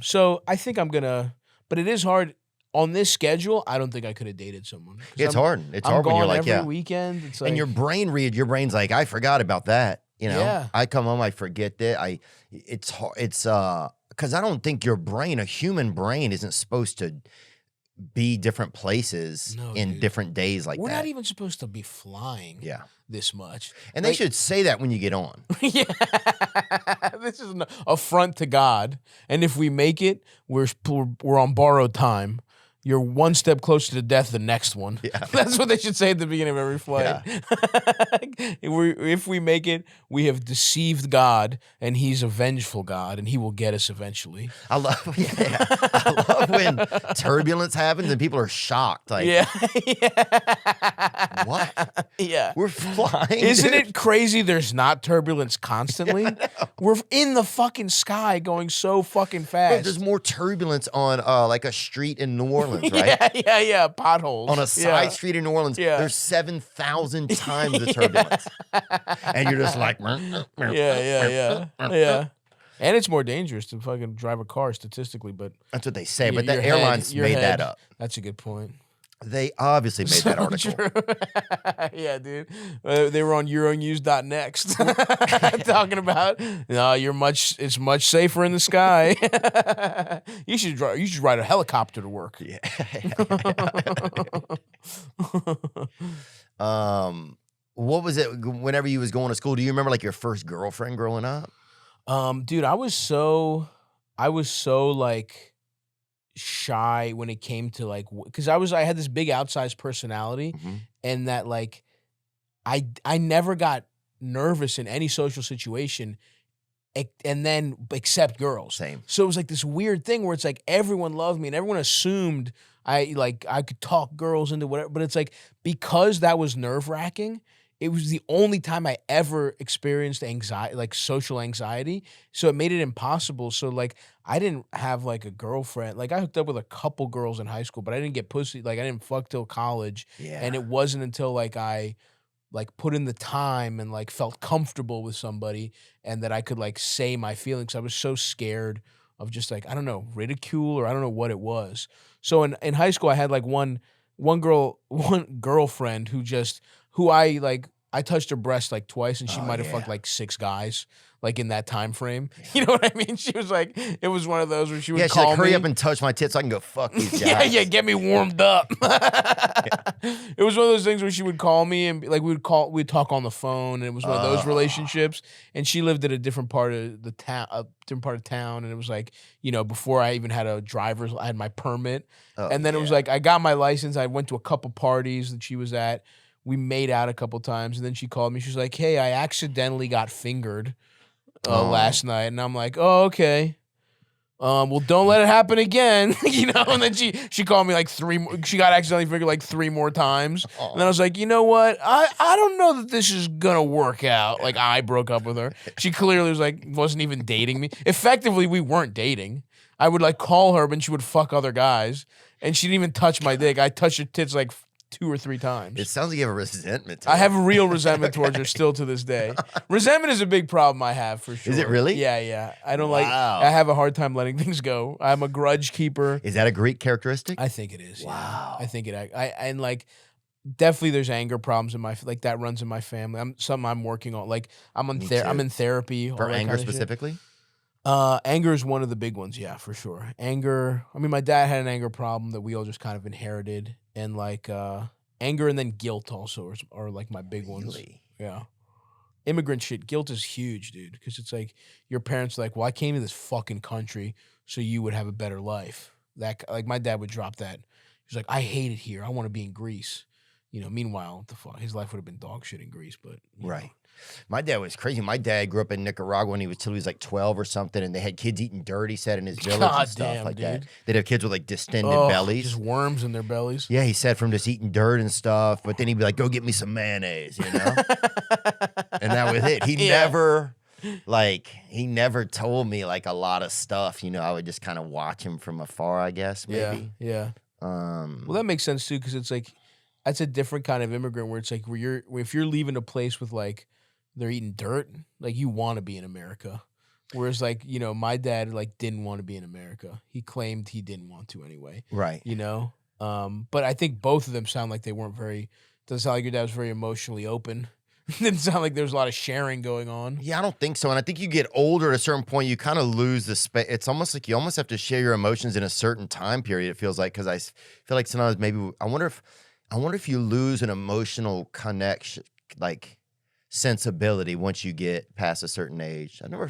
So I think I'm gonna, but it is hard. on this schedule, I don't think I could have dated someone. It's hard. It's hard when you're like, every weekend. It's like, and your brain's like, I forgot about that. You know, Yeah. I come home, I forget that. It's hard. It's because I don't think your brain, a human brain, isn't supposed to be different places in different days like We're that. not even supposed to be flying. Yeah. This much, and they should say that when you get on. Yeah, this is an affront to God. And if we make it, we're on borrowed time. You're one step closer to death the next one. Yeah. That's what they should say at the beginning of every flight. Yeah. If we make it, we have deceived God, and He's a vengeful God, and He will get us eventually. I love when turbulence happens and people are shocked. Like, what? Yeah. We're flying. Isn't it crazy there's not turbulence constantly? We're in the fucking sky going so fucking fast. There's more turbulence on like a street in New Orleans. Right? Yeah. Potholes. On a side street in New Orleans, there's 7,000 times the turbulence. And you're just like, yeah. And it's more dangerous to fucking drive a car statistically, but that's what they say. But the airlines made that up. That's a good point. They obviously made that article. Yeah, dude. They were on Euronews.next talking about it's much safer in the sky. You should ride a helicopter to work. Yeah. What was it whenever you was going to school? Do you remember like your first girlfriend growing up? Dude, I was so like shy when it came to like, because I had this big outsized personality, and that like I never got nervous in any social situation, and then except girls. Same. So it was like this weird thing where it's like everyone loved me and everyone assumed I could talk girls into whatever, but it's like because that was nerve-wracking. It was the only time I ever experienced anxiety, like social anxiety. So it made it impossible. So like I didn't have like a girlfriend. Like I hooked up with a couple girls in high school, but I didn't get pussy. Like I didn't fuck till college. Yeah. And it wasn't until like I like put in the time and like felt comfortable with somebody and that I could like say my feelings. I was so scared of just like, I don't know, ridicule or I don't know what it was. So in high school, I had like one girlfriend who I touched her breast like twice and she might have fucked like 6 guys like in that time frame. You know what I mean? She was like, it was one of those where she would call like, me. hurry up and touch my tits so I can go fuck these guys. Yeah, get me warmed up. It was one of those things where she would call me and like we'd talk on the phone, and it was one of those relationships. And she lived at a different part of the town, and it was like, you know, before I even had I had my permit. And then it was like I got my license, I went to a couple parties that she was at. We made out a couple times, and then she called me. She was like, "Hey, I accidentally got fingered last night," and I'm like, "Oh, okay. Well, don't let it happen again," you know. And then she called me like 3 more. She got accidentally fingered like 3 more times, and then I was like, "You know what? I don't know that this is gonna work out." Like I broke up with her. She clearly wasn't even dating me. Effectively, we weren't dating. I would like call her, but she would fuck other guys, and she didn't even touch my dick. I touched her tits like 2 or 3 times. It sounds like you have a resentment. I have a real resentment towards her still to this day. Resentment is a big problem I have for sure. Is it really? Yeah. I don't I have a hard time letting things go. I'm a grudge keeper. Is that a Greek characteristic? I think it is. Wow. Yeah. I think and like definitely there's anger problems in like that runs in my family. Something I'm working on. Like I'm in therapy. For anger specifically? Anger is one of the big ones, yeah, for sure. Anger. I mean, my dad had an anger problem that we all just kind of inherited, and like anger and then guilt also are like my big ones. Yeah. Immigrant shit. Guilt is huge, dude, because it's like your parents are like, well, I came to this fucking country so you would have a better life. That like my dad would drop that. He's like, I hate it here. I want to be in Greece. You know. Meanwhile, his life would have been dog shit in Greece, but right. know. My dad was crazy. My dad grew up in Nicaragua till he was like 12 or something, and they had kids eating dirt, he said, in his village and stuff like that. They'd have kids with like distended bellies. Just worms in their bellies. Yeah, he said from just eating dirt and stuff, but then he'd be like, go get me some mayonnaise, you know? And that was it. He never told me like a lot of stuff, you know. I would just kind of watch him from afar, I guess, maybe. Yeah. Well, that makes sense too, because it's like, that's a different kind of immigrant where it's like if you're leaving a place with like, they're eating dirt, like you want to be in America. Whereas, like, you know, my dad, like, didn't want to be in America. He claimed he didn't want to anyway. Right. You know? But I think both of them sound like they weren't very, doesn't sound like your dad was very emotionally open. Didn't sound like there was a lot of sharing going on. Yeah, I don't think so. And I think you get older at a certain point, you kind of lose the space. It's almost like you almost have to share your emotions in a certain time period, it feels like, because I feel like sometimes maybe, I wonder if you lose an emotional connection, like sensibility once you get past a certain age. I never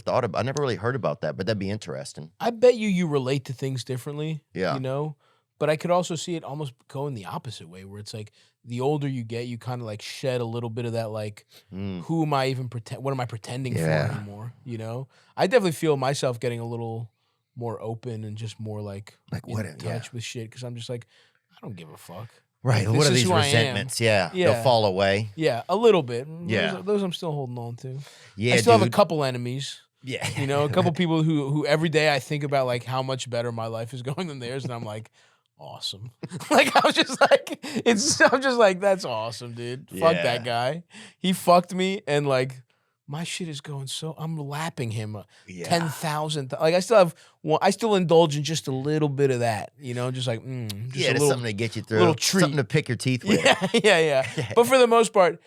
really heard about that, but that'd be interesting. I bet you relate to things differently. Yeah. You know? But I could also see it almost going the opposite way, where it's like the older you get, you kind of like shed a little bit of that, like, who am I even what am I pretending for anymore? You know? I definitely feel myself getting a little more open and just more like in touch with shit, because I'm just like, I don't give a fuck. Right. Like, what are these resentments? Yeah. They'll fall away. Yeah, a little bit. Yeah. Those I'm still holding on to. Yeah, I still have a couple enemies. Yeah. You know, a couple people who every day I think about like how much better my life is going than theirs, and I'm like, awesome. Like, I'm just like, that's awesome, dude. Fuck that guy. He fucked me, and like, my shit is going I'm lapping him 10,000. Like, I still indulge in just a little bit of that, you know, just like, just something to get you through. Little treat. Something to pick your teeth with. Yeah. But for the most part,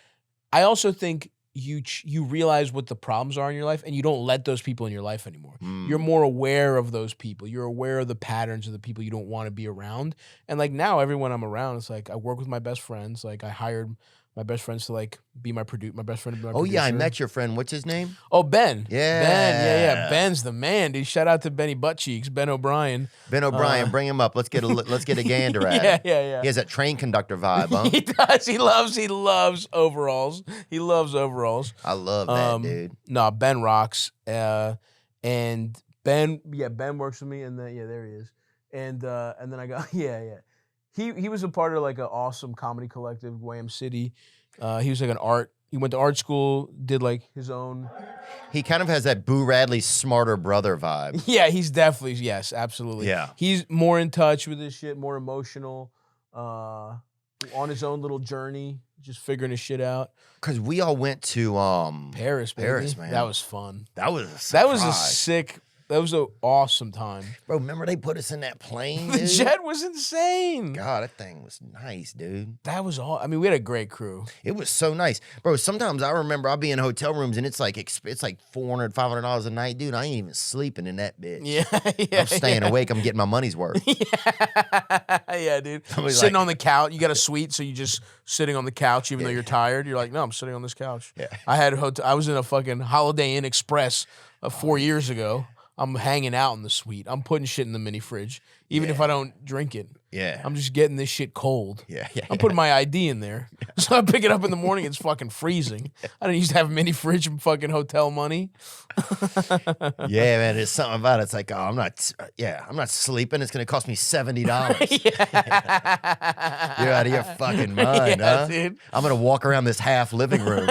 I also think you realize what the problems are in your life, and you don't let those people in your life anymore. You're more aware of those people. You're aware of the patterns of the people you don't want to be around. And like now, everyone I'm around, it's like I work with my best friends. Like I hired my best friends to like be my best friend to be my producer. Oh yeah, I met your friend. What's his name? Oh, Ben. Yeah. Ben, Ben's the man, dude. Shout out to Benny Buttcheeks, Ben O'Brien. Ben O'Brien, bring him up. Let's get a gander at him. Yeah. He has that train conductor vibe, huh? He does. He loves overalls. He loves overalls. I love that, dude. No, Ben rocks. And Ben works with me, and then there he is. And then I go, He was a part of like an awesome comedy collective, Wham City. He was like he went to art school, did like his own. He kind of has that Boo Radley smarter brother vibe. Yeah, he's definitely, yes, absolutely. Yeah. He's more in touch with his shit, more emotional, on his own little journey, just figuring his shit out. Because we all went to Paris, man. That was fun. That was a sick. That was an awesome time. Bro, remember they put us in that plane, The dude? jet was insane. God, that thing was nice, dude. That was all. I mean, we had a great crew. It was so nice. Bro, sometimes I remember I'll be in hotel rooms and it's like $400, $500 a night. Dude, I ain't even sleeping in that bitch. Yeah. I'm staying awake. I'm getting my money's worth. Yeah, dude. Sitting on the couch. You got a suite, so you just sitting on the couch even though you're tired. You're like, no, I'm sitting on this couch. Yeah. I was in a fucking Holiday Inn Express 4 years ago. I'm hanging out in the suite. I'm putting shit in the mini fridge, even if I don't drink it. Yeah. I'm just getting this shit cold. Yeah. I'm putting my ID in there. So I pick it up in the morning, it's fucking freezing. I didn't used to have a mini fridge and fucking hotel money. Yeah, man, there's something about it. It's like, I'm not sleeping. It's going to cost me $70. You're out of your fucking mind, huh? Dude. I'm going to walk around this half living room.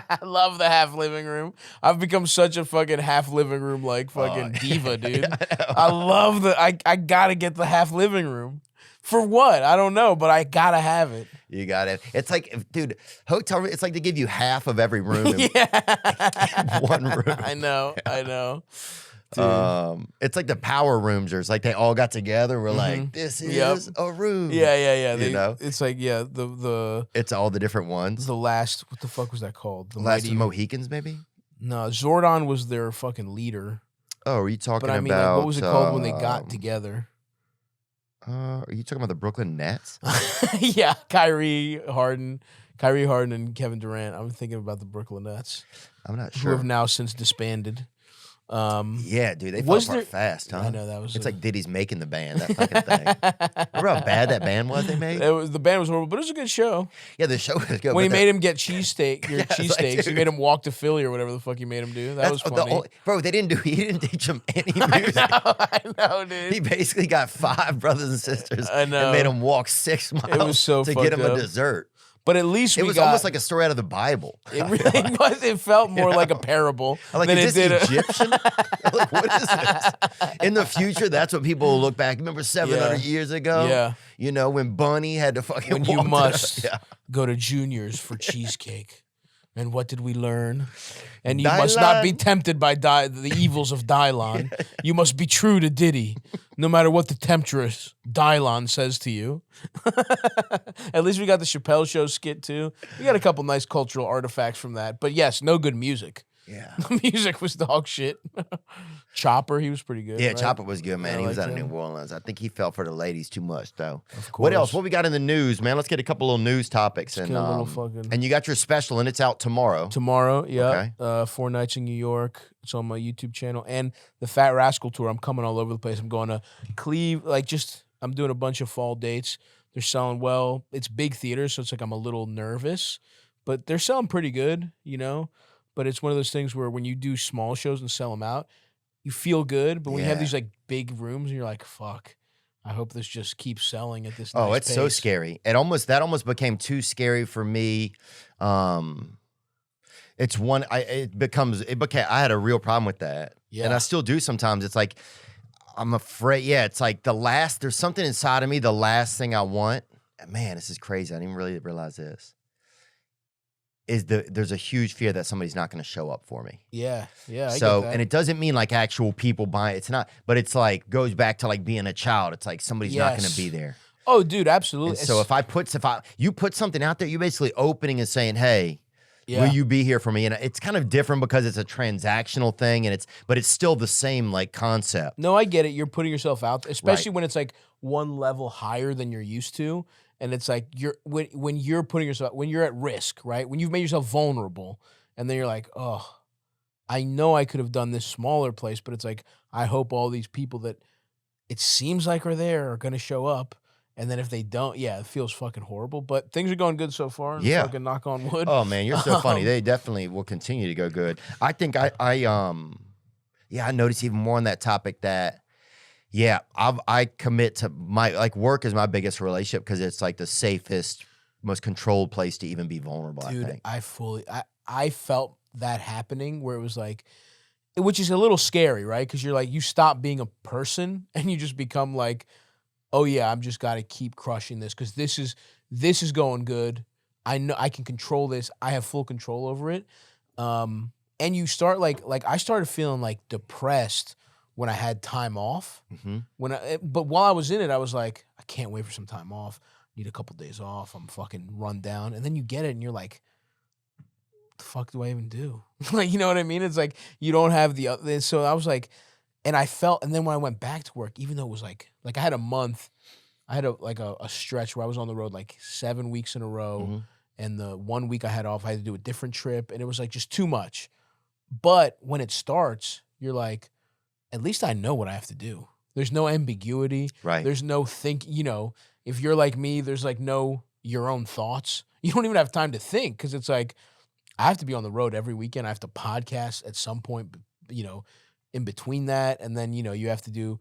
I love the half living room. I've become such a fucking half living room like fucking diva, dude. I love I gotta get the half living room. For what? I don't know, but I gotta have it. You got it. It's like, dude, hotel room, it's like they give you half of every room in one room. I know. Dude. It's like the power rooms. It's like they all got together. We're like, this is a room. Yeah. You know? It's like, the it's all the different ones. The last, what the fuck was that called? The last of the Mohicans, maybe? No, Zordon was their fucking leader. Oh, are you talking but I mean, about... like, what was it called when they got together? Are you talking about the Brooklyn Nets? Yeah, Kyrie Harden and Kevin Durant. I'm thinking about the Brooklyn Nets. I'm not Who sure. have now since disbanded. Yeah, dude, they fell apart fast, huh? I know that was. It's like Diddy's making the band. That fucking thing. Remember how bad that band was? They made. The band was horrible, but it was a good show. Yeah, the show was good. When he made him get cheesesteaks, he made him walk to Philly or whatever the fuck he made him do. That was funny. Bro, he didn't teach him any music. I know, dude. He basically got 5 brothers and sisters and made them walk 6 miles it was so to get him a dessert. But at least it was almost like a story out of the Bible. It really was. It felt more like a parable. I'm like, is this Egyptian? Like, what is this? In the future, that's what people will look back. Remember 700 years ago? Yeah. You know, when Bunny had to fucking When you must go to Junior's for cheesecake. And what did we learn? And you must not be tempted by the evils of Dylon. You must be true to Diddy, no matter what the temptress Dylon says to you. At least we got the Chappelle Show skit, too. We got a couple nice cultural artifacts from that. But yes, no good music. Yeah. The music was dog shit. Chopper, he was pretty good. Yeah, right? Chopper was good, man. I He was liked out of him. New Orleans. I think he fell for the ladies too much, though. Of course. What else? What we got in the news, man? Let's get a couple little news topics. Let's get a little fucking... And you got your special, and it's out tomorrow. Tomorrow, yeah. Okay. 4 nights in New York. It's on my YouTube channel. And the Fat Rascal Tour, I'm coming all over the place. I'm going to I'm doing a bunch of fall dates. They're selling well. It's big theaters, so it's like I'm a little nervous. But they're selling pretty good, you know? But it's one of those things where when you do small shows and sell them out, you feel good. But when you have these like big rooms and you're like, fuck, I hope this just keeps selling at this nice it's pace. so scary. That almost became too scary for me. It's one, I had a real problem with that. Yeah. And I still do sometimes. It's like, I'm afraid. Yeah. It's like there's something inside of me. The last thing I want, man, this is crazy. I didn't even really realize this. There's a huge fear that somebody's not going to show up for me. Yeah, I so, get that. And it doesn't mean like actual people buying. It's not, but it's like goes back to like being a child. It's like somebody's not going to be there. Oh, dude, absolutely. And so you put something out there, you're basically opening and saying, "Hey, will you be here for me?" And it's kind of different because it's a transactional thing, but it's still the same like concept. No, I get it. You're putting yourself out, especially when it's like one level higher than you're used to. And it's like when you're putting yourself, when you're at risk, right? When you've made yourself vulnerable, and then you're like, oh, I know I could have done this smaller place, but it's like, I hope all these people that it seems like are there are going to show up. And then if they don't, it feels fucking horrible. But things are going good so far. Yeah. Fucking knock on wood. Oh, man, you're so funny. They definitely will continue to go good. I think I noticed even more on that topic that, I commit to my, work is my biggest relationship because it's like the safest, most controlled place to even be vulnerable, Dude, I think. I felt that happening where it was like, which is a little scary, right? Because you're like, you stop being a person and you just become like, oh yeah, I'm just got to keep crushing this because this is going good. I know I can control this. I have full control over it. And you start like I started feeling like depressed when I had time off. Mm-hmm. But while I was in it, I was like, I can't wait for some time off. Need a couple days off. I'm fucking run down. And then you get it and you're like, what the fuck do I even do? Like, you know what I mean? It's like, you don't have the other. So I was like, and I felt, and then when I went back to work, even though it was like I had a month, I had a stretch where I was on the road like 7 weeks in a row. Mm-hmm. And the 1 week I had off, I had to do a different trip. And it was like just too much. But when it starts, you're like, at least I know what I have to do. There's no ambiguity. Right. There's no if you're like me, there's like no your own thoughts. You don't even have time to think because it's like, I have to be on the road every weekend. I have to podcast at some point, in between that. And then, you have to do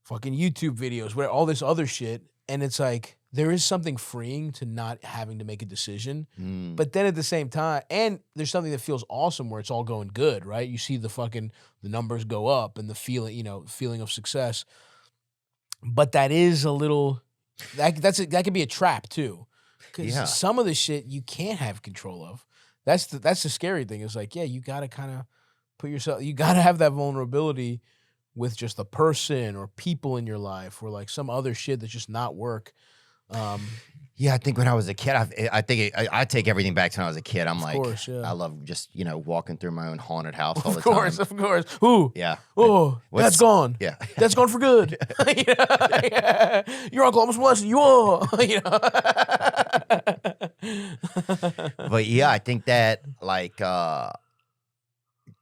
fucking YouTube videos, where all this other shit. And it's like, there is something freeing to not having to make a decision. Mm. But then at the same time, and there's something that feels awesome where it's all going good, right? You see the numbers go up and the feeling of success. But that is a little, that could be a trap too. Because some of the shit you can't have control of. That's the scary thing. It's like, you got to kind of put yourself, you got to have that vulnerability with just a person or people in your life or like some other shit that's just not work. I think when I was a kid, I take everything back to when I was a kid. I'm I love just, lking through my own haunted house all the time. Of course. Ooh. Yeah. Oh, that's gone. Yeah. That's gone for good. Your uncle almost molested you. Oh. But I think that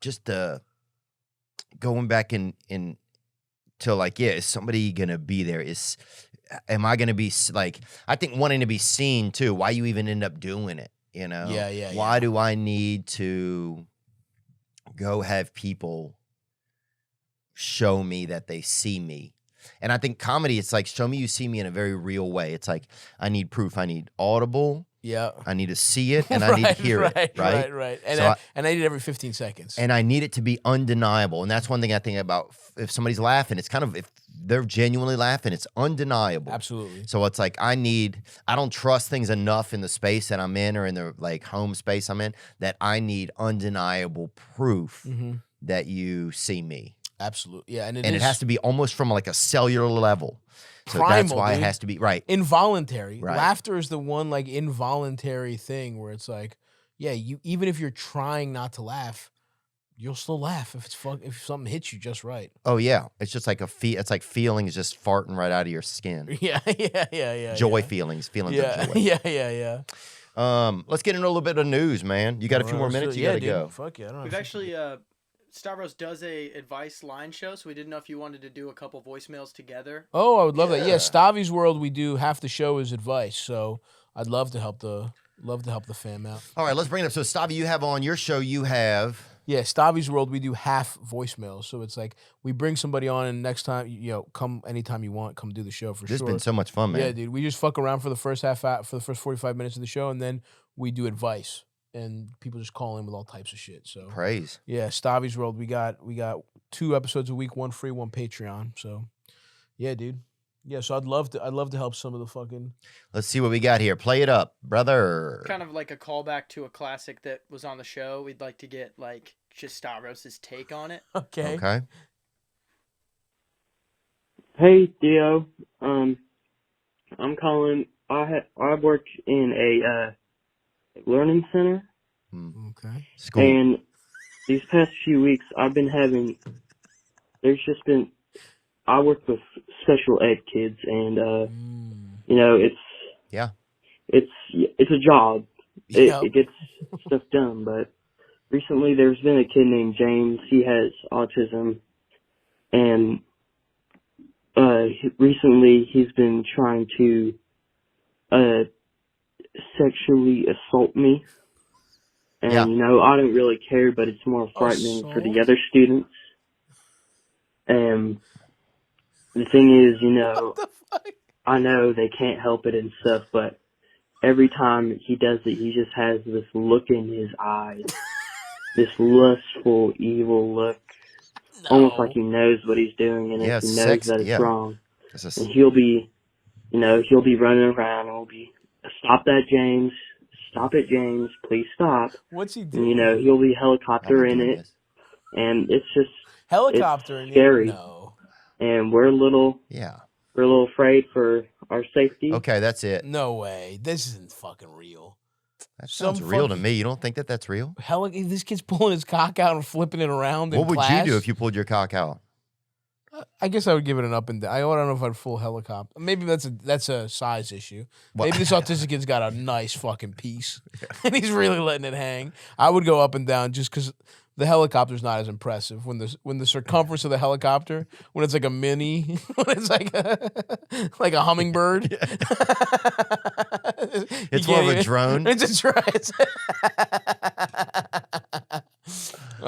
just the going back in to is somebody gonna be there? Am I gonna be I think wanting to be seen too. Why you even end up doing it? Yeah. Why do I need to go have people show me that they see me? And I think comedy, it's like, show me you see me in a very real way. It's like, I need proof. I need audible. Yeah. I need to see it and I need to hear it. Right. And I need it every 15 seconds. And I need it to be undeniable. And that's one thing I think about if somebody's laughing, it's kind of, if they're genuinely laughing, it's undeniable. Absolutely. So it's like I don't trust things enough in the space that I'm in or in the like home space I'm in that I need undeniable proof that you see me. Absolutely. Yeah. And it has to be almost from like a cellular level. So primal, that's why dude. It has to be right. Involuntary. Right. Laughter is the one like involuntary thing where it's like, yeah, you even if you're trying not to laugh, you'll still laugh if something hits you just right. Oh yeah, it's just like it's like feelings just farting right out of your skin. Yeah. Joy feelings of joy. Yeah. Let's get into a little bit of news, man. You got a few more minutes. You gotta go. Fuck yeah. We've actually Stavros does a advice line show, so we didn't know if you wanted to do a couple voicemails together. Oh, I would love that. Yeah, Stavvy's World. We do half the show is advice, so I'd love to help the fam out. All right, let's bring it up. So Stavvy, you have on your show. You have. Yeah, Stavvy's World, we do half voicemails. So it's like we bring somebody on and next time, come anytime you want, come do the show for sure. This has been so much fun, man. Yeah, dude. We just fuck around for the first for the first 45 minutes of the show, and then we do advice. And people just call in with all types of shit. So praise. Yeah, Stavvy's World, we got 2 episodes a week, 1 free, 1 Patreon. So yeah, dude. Yeah, so I'd love to help some of the fucking. Let's see what we got here. Play it up, brother. Kind of like a callback to a classic that was on the show. We'd like to get like just Stavros' take on it. Okay. Hey Theo, I'm calling. I work in a learning center. Okay. School. And these past few weeks, I've been having. There's just been. I work with special ed kids, and it's a job. It gets stuff done, but recently there's been a kid named James. He has autism, and recently he's been trying to sexually assault me, and I don't really care, but it's more frightening for the other students. And the thing is, I know they can't help it and stuff, but every time he does it, he just has this look in his eyes, this lustful, evil look, almost like he knows what he's doing, and if he knows that it's wrong, and he'll be running around, and we'll be, stop that, James, stop it, James, please stop. What's he doing? And, he'll be helicoptering it, and it's just helicoptering scary. No. And we're a little afraid for our safety. Okay, that's it. No way. This isn't fucking real. That sounds real to me. You don't think that's real? This kid's pulling his cock out and flipping it around in What would class? you do if you pulled your cock out? I guess I would give it an up and down. I don't know if I'd full helicopter. Maybe that's a size issue. Maybe this autistic kid's got a nice fucking piece, and he's really letting it hang. I would go up and down just because the helicopter's not as impressive. When the circumference of the helicopter, when it's like a mini, when it's like a hummingbird. It's more of a drone. It's a drone.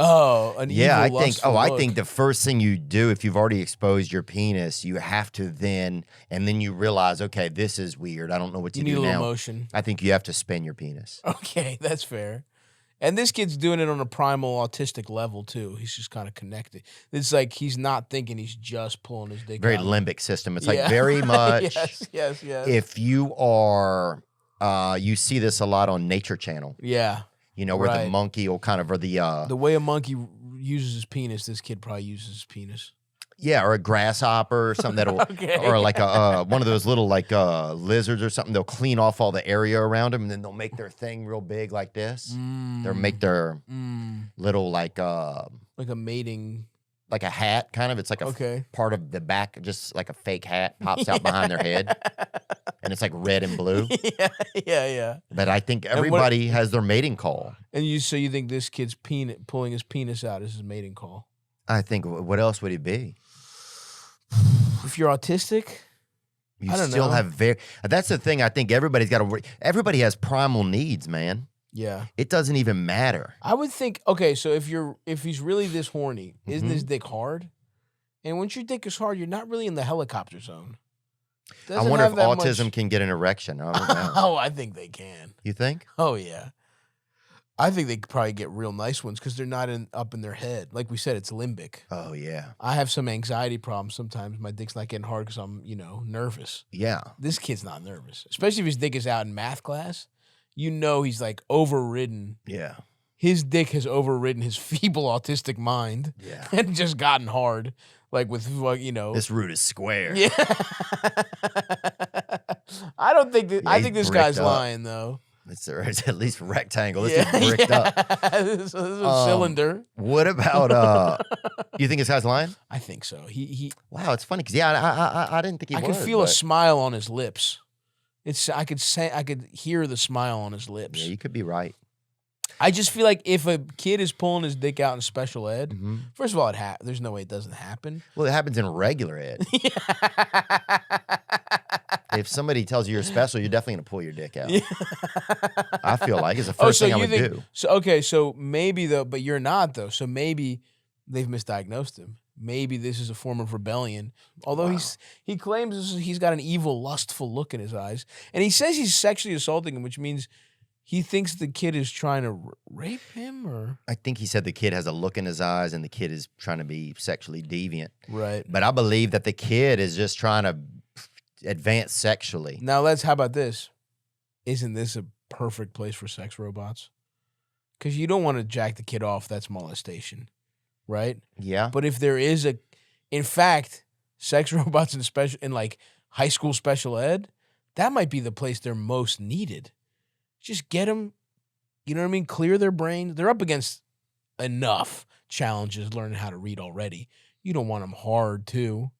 Oh, an evil, I think the first thing you do if you've already exposed your penis, you have to then you realize, okay, this is weird. I don't know what to do now. You need a little motion. I think you have to spin your penis. Okay, that's fair. And this kid's doing it on a primal autistic level too. He's just kind of connected. It's like he's not thinking, he's just pulling his dick very out. limbic system. It's like very much. Yes. If you are, you see this a lot on Nature Channel. Yeah. Where the monkey will kind of, or the way a monkey uses his penis, this kid probably uses his penis. Yeah, or a grasshopper or something that'll, or like one of those little like lizards or something. They'll clean off all the area around them, and then they'll make their thing real big like this. They'll make their little like a mating, like a hat kind of. It's like a part of the back, just like a fake hat pops out behind their head, and it's like red and blue. Yeah. But I think everybody has their mating call. And you think this kid's pulling his penis out is his mating call? I think what else would it be? If you're autistic, you still have that's the thing. I think everybody has primal needs, man. Yeah. It doesn't even matter. I would think, so if he's really this horny, isn't his dick hard? And once your dick is hard, you're not really in the helicopter zone. I wonder if autism can get an erection. I don't know. Oh, I think they can. You think? Oh, yeah. I think they could probably get real nice ones because they're not up in their head. Like we said, it's limbic. Oh, yeah. I have some anxiety problems sometimes. My dick's not getting hard because I'm, nervous. Yeah. This kid's not nervous, especially if his dick is out in math class. He's like overridden. Yeah. His dick has overridden his feeble autistic mind. Yeah. And just gotten hard. Like with, This root is square. Yeah. I don't think that. Yeah, I think this guy's up. lying though. It's at least rectangle. This is bricked up. This is a cylinder. What about you think this guy's lying? I think so. He Wow, it's funny because I didn't think he I was. could feel a smile on his lips. I could hear the smile on his lips. Yeah, you could be right. I just feel like if a kid is pulling his dick out in special ed, first of all, there's no way it doesn't happen. Well, it happens in regular ed. If somebody tells you you're special, you're definitely going to pull your dick out. Yeah. I feel like it's the first thing I would do. So maybe though, but you're not though. So maybe they've misdiagnosed him. Maybe this is a form of rebellion. Although he claims he's got an evil, lustful look in his eyes, and he says he's sexually assaulting him, which means he thinks the kid is trying to rape him, or I think he said the kid has a look in his eyes, and the kid is trying to be sexually deviant. Right. But I believe that the kid is just trying to advance sexually. Now how about this? Isn't this a perfect place for sex robots? Because you don't want to jack the kid off. That's molestation, right? Yeah. But if there is in fact, sex robots in like high school special ed, that might be the place they're most needed. Just get them, you know what I mean? Clear their brains. They're up against enough challenges learning how to read already. You don't want them hard too.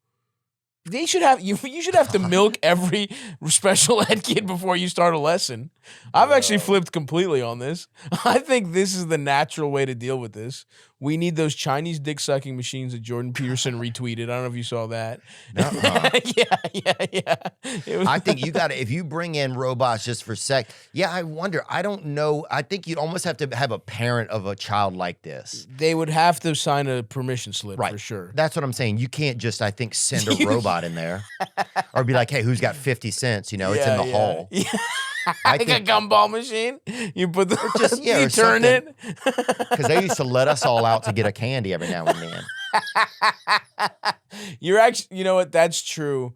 They should have you should have to milk every special ed kid before you start a lesson. I've actually flipped completely on this. I think this is the natural way to deal with this. We need those Chinese dick sucking machines that Jordan Peterson retweeted. I don't know if you saw that. Yeah. I think you got to, if you bring in robots just for sex, I wonder, I don't know. I think you'd almost have to have a parent of a child like this. They would have to sign a permission slip for sure. That's what I'm saying. You can't just, I think, send a robot in there or be like, hey, who's got 50 cents? It's in the hall. Yeah. I think a gumball machine. You put the you turn it. Because they used to let us all out to get a candy every now and then. You're actually, you know what? That's true.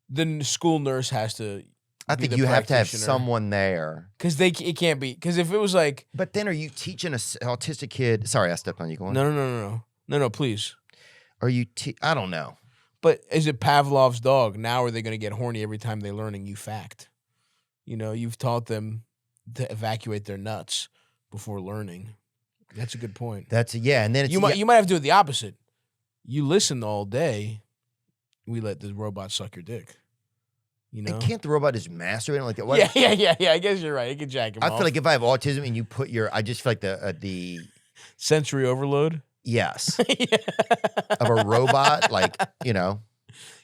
The school nurse has to. I think you have to have someone there because it can't be. Because if it was like, but then are you teaching an autistic kid? Sorry, I stepped on you. Go on. No, please. Are you? I don't know. But is it Pavlov's dog? Now are they going to get horny every time they learn a new fact? You've taught them to evacuate their nuts before learning. That's a good point. And then you might have to do it the opposite. You listen all day. We let the robot suck your dick. And can't the robot just masturbate like that? What? Yeah. I guess you're right. It can jack him off. I feel like if I have autism and you put I just feel like the sensory overload. Yes. Of a robot,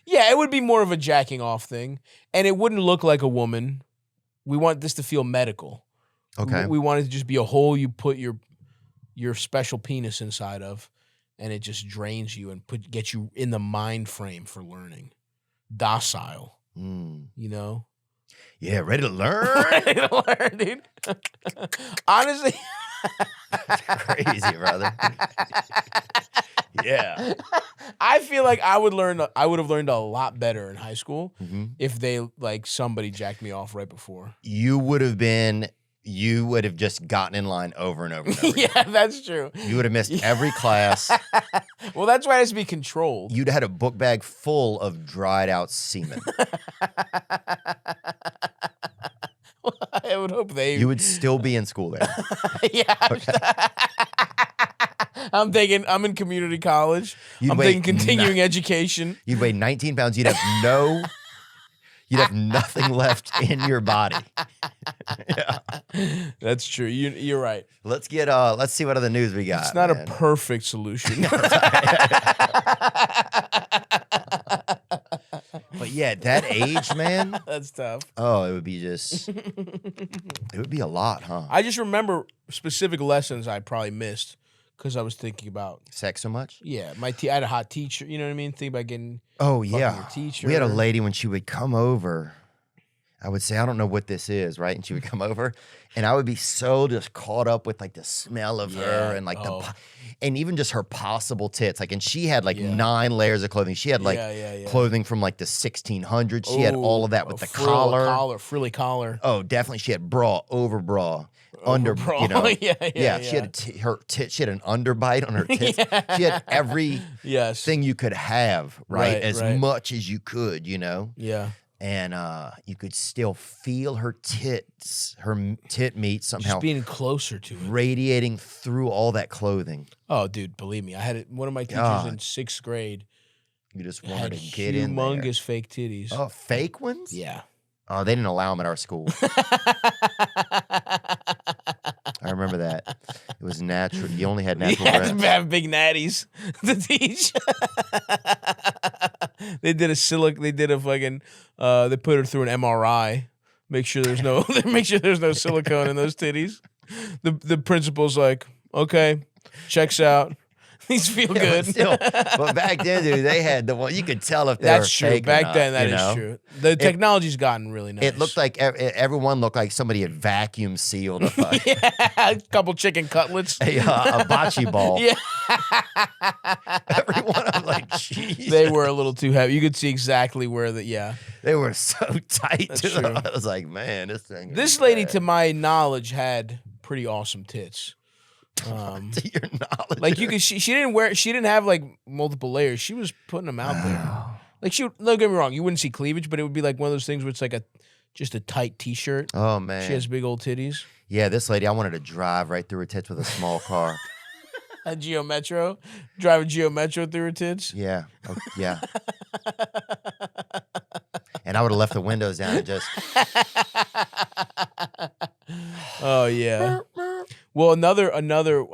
Yeah, it would be more of a jacking off thing, and it wouldn't look like a woman. We want this to feel medical. Okay. We want it to just be a hole you put your special penis inside of, and it just drains you and gets you in the mind frame for learning. Docile. Yeah, ready to learn? Ready to learn, dude. Honestly. Crazy, brother. Yeah. I feel like I would have learned a lot better in high school if somebody jacked me off right before. You would have just gotten in line over and over and over. Yeah, that's true. You would have missed every class. Well, that's why it has to be controlled. You'd have had a book bag full of dried out semen. I would hope You would still be in school there. Yeah. Okay. I'm in community college. I'm taking continuing education. You'd weigh 19 pounds. You'd have nothing left in your body. Yeah. That's true. You're right. Let's see what other news we got. It's not a perfect solution. But yeah, at that age, man. That's tough. Oh, it would be a lot, huh? I just remember specific lessons I probably missed because I was thinking about sex so much. Yeah, I had a hot teacher. You know what I mean? Think about getting. Oh yeah. Your teacher. We had a lady when she would come over, I would say, I don't know what this is, right? And she would come over, and I would be so just caught up with like the smell of her and like and even just her possible tits. Like, and she had like 9 layers of clothing. She had like clothing from like the 1600s. She had all of that with the collar. Frilly collar. Oh, definitely. She had bra, over bra. Under, bra. You know, yeah. She had her tit. She had an underbite on her tits. She had every thing you could have, right? As much as you could, you know. Yeah. And you could still feel her tits, her tit meat somehow just being closer to it, radiating through all that clothing. Oh, dude, believe me, I had it. One of my teachers in 6th grade. You just wanted to get in there. Humongous fake titties. Oh, fake ones? Yeah. Oh, they didn't allow them at our school. I remember that. It was natural. You only had natural breasts. You have big natties to teach. They did a fucking, they put her through an MRI. Make sure there's no silicone in those titties. The principal's like, okay, checks out. These feel good. But back then, dude, they had the one. You could tell if they were true. fake Back or not, then, that is true. The technology's gotten really nice. It looked like everyone looked like somebody had vacuum sealed a couple chicken cutlets, a bocce ball. Yeah, everyone. I'm like, jeez. They were a little too heavy. You could see exactly where they were so tight. That's true. I was like, man, this thing. This lady, to my knowledge, had pretty awesome tits. To your knowledge, like you could, she didn't have like multiple layers. She was putting them out there. Like don't get me wrong, you wouldn't see cleavage, but it would be like one of those things where it's like just a tight t-shirt. Oh man, she has big old titties. Yeah, this lady, I wanted to drive right through her tits with a small car. A Geo Metro, drive a Geo Metro through her tits. Yeah, yeah. And I would have left the windows down and just. Oh yeah. Well, another.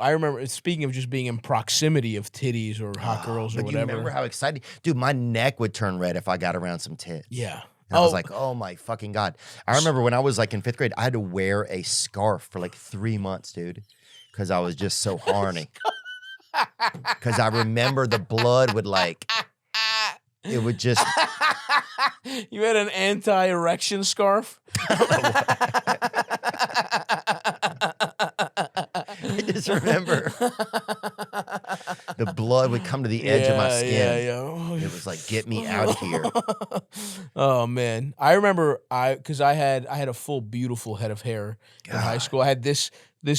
I remember. Speaking of just being in proximity of titties or hot girls or whatever. You remember how exciting, dude? My neck would turn red if I got around some tits. Yeah. And I was like, oh my fucking God. I remember when I was like in 5th grade, I had to wear a scarf for like 3 months, dude, because I was just so horny. Because I remember the blood would like, it would just. You had an anti-erection scarf? I just remember the blood would come to the edge of my skin. Yeah. It was like, get me out of here. Oh man, I remember because I had a full beautiful head of hair in high school. I had this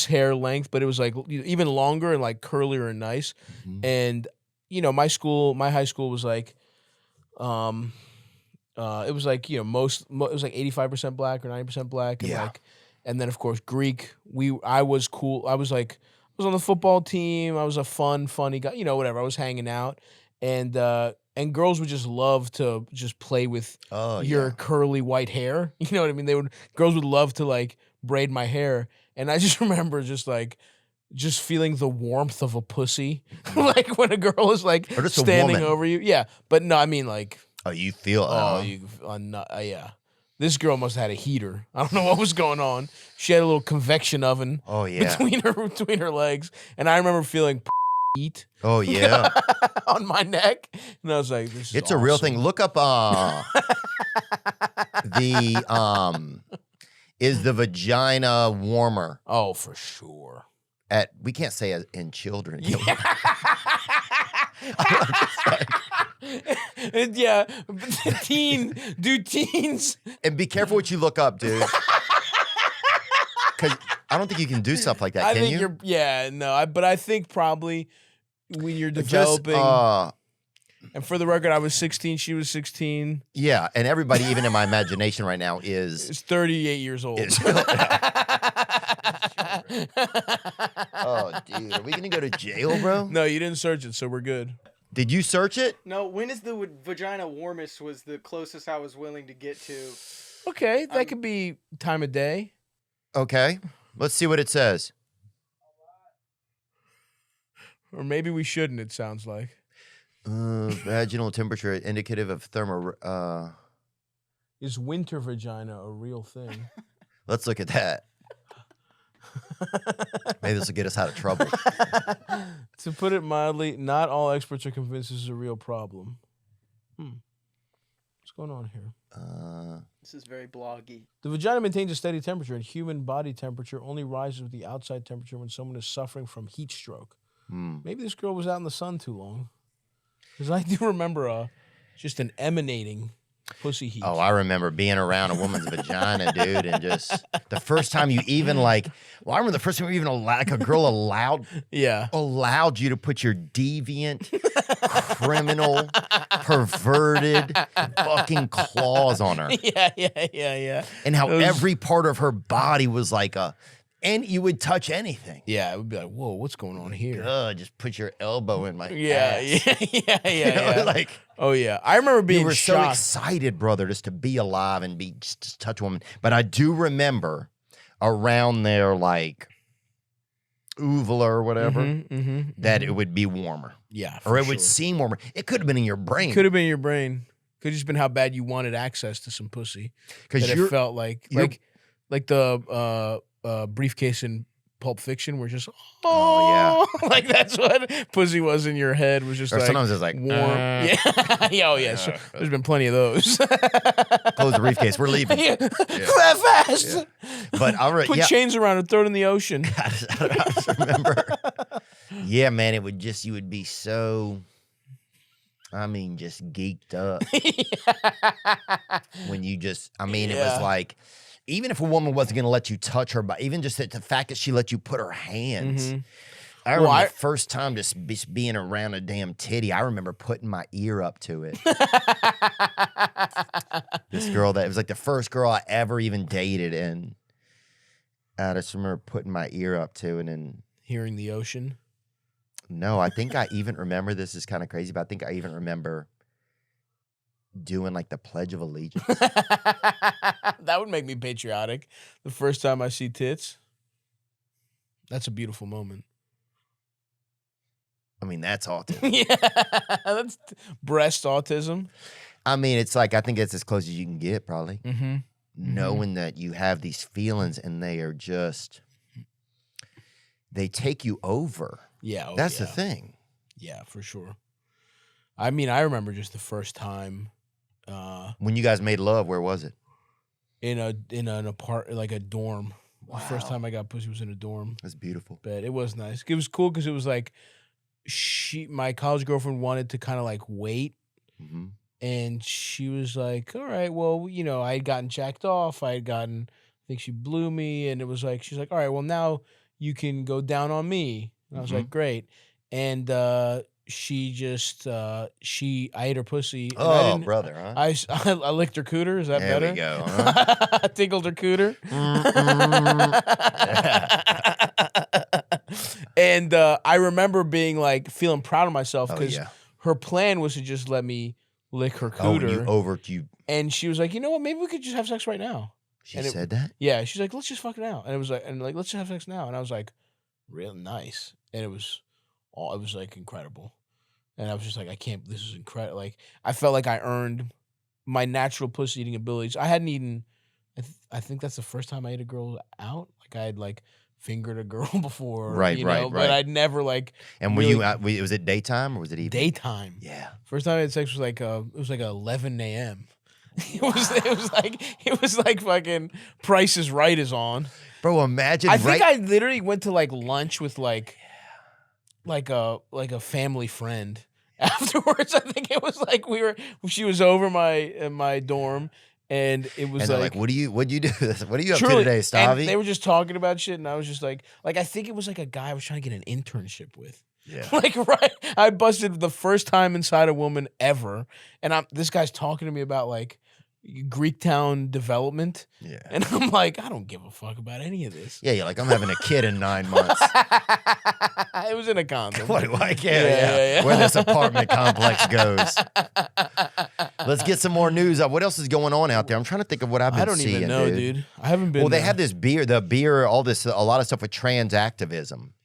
hair length, but it was like even longer and like curlier and nice. Mm-hmm. And you know, my high school was like, it was like, you know, it was like 85% black or 90% black, and like. And then, of course, Greek. I was cool. I was on the football team. I was a funny guy. You know, whatever. I was hanging out, and girls would just love to just play with your curly white hair. You know what I mean? Girls would love to like braid my hair, and I just remember just feeling the warmth of a pussy, like when a girl is like standing over you. Yeah, but no, I mean like. Oh, you feel? Yeah. This girl must have had a heater. I don't know what was going on. She had a little convection oven between her legs. And I remember feeling heat. Oh, yeah. On my neck. And I was like, this is It's awesome. A real thing. Look up is the vagina warmer? Oh, for sure. We can't say in children. Yeah. Yeah, teens. And be careful what you look up, dude. Because I don't think you can do stuff like that, can you? But I think probably when you're developing. And for the record, I was 16, she was 16. Yeah, and everybody, even in my imagination right now, is 38 years old. Oh, dude, are we gonna go to jail, bro? No, you didn't search it, so we're good. Did you search it? No, when is the vagina warmest was the closest I was willing to get to. Okay, that could be time of day. Okay, let's see what it says. Or maybe we shouldn't, it sounds like. Vaginal temperature indicative of Is winter vagina a real thing? Let's look at that. Maybe this will get us out of trouble. To put it mildly, not all experts are convinced this is a real problem. It's What's going on here? This is very bloggy. The vagina maintains a steady temperature, and human body temperature only rises with the outside temperature when someone is suffering from heat stroke. Maybe this girl was out in the sun too long. Because I do remember just an emanating pussy heat. Oh, I remember being around a woman's vagina, dude, and just the first time you even I remember the first time you even a girl allowed you to put your deviant, criminal, perverted fucking claws on her. Yeah. And how every part of her body was like and you would touch anything. Yeah, it would be like, whoa, what's going on here? Just put your elbow in my ass. Yeah. Like, oh, yeah. I remember being you were shocked. so excited, brother, just to be alive and just touch a woman. But I do remember around there, like, uvula or whatever, that it would be warmer. Yeah, or it would seem warmer. It could have been in your brain. Could have been in your brain. Could have just been how bad you wanted access to some pussy. Because it felt like the briefcase in Pulp Fiction were just like that's what pussy was in your head, was just or like sometimes it's like warm. So there's been plenty of those. Close the briefcase, we're leaving. Fast. Yeah. But put chains around and throw it in the ocean. I just remember. Yeah, man, you would be so, just geeked up. When you just, it was like, even if a woman wasn't going to let you touch her body, even just the fact that she let you put her hands. I remember the first time just being around a damn titty, I remember putting my ear up to it. This girl it was like the first girl I ever even dated, and I just remember putting my ear up to it and hearing the ocean. No, I think I even remember, this is kind of crazy, but I think I even remember doing like the Pledge of Allegiance. That would make me patriotic. The first time I see tits, that's a beautiful moment. That's autism. Yeah, that's breast autism. It's like, I think it's as close as you can get, probably. Knowing that you have these feelings and they are just, they take you over. Yeah. That's the thing. Yeah, for sure. I remember just the first time. When you guys made love, where was it? In an apartment, like a dorm. Wow. The first time I got pussy was in a dorm. That's beautiful. But it was nice. It was cool because it was like my college girlfriend wanted to kind of like wait. And she was like, all right, well, I had gotten jacked off. I think she blew me. And it was like, she's like, all right, well, now you can go down on me. And I was like, great. And she just, I ate her pussy. Oh, brother, huh? I licked her cooter. Is that better? There we go, huh? I tickled her cooter. And I remember being like, feeling proud of myself because her plan was to just let me lick her cooter. And she was like, you know what? Maybe we could just have sex right now. She said that? Yeah. She's like, let's just fuck it out. And it was like, let's just have sex now. And I was like, real nice. And it was like incredible. And I was just like, this is incredible. Like, I felt like I earned my natural pussy eating abilities. I hadn't eaten, I think that's the first time I ate a girl out. Like, I had like fingered a girl before. Right. But I'd never like. And were you, was it daytime or was it evening? Daytime. Yeah. First time I had sex was like, it was like 11 a.m. It was like fucking Price is Right is on. Bro, imagine. I think I literally went to like lunch with like a family friend afterwards. I think it was like she was over my dorm, and it was like what'd you do? What are you up to today, Stavvy? And they were just talking about shit, and I was just like I think it was like a guy I was trying to get an internship with. Yeah. I busted the first time inside a woman ever, and this guy's talking to me about like Greektown development. Yeah. And I'm like, I don't give a fuck about any of this. Yeah, you're like, I'm having a kid in 9 months. It was in a condom. What do I care? Yeah. Where this apartment complex goes. Let's get some more news. What else is going on out there? I'm trying to think of what I've been seeing. I don't even know, dude. I haven't been. Well, they have this beer, all this, a lot of stuff with trans activism,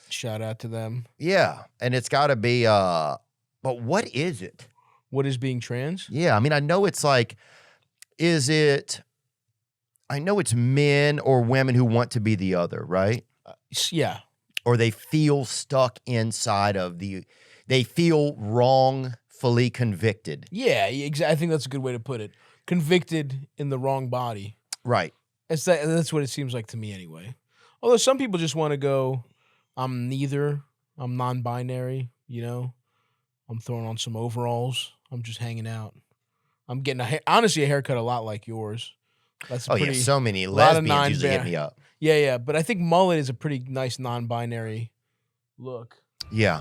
Shout out to them. Yeah. And it's got to be, but what is it? What is being trans? Yeah. I know it's like, I know it's men or women who want to be the other, right? Yeah. Or they feel stuck inside of they feel wrong wrongfully convicted. Yeah, exactly. I think that's a good way to put it. Convicted in the wrong body. Right. That's what it seems like to me anyway. Although some people just want to go, I'm neither. I'm non-binary, you know. I'm throwing on some overalls. I'm just hanging out. I'm getting honestly a haircut a lot like yours. That's yeah, so many lesbians usually hit me up. Yeah, but I think mullet is a pretty nice non-binary look. Yeah.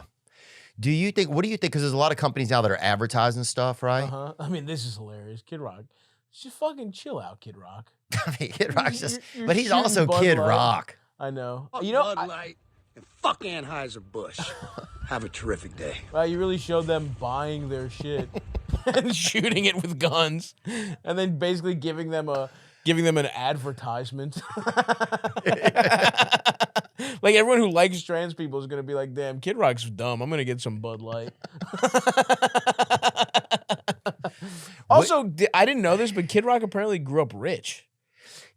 What do you think? Because there's a lot of companies now that are advertising stuff, right? Uh-huh. I mean, this is hilarious. Kid Rock. Just fucking chill out, Kid Rock. I mean, Kid Rock's just, but he's also Kid Rock. I know. Fuck you know, Bud Light and fuck Anheuser-Busch. Have a terrific day. Wow, you really showed them buying their shit and shooting it with guns, and then basically giving them an advertisement. Like everyone who likes trans people is gonna be like, "Damn, Kid Rock's dumb. I'm gonna get some Bud Light." Also, I didn't know this, but Kid Rock apparently grew up rich.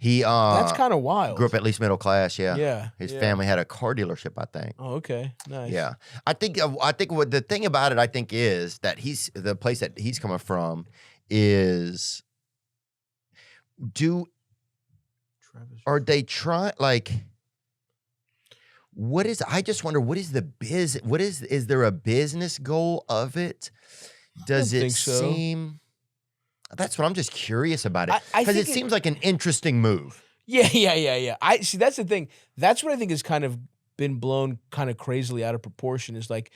That's kind of wild. Grew up at least middle class, yeah. Yeah. His family had a car dealership, I think. Oh, okay, nice. Yeah, I think what the thing about it, I think, is that the place that he's coming from is are they trying like. I just wonder, what is is there a business goal of it? Does it seem, that's what I'm just curious about it. Because it seems like an interesting move. Yeah. I see, that's the thing. That's what I think has kind of been blown kind of crazily out of proportion is like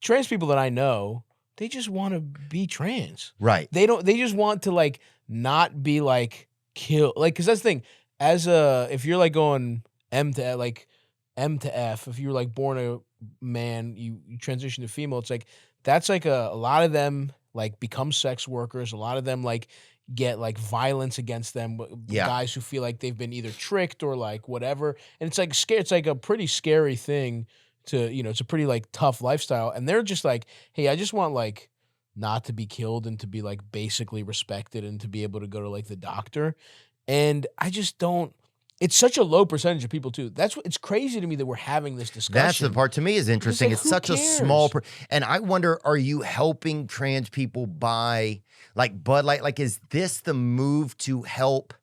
trans people that I know, they just want to be trans. Right. They just want to like not be like killed. Like, cause that's the thing, if you're like going M to F, if you were like born a man, you transition to female, it's like, that's like a lot of them like become sex workers. A lot of them like get like violence against them. Yeah. Guys who feel like they've been either tricked or like whatever. And it's like scary. It's like a pretty scary thing to, it's a pretty like tough lifestyle. And they're just like, hey, I just want like not to be killed and to be like basically respected and to be able to go to like the doctor. And I just don't. It's such a low percentage of people too. It's crazy to me that we're having this discussion. That's the part to me is interesting. It's such cares? a small, and I wonder, are you helping trans people buy like Bud Light? Like, is this the move to help?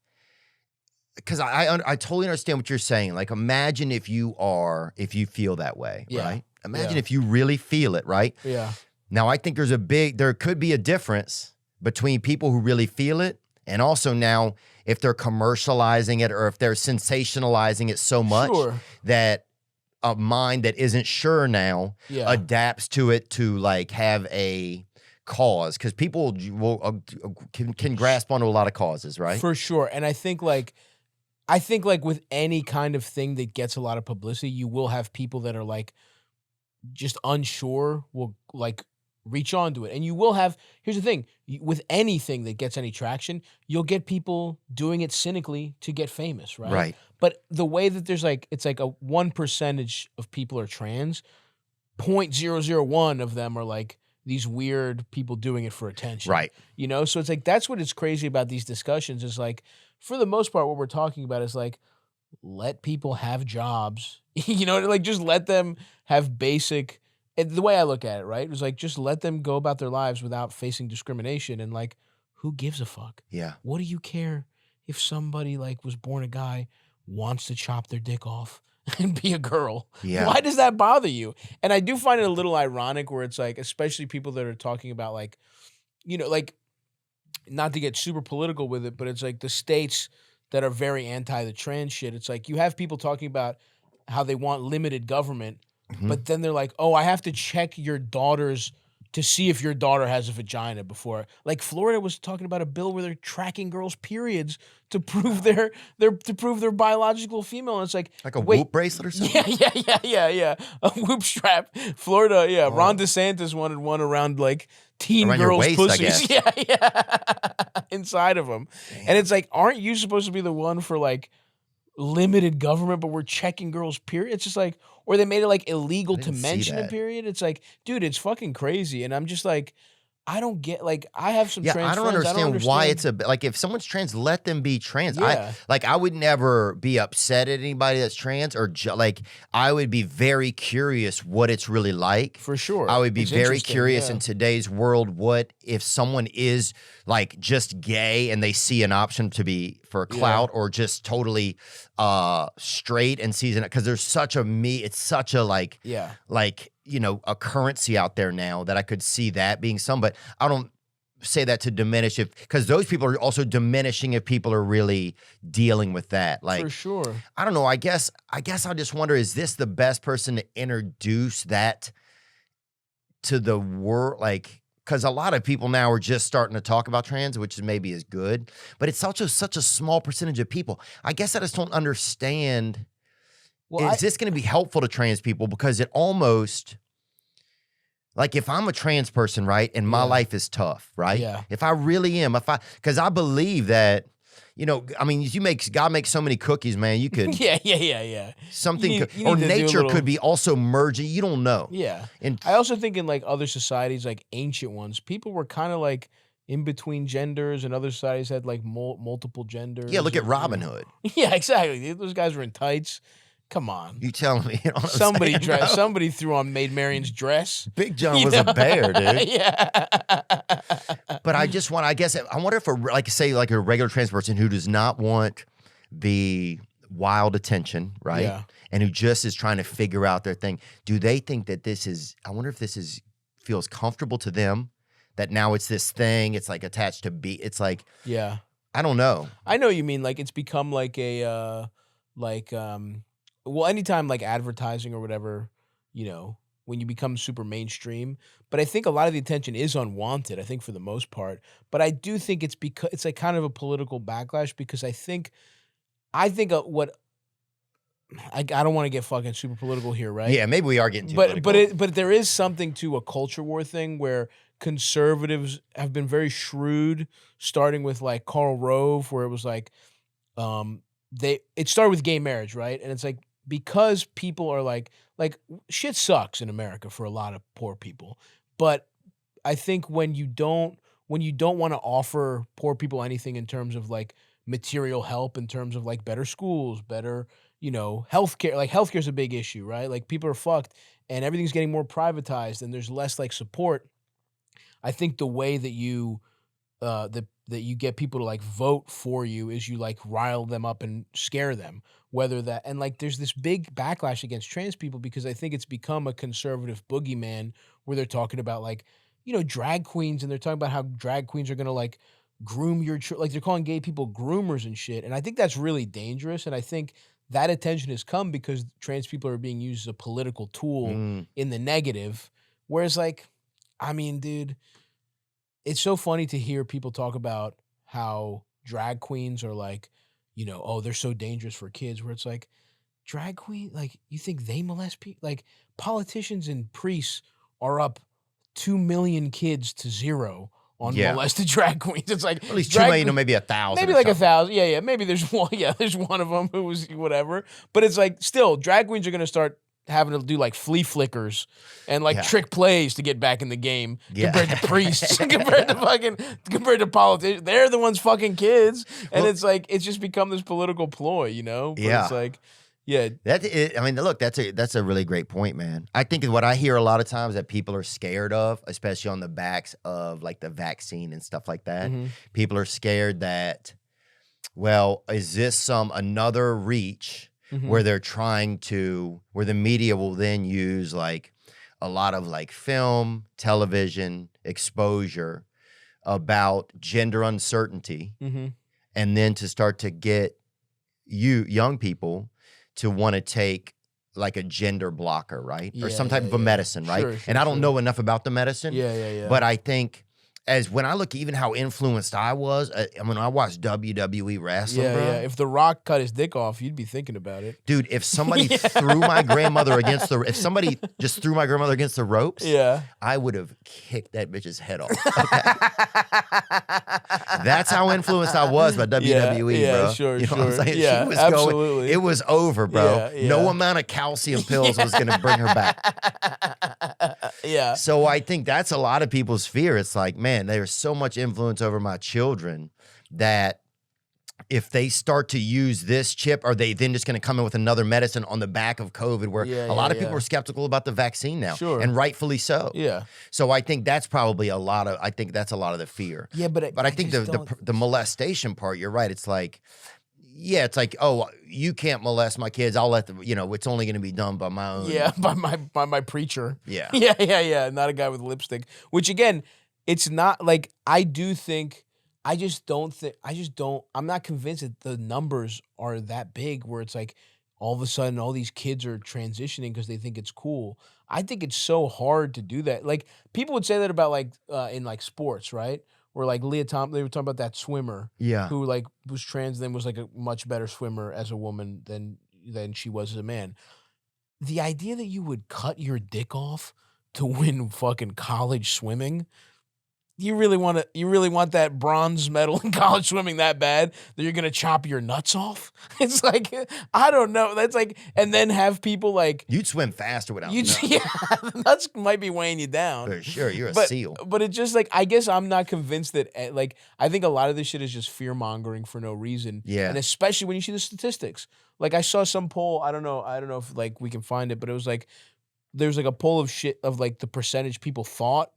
Because I totally understand what you're saying. Like, imagine if you feel that way, right? Imagine if you really feel it, right? Yeah. Now, I think there could be a difference between people who really feel it and also now if they're commercializing it or if they're sensationalizing it so much that a mind that isn't sure now adapts to it to like have a cause. Because people can grasp onto a lot of causes, right? For sure. And I think like with any kind of thing that gets a lot of publicity, you will have people that are like just unsure, will like reach onto it. And you will have, here's the thing, with anything that gets any traction, you'll get people doing it cynically to get famous, right? Right. But the way that there's like, it's like a 1% of people are trans, 0.001 of them are like these weird people doing it for attention. Right. So it's like, that's what is crazy about these discussions is like, for the most part, what we're talking about is like, let people have jobs, like just let them have basic. The way I look at it, right, was like just let them go about their lives without facing discrimination and like, who gives a fuck? Yeah. What do you care if somebody like was born a guy, wants to chop their dick off and be a girl? Yeah. Why does that bother you? And I do find it a little ironic where it's like, especially people that are talking about like, like not to get super political with it, but it's like the states that are very anti the trans shit. It's like you have people talking about how they want limited government. But then they're like, oh, I have to check your daughters to see if your daughter has a vagina before. Like Florida was talking about a bill where they're tracking girls' periods to prove their biological female. And it's like a Whoop bracelet or something? Yeah. A Whoop strap. Florida, yeah. Oh. Ron DeSantis wanted one around like teen around girls' waist, pussies. Yeah. Inside of them. Damn. And it's like, aren't you supposed to be the one for like limited government, but we're checking girls' period? It's just like, or they made it like illegal to mention a period. It's like, dude, it's fucking crazy. And I'm just like, I don't get, like, I have some trans I don't friends. understand why it's like, if someone's trans, let them be trans. Yeah. I would never be upset at anybody that's trans, or like, I would be very curious what it's really like. For sure. I would be It's very interesting, curious yeah. in today's world, what if someone is like just gay and they see an option to be for clout, or just totally straight and sees it, because there's such a it's such a like you know, a currency out there now that I could see that being some, but I don't say that to diminish because those people are also diminishing if people are really dealing with that. Like, for sure. I don't know. I guess I just wonder, is this the best person to introduce that to the world? Like, because a lot of people now are just starting to talk about trans, which maybe is good, but it's such a small percentage of people. I guess I just don't understand. Well, is this going to be helpful to trans people? Because it almost, like, if I'm a trans person, right, and my life is tough, right? Yeah. If I really am, because I believe that, you know, I mean, God makes so many cookies, man. You could, something, you or need to nature do a could be also merging. You don't know. Yeah. And I also think in like other societies, like ancient ones, people were kind of like in between genders, and other societies had like multiple genders. yeah, look at and, Robin Hood. Yeah, exactly. Those guys were in tights. Come on. You telling me? You know what I'm saying, Somebody threw on Maid Marian's dress. Big John was a bear, dude. Yeah. But I just want, I wonder if a regular trans person who does not want the wild attention, right? Yeah. And who just is trying to figure out their thing, do they think that I wonder if feels comfortable to them, that now it's this thing, it's like attached to it's like, yeah. I don't know. I know what you mean. Like, it's become like well, anytime like advertising or whatever, you know, when you become super mainstream. But I think a lot of the attention is unwanted, I think, for the most part. But I do think it's because it's like kind of a political backlash, because I think what I don't want to get fucking super political here, right? Yeah, maybe we are getting too political. But there is something to a culture war thing where conservatives have been very shrewd, starting with like Karl Rove, where it was like it started with gay marriage, right? And it's like, because people are like shit sucks in America for a lot of poor people. But I think when you don't want to offer poor people anything in terms of like material help, in terms of like better schools, better, you know, healthcare, like healthcare's a big issue, right? Like, people are fucked and everything's getting more privatized and there's less like support. I think the way that you that you get people to like vote for you is you like rile them up and scare them, and like there's this big backlash against trans people, because I think it's become a conservative boogeyman where they're talking about like, you know, drag queens, and they're talking about how drag queens are going to like groom your like they're calling gay people groomers and shit. And I think that's really dangerous. And I think that attention has come because trans people are being used as a political tool in the negative. Whereas, like, I mean, dude, it's so funny to hear people talk about how drag queens are like, you know, oh, they're so dangerous for kids, where it's like, drag queen, like, you think they molest people? Like, politicians and priests are up 2 million kids to 0 on molested drag queens. It's like, at least 2 million, or maybe 1,000. Maybe like 1,000. Yeah. Maybe there's one. Yeah, there's one of them who was whatever. But it's like, still, drag queens are going to start having to do like flea flickers and like trick plays to get back in the game compared to priests, compared to politicians. They're the ones fucking kids. And it's like, it's just become this political ploy, you know? But it's like, yeah. I mean, look, that's a really great point, man. I think what I hear a lot of times that people are scared of, especially on the backs of like the vaccine and stuff like that. Mm-hmm. People are scared that, well, is this another reach where they're where the media will then use like a lot of like film, television exposure about gender uncertainty, and then to start to get young people to want to take like a gender blocker, right? Or some type of a medicine, right? Sure, and I don't know enough about the medicine. Yeah. But I think as when I look even how influenced I was, when I watched WWE wrestling, bro. Yeah. If The Rock cut his dick off, you'd be thinking about it. Dude, if somebody threw my grandmother against the, if somebody just threw my grandmother against the ropes, I would have kicked that bitch's head off. Okay? That's how influenced I was by WWE, bro. Sure, you know what I'm saying? Yeah, she was absolutely. It was over, bro. No amount of calcium pills was going to bring her back. So I think that's a lot of people's fear. It's like, man, there's so much influence over my children that if they start to use this chip, are they then just going to come in with another medicine on the back of COVID where a lot of people are skeptical about the vaccine now, and rightfully so. So I think that's probably a lot of, that's a lot of the fear. But I think the molestation part, you're right. It's like, it's like, oh, you can't molest my kids. I'll let them, it's only going to be done by my own. By my preacher. Yeah. Not a guy with lipstick, which again, it's not like, I'm not convinced that the numbers are that big where it's like all of a sudden all these kids are transitioning because they think it's cool. I think it's so hard to do that. Like people would say that about like in like sports, right? Where like Leah Thompson, they were talking about that swimmer who like was trans and then was like a much better swimmer as a woman than she was as a man. The idea that you would cut your dick off to win fucking college swimming, you really want that bronze medal in college swimming that bad that you're gonna chop your nuts off? It's like, I don't know. That's like, and then have people like, you'd swim faster without nuts. The nuts might be weighing you down. For sure, you're a seal. But it's just like, I guess I'm not convinced that like, I think a lot of this shit is just fear mongering for no reason. And especially when you see the statistics. Like I saw some poll, I don't know if like we can find it, but it was like, there's like a poll of shit of like the percentage people thought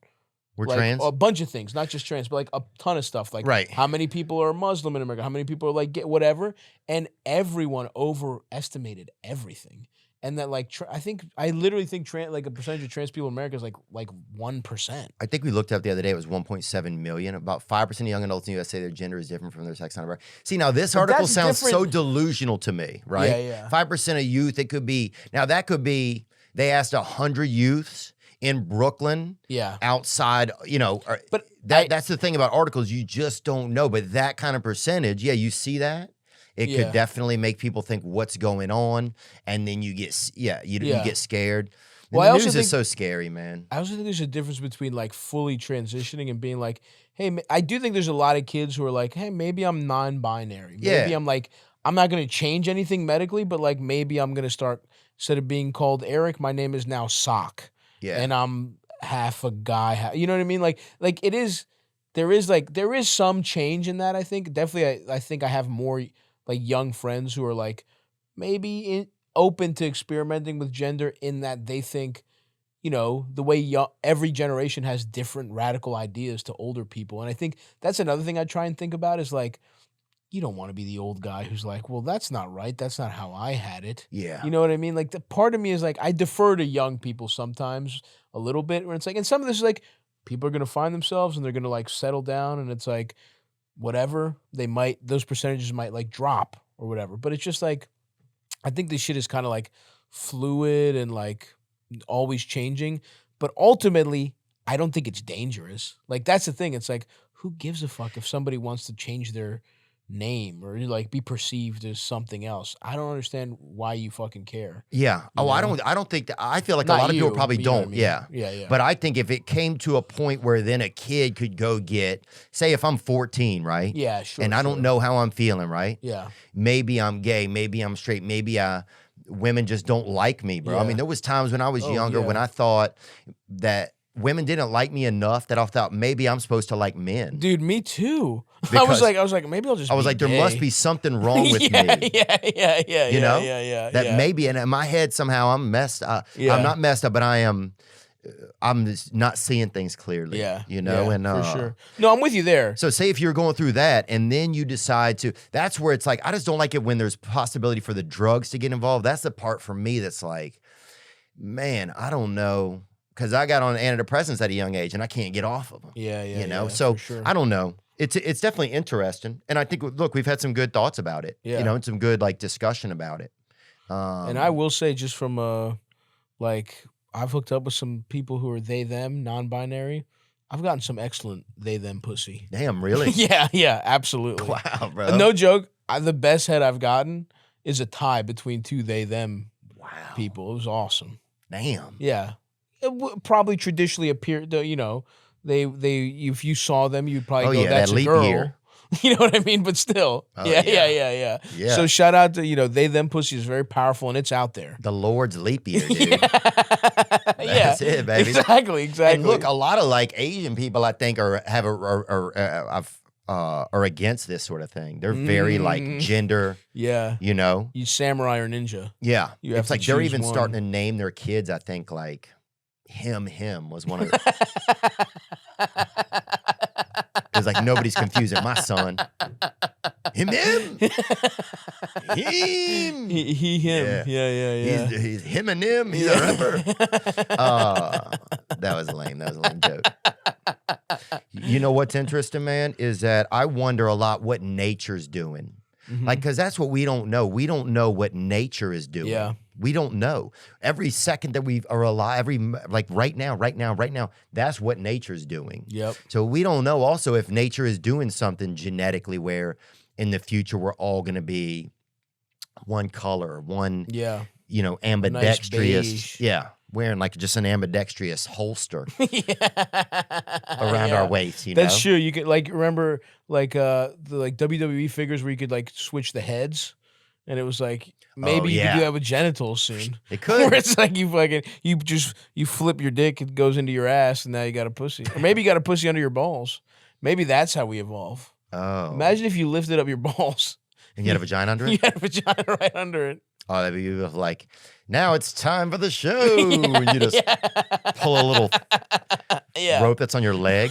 we're like, trans? a bunch of things, not just trans, but like a ton of stuff. Like how many people are Muslim in America? How many people are like whatever? And everyone overestimated everything. And that like, I literally think like a percentage of trans people in America is like 1%. I think we looked up the other day, it was 1.7 million. About 5% of young adults in the U.S. say their gender is different from their sex on birth. See, now this article sounds so delusional to me, right? 5% of youth, it could be, now that could be, they asked 100 youths in Brooklyn, outside, but that's the thing about articles, you just don't know. But that kind of percentage, you see that, it could definitely make people think what's going on, and then you get, you get scared. And the news is so scary, man. I also think there's a difference between like fully transitioning and being like, hey, I do think there's a lot of kids who are like, hey, maybe I'm non-binary. Maybe I'm like, I'm not going to change anything medically, but like maybe I'm going to start, instead of being called Eric, my name is now Sock. And I'm half a guy, you know what I mean? Like it is, there is some change in that. I think definitely, I think I have more like young friends who are like maybe open to experimenting with gender in that they think, the way every generation has different radical ideas to older people. And I think that's another thing I try and think about is like, you don't want to be the old guy who's like, well, that's not right. That's not how I had it. You know what I mean? Like the part of me is like, I defer to young people sometimes a little bit where it's like, and some of this is like, people are going to find themselves and they're going to like settle down and it's like, whatever, those percentages might like drop or whatever. But it's just like, I think this shit is kind of like fluid and like always changing. But ultimately, I don't think it's dangerous. Like that's the thing. It's like, who gives a fuck if somebody wants to change their name or like be perceived as something else? I don't understand why you fucking care. I don't think that, I feel like a lot of people probably don't. But I think if it came to a point where then a kid could go get, say if I'm 14, right? And I don't know how I'm feeling, right? Maybe I'm gay, maybe I'm straight, maybe women just don't like me, bro. I mean, there was times when I was younger when I thought that women didn't like me enough that I thought maybe I'm supposed to like men. Dude, me too. I was like, maybe I'll just. I was like, gay. there must be something wrong with me. You know, that maybe, and in my head somehow I'm messed up. I'm not messed up, but I'm just not seeing things clearly. You know, and for sure. No, I'm with you there. So say if you're going through that, and then you decide to, that's where it's like, I just don't like it when there's possibility for the drugs to get involved. That's the part for me that's like, man, I don't know. Because I got on antidepressants at a young age and I can't get off of them. You know, so sure. I don't know. It's definitely interesting, and I think look, we've had some good thoughts about it. You know, and some good like discussion about it. And I will say, just from like, I've hooked up with some people who are they them, non-binary, I've gotten some excellent they-them pussy. Damn, really? Yeah, absolutely. Wow, bro. No joke. The best head I've gotten is a tie between two they-them people. It was awesome. Damn. Yeah. It probably traditionally appeared, you know, they if you saw them, you'd probably go, that's a girl. Year. You know what I mean? But still. Yeah. So shout out to, you know, they-them pussy is very powerful and it's out there. The Lord's leap year, dude. That's it, baby. Exactly. And look, a lot of like Asian people, I think, are against this sort of thing. They're very like gender. Yeah. You know? You samurai or ninja. Yeah. It's like they're even starting to name their kids, I think, like him was one of the... It's like nobody's confusing my son. Him. He, him. Yeah. He's him and him. He's a rapper. That was lame. That was a lame joke. You know what's interesting, man, is that I wonder a lot what nature's doing. Like, because that's what we don't know. We don't know what nature is doing. Yeah. We don't know. Every second that we are alive, like right now, that's what nature's doing. Yep. So we don't know also if nature is doing something genetically where in the future we're all going to be one color, one, you know, ambidextrous. Nice wearing like just an ambidextrous holster around our waist. You know, that's true. You could like remember like the like WWE figures where you could like switch the heads, and it was like maybe you could do that with genitals soon. It could. Where it's like you flip your dick, it goes into your ass, and now you got a pussy, or maybe you got a pussy under your balls. Maybe that's how we evolve. Oh, imagine if you lifted up your balls and you had a vagina under it. You had a vagina right under it. Oh, that'd be like, now it's time for the show. And you just pull a little rope that's on your leg.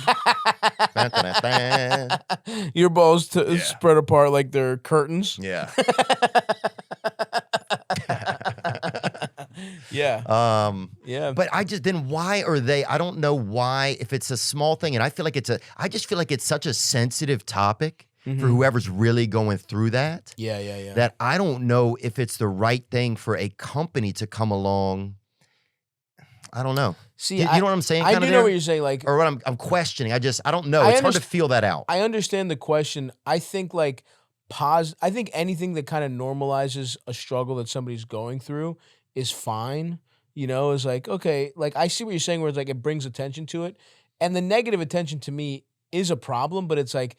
Your balls spread apart like they're curtains. Yeah. Yeah. But why are they, I don't know why, if it's a small thing, and I just feel like it's such a sensitive topic. For whoever's really going through that. Yeah. That I don't know if it's the right thing for a company to come along. I don't know. See, you know what I'm saying? I do know what you're saying. Like, or what I'm questioning. I don't know. It's hard to feel that out. I understand the question. I think like I think anything that kind of normalizes a struggle that somebody's going through is fine. You know, is like, okay, like I see what you're saying where it's like it brings attention to it. And the negative attention to me is a problem, but it's like,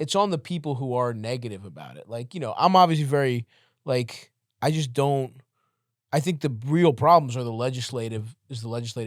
it's on the people who are negative about it. Like, you know, I'm obviously very, like, I think the real problems are the legislative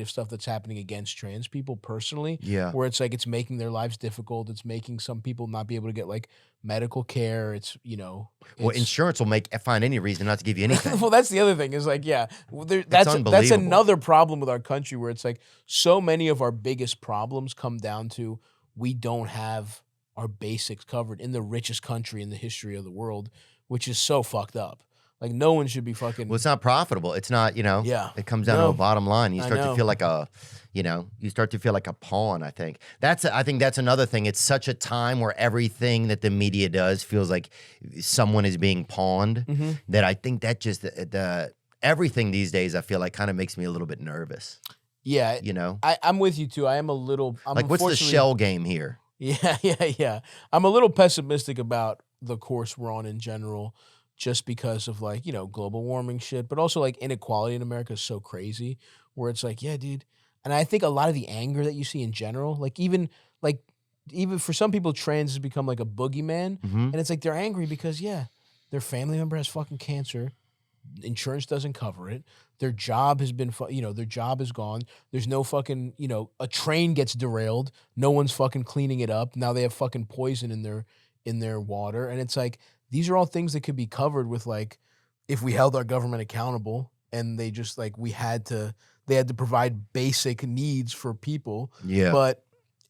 stuff that's happening against trans people personally. Yeah. Where it's like, it's making their lives difficult. It's making some people not be able to get like medical care. It's, you know. Well, insurance will find any reason not to give you anything. Well, that's the other thing is like, that's another problem with our country where it's like so many of our biggest problems come down to we don't have our basics covered in the richest country in the history of the world, which is so fucked up. Like no one should be fucking. Well, it's not profitable. It's not, you know. Yeah. It comes down to a bottom line. You start to feel like a pawn. I think that's another thing. It's such a time where everything that the media does feels like someone is being pawned. That I think that just everything these days I feel like kind of makes me a little bit nervous. Yeah. You know. I'm with you too. I am a little. Like what's the shell game here? Yeah. I'm a little pessimistic about the course we're on in general, just because of like, you know, global warming shit, but also like inequality in America is so crazy where it's like, yeah, dude. And I think a lot of the anger that you see in general, like even for some people, trans has become like a boogeyman. And it's like they're angry because, their family member has fucking cancer. Insurance doesn't cover it. Their job has been, their job is gone. There's no fucking, a train gets derailed. No one's fucking cleaning it up. Now they have fucking poison in their water. And it's like, these are all things that could be covered with like, if we held our government accountable and they just like, they had to provide basic needs for people. Yeah. But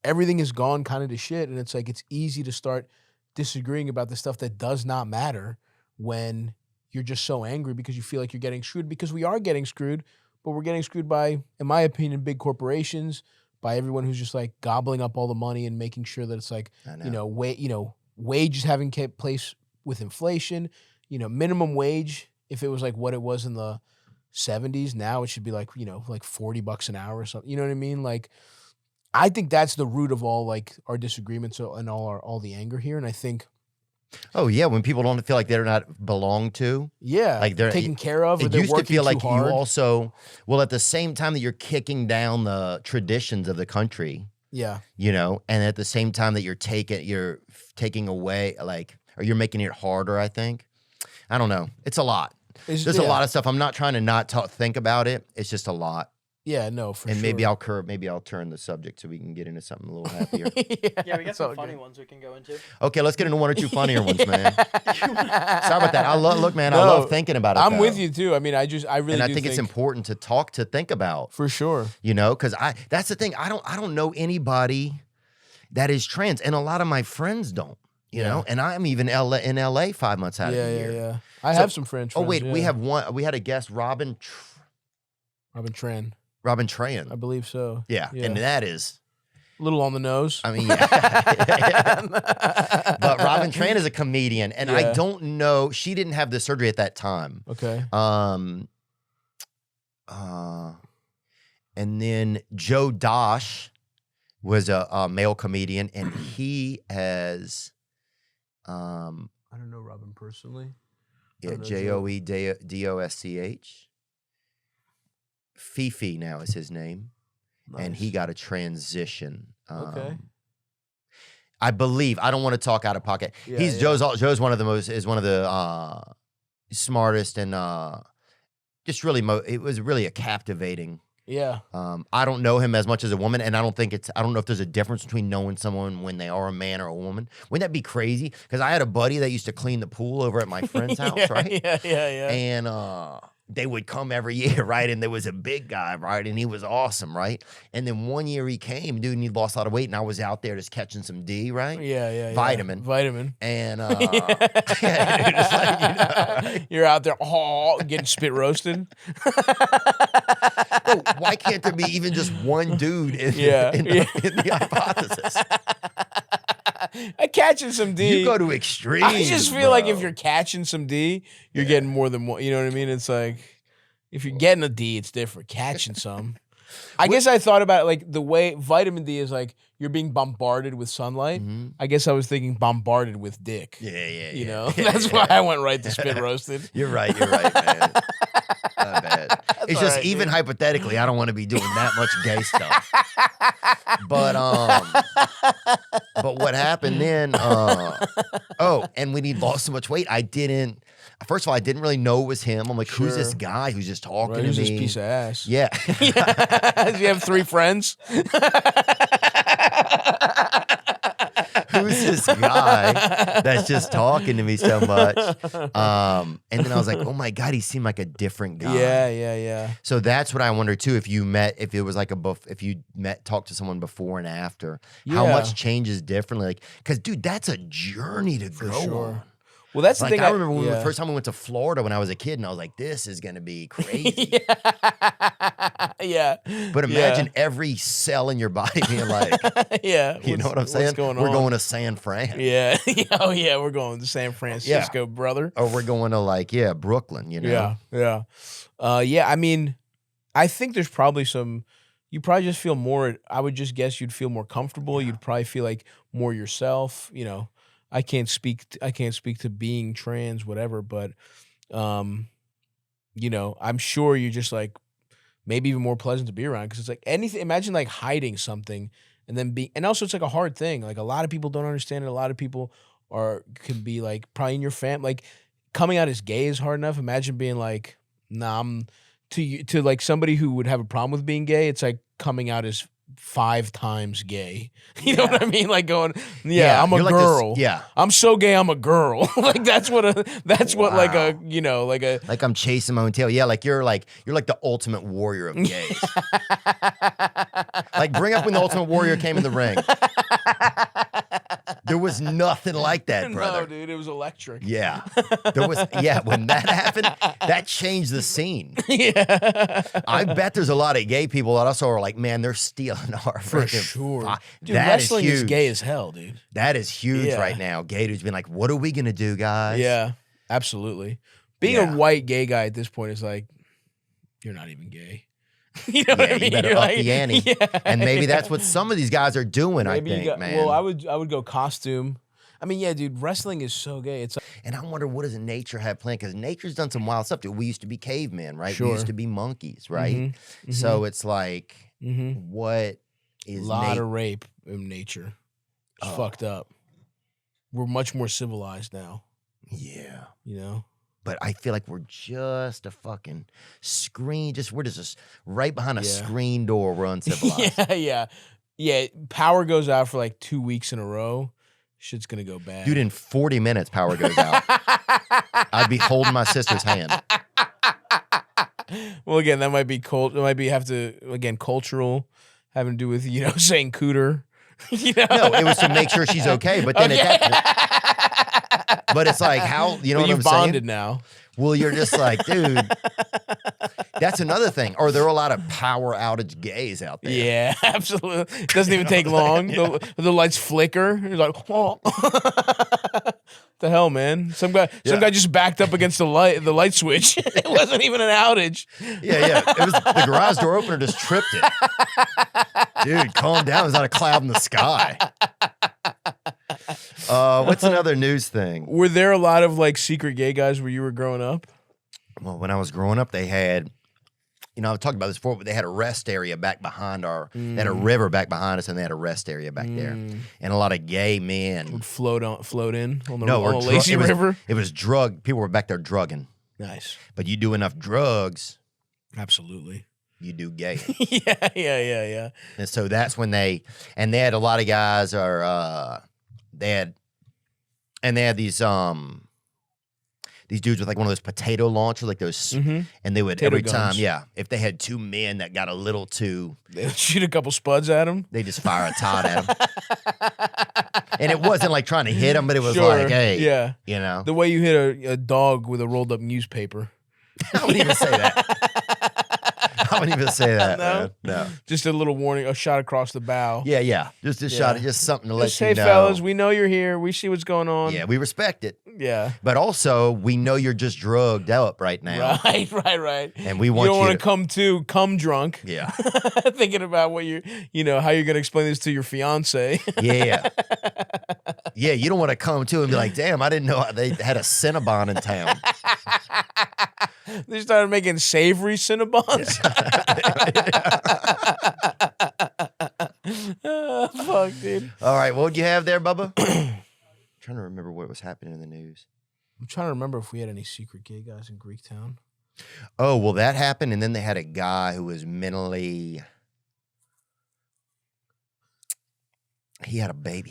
everything has gone kind of to shit. And it's like, it's easy to start disagreeing about the stuff that does not matter when you're just so angry because you feel like you're getting screwed, because we are getting screwed, but we're getting screwed by, in my opinion, big corporations, by everyone who's just like gobbling up all the money and making sure that it's like, wages having kept place with inflation, minimum wage. If it was like what it was in the 70s, now it should be like, like $40 an hour or something. You know what I mean? Like, I think that's the root of all like our disagreements and all the anger here. And I think, oh yeah, when people don't feel like they're not belonged to, like they're taken care of. Or it they're used to feel like hard. you also, well, at the same time that you're kicking down the traditions of the country, and at the same time that you're taking away or you're making it harder. I think, I don't know. It's a lot. There's a lot of stuff. I'm not trying to think about it. It's just a lot. Yeah, no, for sure. And maybe I'll turn the subject so we can get into something a little happier. Yeah, we got some funny ones we can go into. Okay, let's get into one or two funnier ones, man. Sorry about that. I love thinking about it. I'm with you too. I mean, I really think it's important to think about. For sure. Because that's the thing. I don't know anybody that is trans, and a lot of my friends don't. You know, and I'm even in LA 5 months out of the year. Yeah. I have some friends. Oh wait, we had a guest, Robin Tran. Robin Tran. I believe so. Yeah, and that is a little on the nose. I mean, but Robin Tran is a comedian, and I don't know. She didn't have the surgery at that time. Okay. And then Joe Dosh was a male comedian, and he has, I don't know Robin personally. Yeah, Joedosch. Fifi now is his name, and he got a transition. Okay. I believe. I don't want to talk out of pocket. Joe's one of the smartest and just really. It was really a captivating. Yeah. I don't know him as much as a woman, and I don't know if there's a difference between knowing someone when they are a man or a woman. Wouldn't that be crazy? Because I had a buddy that used to clean the pool over at my friend's house, right? Yeah. And they would come every year, right? And there was a big guy, right? And he was awesome, right? And then one year he came, dude, and he lost a lot of weight, and I was out there just catching some D, right? Yeah. Vitamin. And right? You're out there getting spit roasted. Oh, why can't there be even just one dude in the hypothesis? Catching some D. You go to extremes. I just feel like if you're catching some D, you're getting more than one. You know what I mean? It's like if you're getting a D, it's different. Catching some. I guess I thought about it like the way vitamin D is like you're being bombarded with sunlight. Mm-hmm. I guess I was thinking bombarded with dick. Yeah. You know, that's why I went right to spit roasted. You're right, man. Not bad. It's just right, even hypothetically, I don't want to be doing that much gay stuff. But what happened then? And when he lost so much weight, first of all, I didn't really know it was him. I'm like, who's this guy who's just talking to me? Who's this piece of ass? Yeah. Do you have 3 friends? Who's this guy that's just talking to me so much? And then I was like, oh my God, he seemed like a different guy. Yeah. So that's what I wonder too. If you talked to someone before and after, how much changes differently? Like, because dude, that's a journey to go on. Well, that's the thing. I remember when the first time we went to Florida when I was a kid, and I was like, "This is going to be crazy." Yeah. But imagine every cell in your body being like, you know what I'm saying? We're going to San Fran. Yeah. Oh yeah, we're going to San Francisco, brother. Or we're going to Brooklyn. You know? Yeah. I mean, I think there's probably some. You probably just feel more. I would just guess you'd feel more comfortable. You'd probably feel like more yourself. You know. I can't speak to being trans, whatever, but, I'm sure you're just like maybe even more pleasant to be around because it's like anything. Imagine like hiding something and then and also it's like a hard thing. Like a lot of people don't understand it. A lot of people can be like probably in your family. Like coming out as gay is hard enough. Imagine being like, nah, to like somebody who would have a problem with being gay. It's like coming out as 5 times gay. You know what I mean? Like going, I'm a girl. I'm so gay, I'm a girl. Like that's what like I'm chasing my own tail. Yeah, like you're like the ultimate warrior of gays. Like bring up when the Ultimate Warrior came in the ring. There was nothing like that, brother. No, dude, it was electric. Yeah. When that happened, that changed the scene. Yeah. I bet there's a lot of gay people that also are like, man, they're stealing our for sure. Dude, that wrestling is huge. Is gay as hell, dude. That is huge right now. Gay dudes being like, what are we gonna do, guys? Yeah, absolutely. Being a white gay guy at this point is like, you're not even gay. You know what I mean? You better You're up like, the ante. yeah. And maybe that's what some of these guys are doing, Maybe I think, man. Well, I would go costume. I mean, yeah, dude, wrestling is so gay. It's And I wonder, what does nature have planned? Because nature's done some wild stuff, dude. We used to be cavemen, right? Sure. We used to be monkeys, right? Mhm, So it's like, mhm. what is a lot of rape in nature. It's Oh. fucked up. We're much more civilized now. Yeah. You know? But I feel like we're just a fucking screen. We're just right behind a screen door. We're uncivilized. Yeah. Power goes out for like 2 weeks in a row. Shit's gonna go bad. Dude, in 40 minutes, power goes out. I'd be holding my sister's hand. Well, again, that might be cultural, having to do with, saying cooter. No, it was to make sure she's okay. But then at that point, but it's like, how, you know But what I'm you've saying? bonded now. Well, you're just like, dude, that's another thing. Or there are a lot of power outage gays out there. Yeah, absolutely. It doesn't even take long. Yeah. The lights flicker. You're like, oh. The hell, man. Some guy just backed up against the light switch. It wasn't even an outage. Yeah. It was the garage door opener just tripped it. Dude, calm down. There's not a cloud in the sky. What's another news thing? Were there a lot of like secret gay guys where you were growing up? Well, when I was growing up, they had, I've talked about this before, but they had a rest area back behind they had a river back behind us, and they had a rest area back there. And a lot of gay men would float in on the lazy river. It was drug. People were back there drugging. Nice. But you do enough drugs. Absolutely. You do gay. Yeah. And so that's when they had a lot of guys they had these dudes with like one of those potato launchers, like those, and they would Potato every guns. time, if they had two men that got a little too, they would shoot a couple spuds at them. They just fire a tot at them. And it wasn't like trying to hit them, but it was Sure. like, hey, yeah, the way you hit a dog with a rolled up newspaper. I wouldn't even say that. I wouldn't even say that. No? Man. No. Just a little warning, a shot across the bow. Yeah. Just a shot, just something to let you hey, know. fellas, we know you're here. We see what's going on. Yeah, we respect it. Yeah. But also, we know you're just drugged up right now. Right. And we want you don't want to come drunk. Yeah. Thinking about what how you're going to explain this to your fiance. Yeah. Yeah, you don't want to come to and be like, damn, I didn't know they had a Cinnabon in town. They started making savory Cinnabons. Fuck, dude. All right, what would you have there, Bubba? Trying to remember what was happening in the news. I'm trying to remember if we had any secret gay guys in Greektown. Oh, well, that happened, and then they had a guy who was mentally... He had a baby.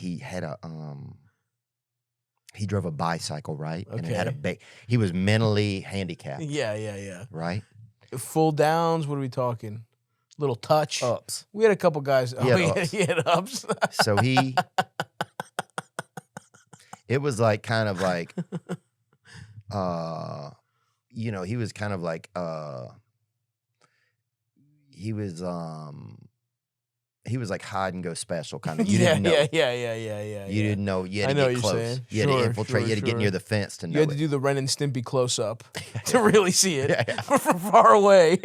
He drove a bicycle, right? Okay. And it had a baby. He was mentally handicapped. Yeah. Right? Full downs, what are we talking? Little touch. Ups. We had a couple guys. He had ups. So it was like kind of like, he was kind of like, he was like hide and go special kind of. You didn't know. Yeah. You didn't know. You had I know to get what close. you're saying. You had to infiltrate. You had to get near the fence to know. You had to do the Ren and Stimpy close up to really see it from far away.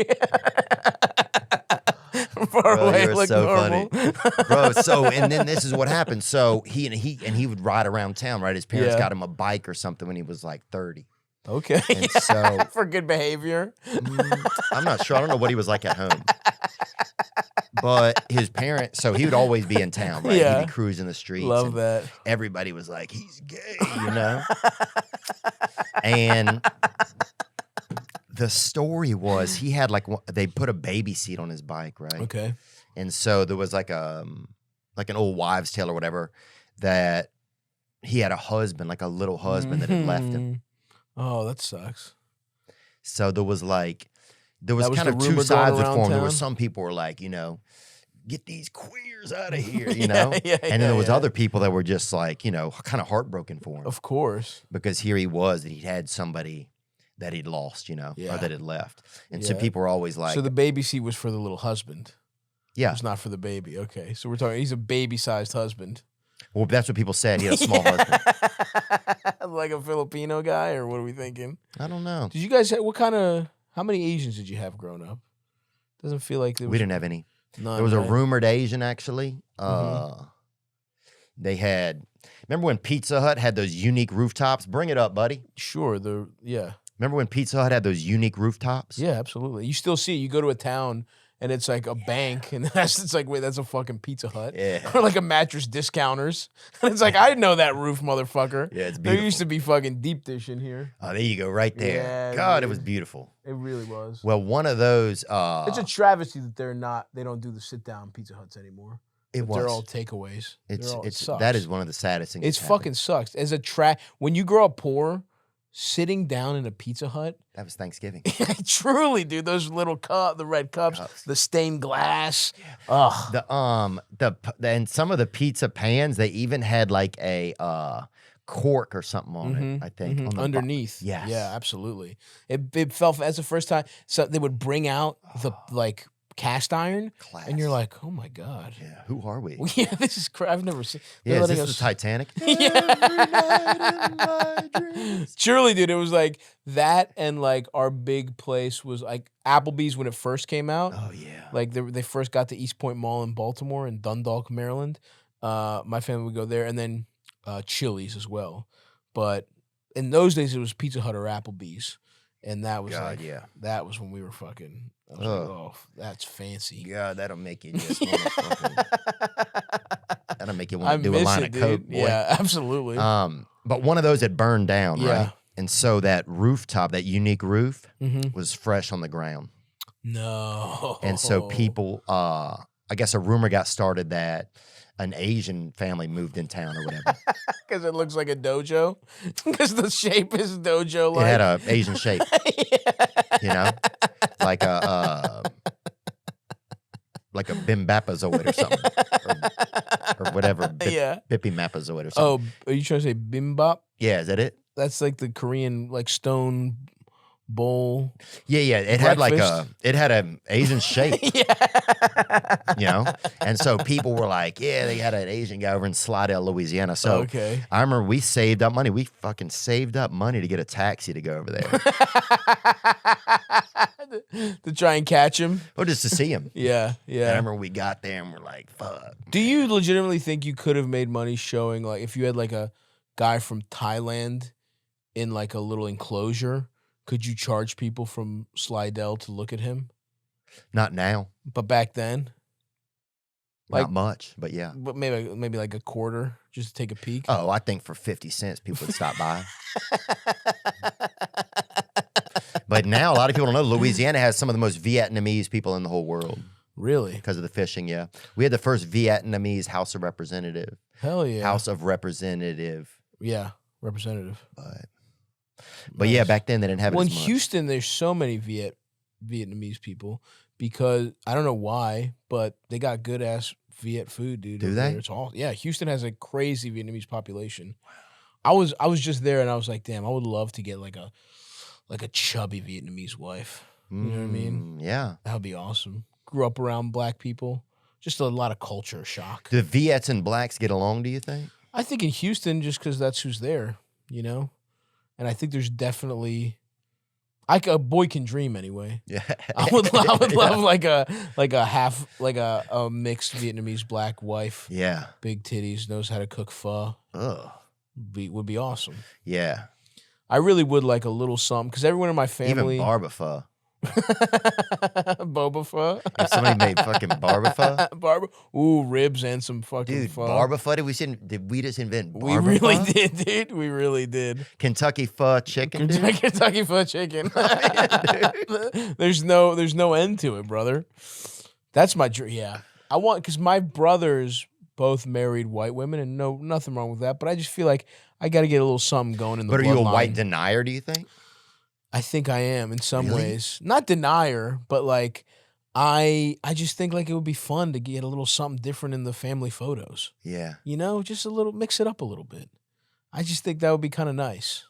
Far away, you're like so normal. funny, bro. So, and then this is what happened. So he would ride around town. Right, his parents got him a bike or something when he was like 30. Okay. And so for good behavior. I'm not sure. I don't know what he was like at home. But his parents, so he would always be in town, right? Yeah. He'd be cruising the streets. Love that. Everybody was like, he's gay, And the story was he had they put a baby seat on his bike, right? Okay. And so there was like an old wives' tale or whatever that he had a husband, like a little husband that had left him. Oh, that sucks. So there was kind of two rumor sides going of around form. There were town? some people were like, get these queers out of here, Yeah, and then there was other people that were just like, kind of heartbroken for him. Of course. Because here he was, that he'd had somebody that he'd lost, or that had left. And so people were always like... So the baby seat was for the little husband. Yeah. It was not for the baby. Okay. So we're talking, he's a baby-sized husband. Well, that's what people said. He had a small husband. Like a Filipino guy, or what are we thinking? I don't know. Did you guys have, how many Asians did you have growing up? Doesn't feel like we didn't have any. None, there was right? a rumored Asian actually. They had. Remember when Pizza Hut had those unique rooftops? Bring it up, buddy. Sure. Remember when Pizza Hut had those unique rooftops? Yeah, absolutely. You still see it. You go to a town and it's like a bank, and it's like, wait, that's a fucking Pizza Hut. Yeah. Or like a mattress discounters. And it's like, I didn't know that roof, motherfucker. Yeah, it's There beautiful. used to be fucking deep dish in here. Oh, there you go, right there. Yeah, God, it dude. was beautiful. It really was. Well, one of those. It's a travesty that they don't do the sit down Pizza Huts anymore. It was. They're all takeaways. It sucks. That is one of the saddest things. It's that happened. fucking sucks. As a when you grow up poor, sitting down in a Pizza Hut. That was Thanksgiving. Truly, dude. Those little the red cups, the stained glass. Ugh. And some of the pizza pans, they even had like a cork or something on it. I think on the underneath. Yes. Yeah, absolutely. It felt as the first time. So they would bring out the like cast iron, Class. and you're like, oh my god. Yeah. Who are we? Yeah, this is I've never seen. Yeah, is this the Titanic? Surely, dude, it was like that, and like our big place was like Applebee's when it first came out. Oh yeah. Like they first got the East Point Mall in Baltimore and Dundalk, Maryland. My family would go there, and then Chili's as well. But in those days, it was Pizza Hut or Applebee's, and that was that was when we were fucking. I was like, oh, that's fancy. God, that'll make you just want to fucking. That'll make you want to do a miss line it, of coke, dude. boy. Yeah, absolutely. But one of those had burned down, Yeah. right? And so that rooftop, that unique roof, Mhm. was fresh on the ground. No. And so people, I guess a rumor got started that an Asian family moved in town or whatever. Because it looks like a dojo. Because the shape is dojo like. It had a Asian shape, you know, like a bimbapazoid or something, or whatever. Yeah. Bippy-mapazoid or something. Oh, are you trying to say bimbap? Yeah, is that it? That's like the Korean like stone bowl. Yeah. It had like Breakfast. it had an Asian shape, Yeah. you know? And so people were like, yeah, they had an Asian guy over in Slidell, Louisiana. So Okay. I remember we saved up money. We fucking saved up money to get a taxi to go over there. To try and catch him. Or just to see him. Yeah. I Yeah. remember we got there and we're like, fuck. Do you legitimately think you could have made money showing like if you had like a guy from Thailand in like a little enclosure? Could you charge people from Slidell to look at him? Not now. But back then, Not much, but yeah. but maybe like a quarter just to take a peek. Oh, I think for 50 cents people would stop by. But now a lot of people don't know Louisiana has some of the most Vietnamese people in the whole world Really? because of the fishing, yeah. We had the first Vietnamese House of Representative. Hell yeah. House of Representative. Yeah, representative. But yeah, back then they didn't have it Well, in as much. Houston, there's so many Vietnamese people because I don't know why, but they got good ass Viet food, dude. Do over they? there. It's all Houston has a crazy Vietnamese population. I was just there and I was like, damn, I would love to get like a chubby Vietnamese wife. You know what I mean? Yeah. That would be awesome. Grew up around black people. Just a lot of culture shock. Do the Viets and blacks get along, do you think? I think in Houston, just because that's who's there, you know? And I think there's definitely a boy can dream anyway. Yeah. I would love like a mixed Vietnamese black wife, Yeah. big titties, knows how to cook pho. Ugh. Would be awesome. Yeah. I really would like a little something because everyone in my family Even barba pho. Boba pho. If somebody made fucking barba pho. Barba. Ooh, ribs and some fucking Dude, pho. barba pho? Did we just invent barba We really pho? did, dude. We really did. Kentucky pho chicken, dude? Kentucky Fried Chicken. There's no end to it, brother. That's my dream. Yeah, I want because my brothers both married white women, and nothing wrong with that. But I just feel like I got to get a little something going in the. But are you a bloodline. white denier, do you think? I think I am in some Really? ways. Not denier, but like I just think like it would be fun to get a little something different in the family photos. Yeah. You know, just a little mix it up a little bit. I just think that would be kind of nice.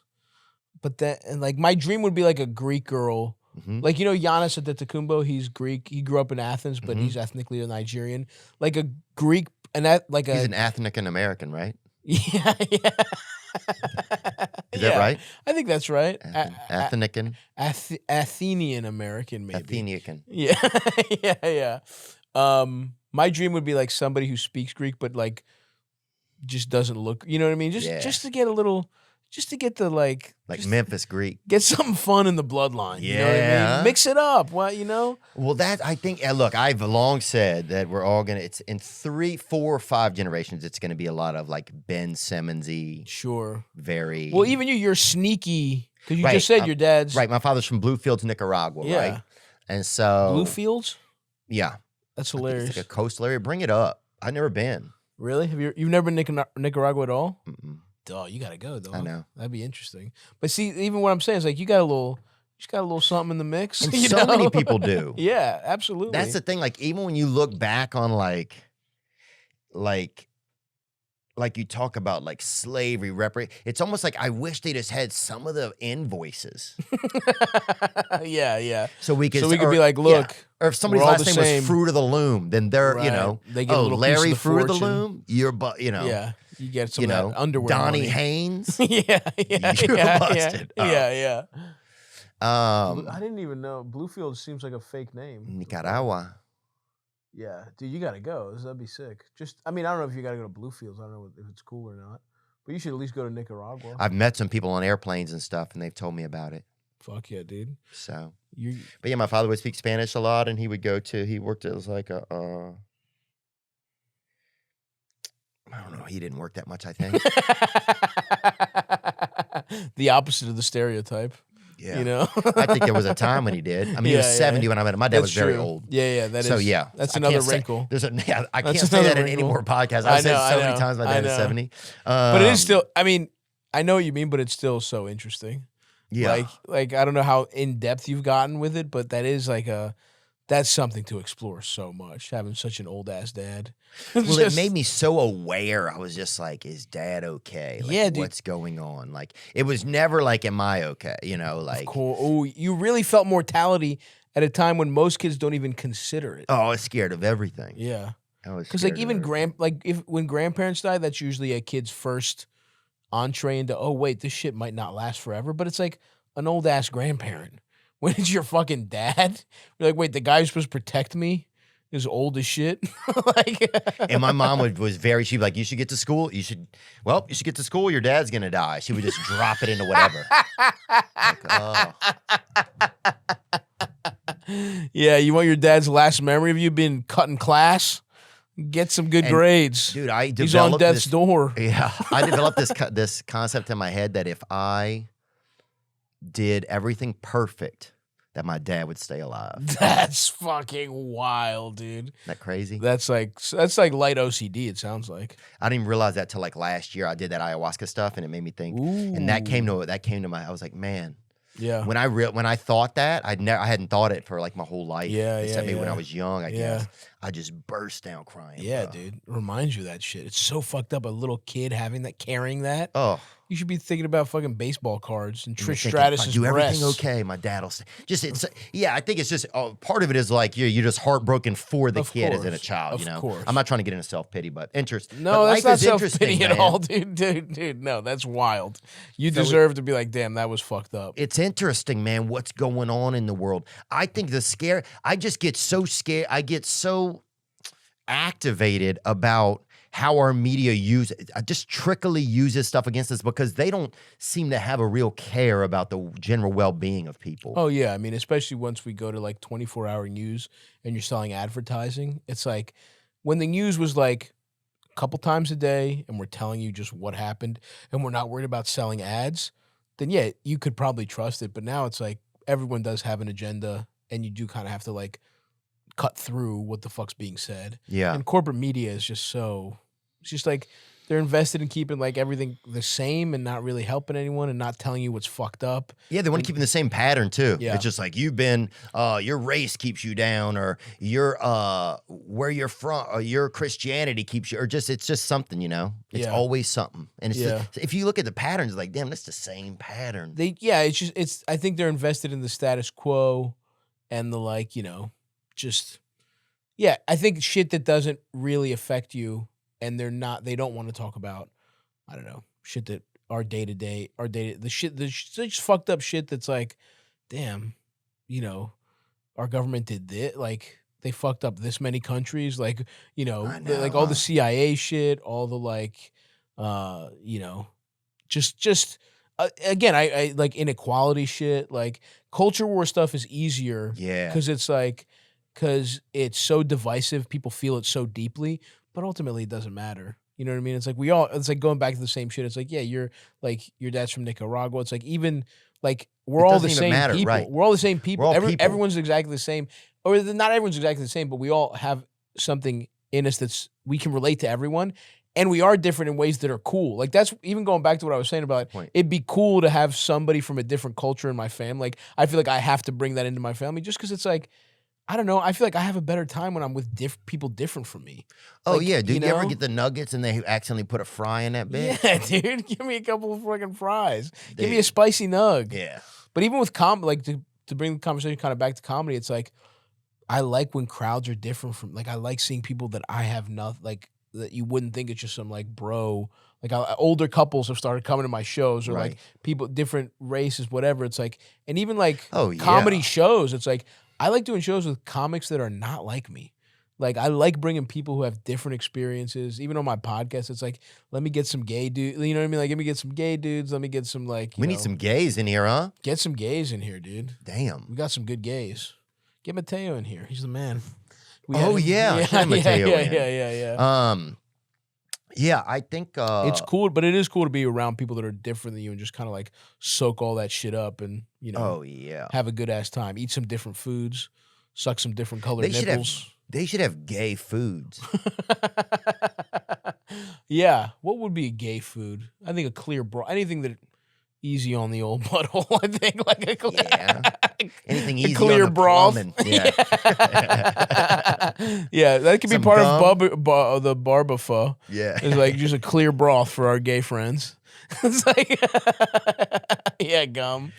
But that and like my dream would be like a Greek girl. Mhm. Like, you know, Giannis Antetokounmpo, he's Greek. He grew up in Athens, but Mhm. he's ethnically a Nigerian. Like a Greek and that like He's a an ethnic and American, right? yeah. Is that right? I think that's right. Athenican. Athenian American, maybe. Athenican. Yeah, yeah. My dream would be like somebody who speaks Greek, but like just doesn't look. You know what I mean? Just to get a little, just to get the like Memphis Greek. Get something fun in the bloodline. You know what I mean? Mix it up. What, you know? Well, that I think. Look, I've long said that we're all gonna. It's in 3, 4, or 5 generations. It's gonna be a lot of like Ben Simmons-y. Sure. Very. Well, even you're sneaky because you just said your dad's right. My father's from Bluefields, Nicaragua. Yeah. Right. And so Bluefields. Yeah. That's hilarious. It's like a coastal area. Bring it up. I've never been. Really? You've never been to Nicaragua at all? Mm-mm. Duh, you gotta go though. I know. That'd be interesting. But see, even what I'm saying is like you got a little something in the mix. And you so know? many people do. Yeah, absolutely. That's the thing. Like even when you look back on like you talk about like slavery, it's almost like I wish they just had some of the invoices. yeah. So we could be like, look. Yeah. Or if somebody's last name was Fruit of the Loom, then they're, right. They get Larry Fruit of the fortune. Loom, you're, Yeah, you get some of that underwear Donnie money. Haynes. yeah. You're busted. Yeah. I didn't even know. Bluefield seems like a fake name. Nicaragua. Yeah, dude, you gotta go. That'd be sick. I don't know if you gotta go to Bluefields. I don't know if it's cool or not. But you should at least go to Nicaragua. I've met some people on airplanes and stuff, and they've told me about it. Fuck yeah, dude. So, but yeah, my father would speak Spanish a lot, and he worked as like a, I don't know, he didn't work that much, I think. The opposite of the stereotype. Yeah. You know? I think there was a time when he did. I mean, he was 70 when I met him. My dad was very old. Yeah, that's another wrinkle. I can't say that in any more podcasts. I've said so many times my dad is 70. But it is still, I mean, I know what you mean, but it's still so interesting. Yeah. Like I don't know how in depth you've gotten with it, but that is like that's something to explore so much, having such an old ass dad. Well, it made me so aware. I was just like, is dad okay? Like, yeah, dude. What's going on? Like, it was never like, am I okay? You know, like. Cool. Oh, you really felt mortality at a time when most kids don't even consider it. Oh, I was scared of everything. Yeah. I was because like even when grandparents die, that's usually a kid's first entree into, oh wait, this shit might not last forever. But it's like an old ass grandparent. When it's your fucking dad, you're like, wait, the guy who's supposed to protect me is old as shit. And my mom was very, she'd be like, you should get to school. You should get to school. Your dad's going to die. She would just drop it into whatever. Yeah, you want your dad's last memory of you being cut in class? Get some good grades. Dude, he's on death's door. Yeah, I developed this concept in my head that if I did everything perfect, that my dad would stay alive. That's fucking wild, dude. Isn't that crazy? That's like light OCD, it sounds like. I didn't even realize that till like last year. I did that ayahuasca stuff and it made me think. Ooh. And that came to my, I was like, man. Yeah. When I thought that, I hadn't thought it for like my whole life. Yeah, Except maybe when yeah. I was young, I guess. I just burst down crying. Yeah, dude. It reminds you of that shit. It's so fucked up, a little kid carrying that. Oh. You should be thinking about fucking baseball cards and Trish Stratus's Stratus's do everything breasts. okay, my dad will say. I think it's just part of it is like you're just heartbroken for the kid as in a child, you know. Course. I'm not trying to get into self-pity, but interest. No, but that's not self-pity at all, dude. No, that's wild. You deserve to be like, damn, that was fucked up. It's interesting, man, what's going on in the world. I think I just get so scared. I get so activated about how our media just trickily uses stuff against us because they don't seem to have a real care about the general well-being of people. Oh, yeah. I mean, especially once we go to like 24-hour news and you're selling advertising, it's like when the news was like a couple times a day and we're telling you just what happened and we're not worried about selling ads, then yeah, you could probably trust it. But now it's like everyone does have an agenda and you do kind of have to like cut through what the fuck's being said. Yeah. And corporate media is just it's just like they're invested in keeping like everything the same and not really helping anyone and not telling you what's fucked up. Yeah, they want to keep in the same pattern too. Yeah. It's just like you've been, your race keeps you down, or your where you're from, or your Christianity keeps you, or it's just something, you know. It's always something, and it's if you look at the patterns, like damn, that's the same pattern. I think they're invested in the status quo, and the like, you know, I think shit that doesn't really affect you. And they don't want to talk about, I don't know, shit that our day to day, the just fucked up shit that's like, damn, you know, our government did this, like they fucked up this many countries, like, you know, like all the CIA shit, all the like, you know, just again, I like inequality shit, like culture war stuff is easier, because it's like, because it's so divisive, people feel it so deeply, but ultimately it doesn't matter. You know what I mean? It's like it's like going back to the same shit. It's like, yeah, you're like, your dad's from Nicaragua. It's like, even like, we're all the same people. Right. We're all the same people. Everyone's exactly the same. Or not everyone's exactly the same, but we all have something in us we can relate to everyone. And we are different in ways that are cool. Like, that's even going back to what I was saying about it'd be cool to have somebody from a different culture in my family. Like, I feel like I have to bring that into my family just because it's like, I don't know. I feel like I have a better time when I'm with people different from me. Oh, like, yeah, dude. You ever get the nuggets and they accidentally put a fry in that bitch? Yeah, dude. Give me a couple of fucking fries. Dude. Give me a spicy nug. Yeah. But even with like, to bring the conversation kind of back to comedy, it's like, I like when crowds are different from, like, I like seeing people that I have nothing, like, that you wouldn't think it's just some, like, bro. Like, older couples have started coming to my shows, or like people, different races, whatever. It's like, and even like comedy shows, it's like, I like doing shows with comics that are not like me. Like, I like bringing people who have different experiences. Even on my podcast, it's like, let me get some gay dudes. You know what I mean? Like, let me get some gay dudes. Let me get some, like, we need some gays in here, huh? Get some gays in here, dude. Damn. We got some good gays. Get Mateo in here. He's the man. Yeah, Mateo in. Yeah. Yeah, I think it's cool, but it is cool to be around people that are different than you and just kind of like soak all that shit up and, you know, have a good ass time. Eat some different foods, suck some different colored nipples. They should have gay foods. Yeah, what would be a gay food? I think a clear broth. Anything that easy on the old butthole. I think like anything easy clear on the broth. Plumbing. Yeah. Yeah, that could be Some part gum. of the barbafa. Yeah. It's like just a clear broth for our gay friends. It's like, yeah, gum.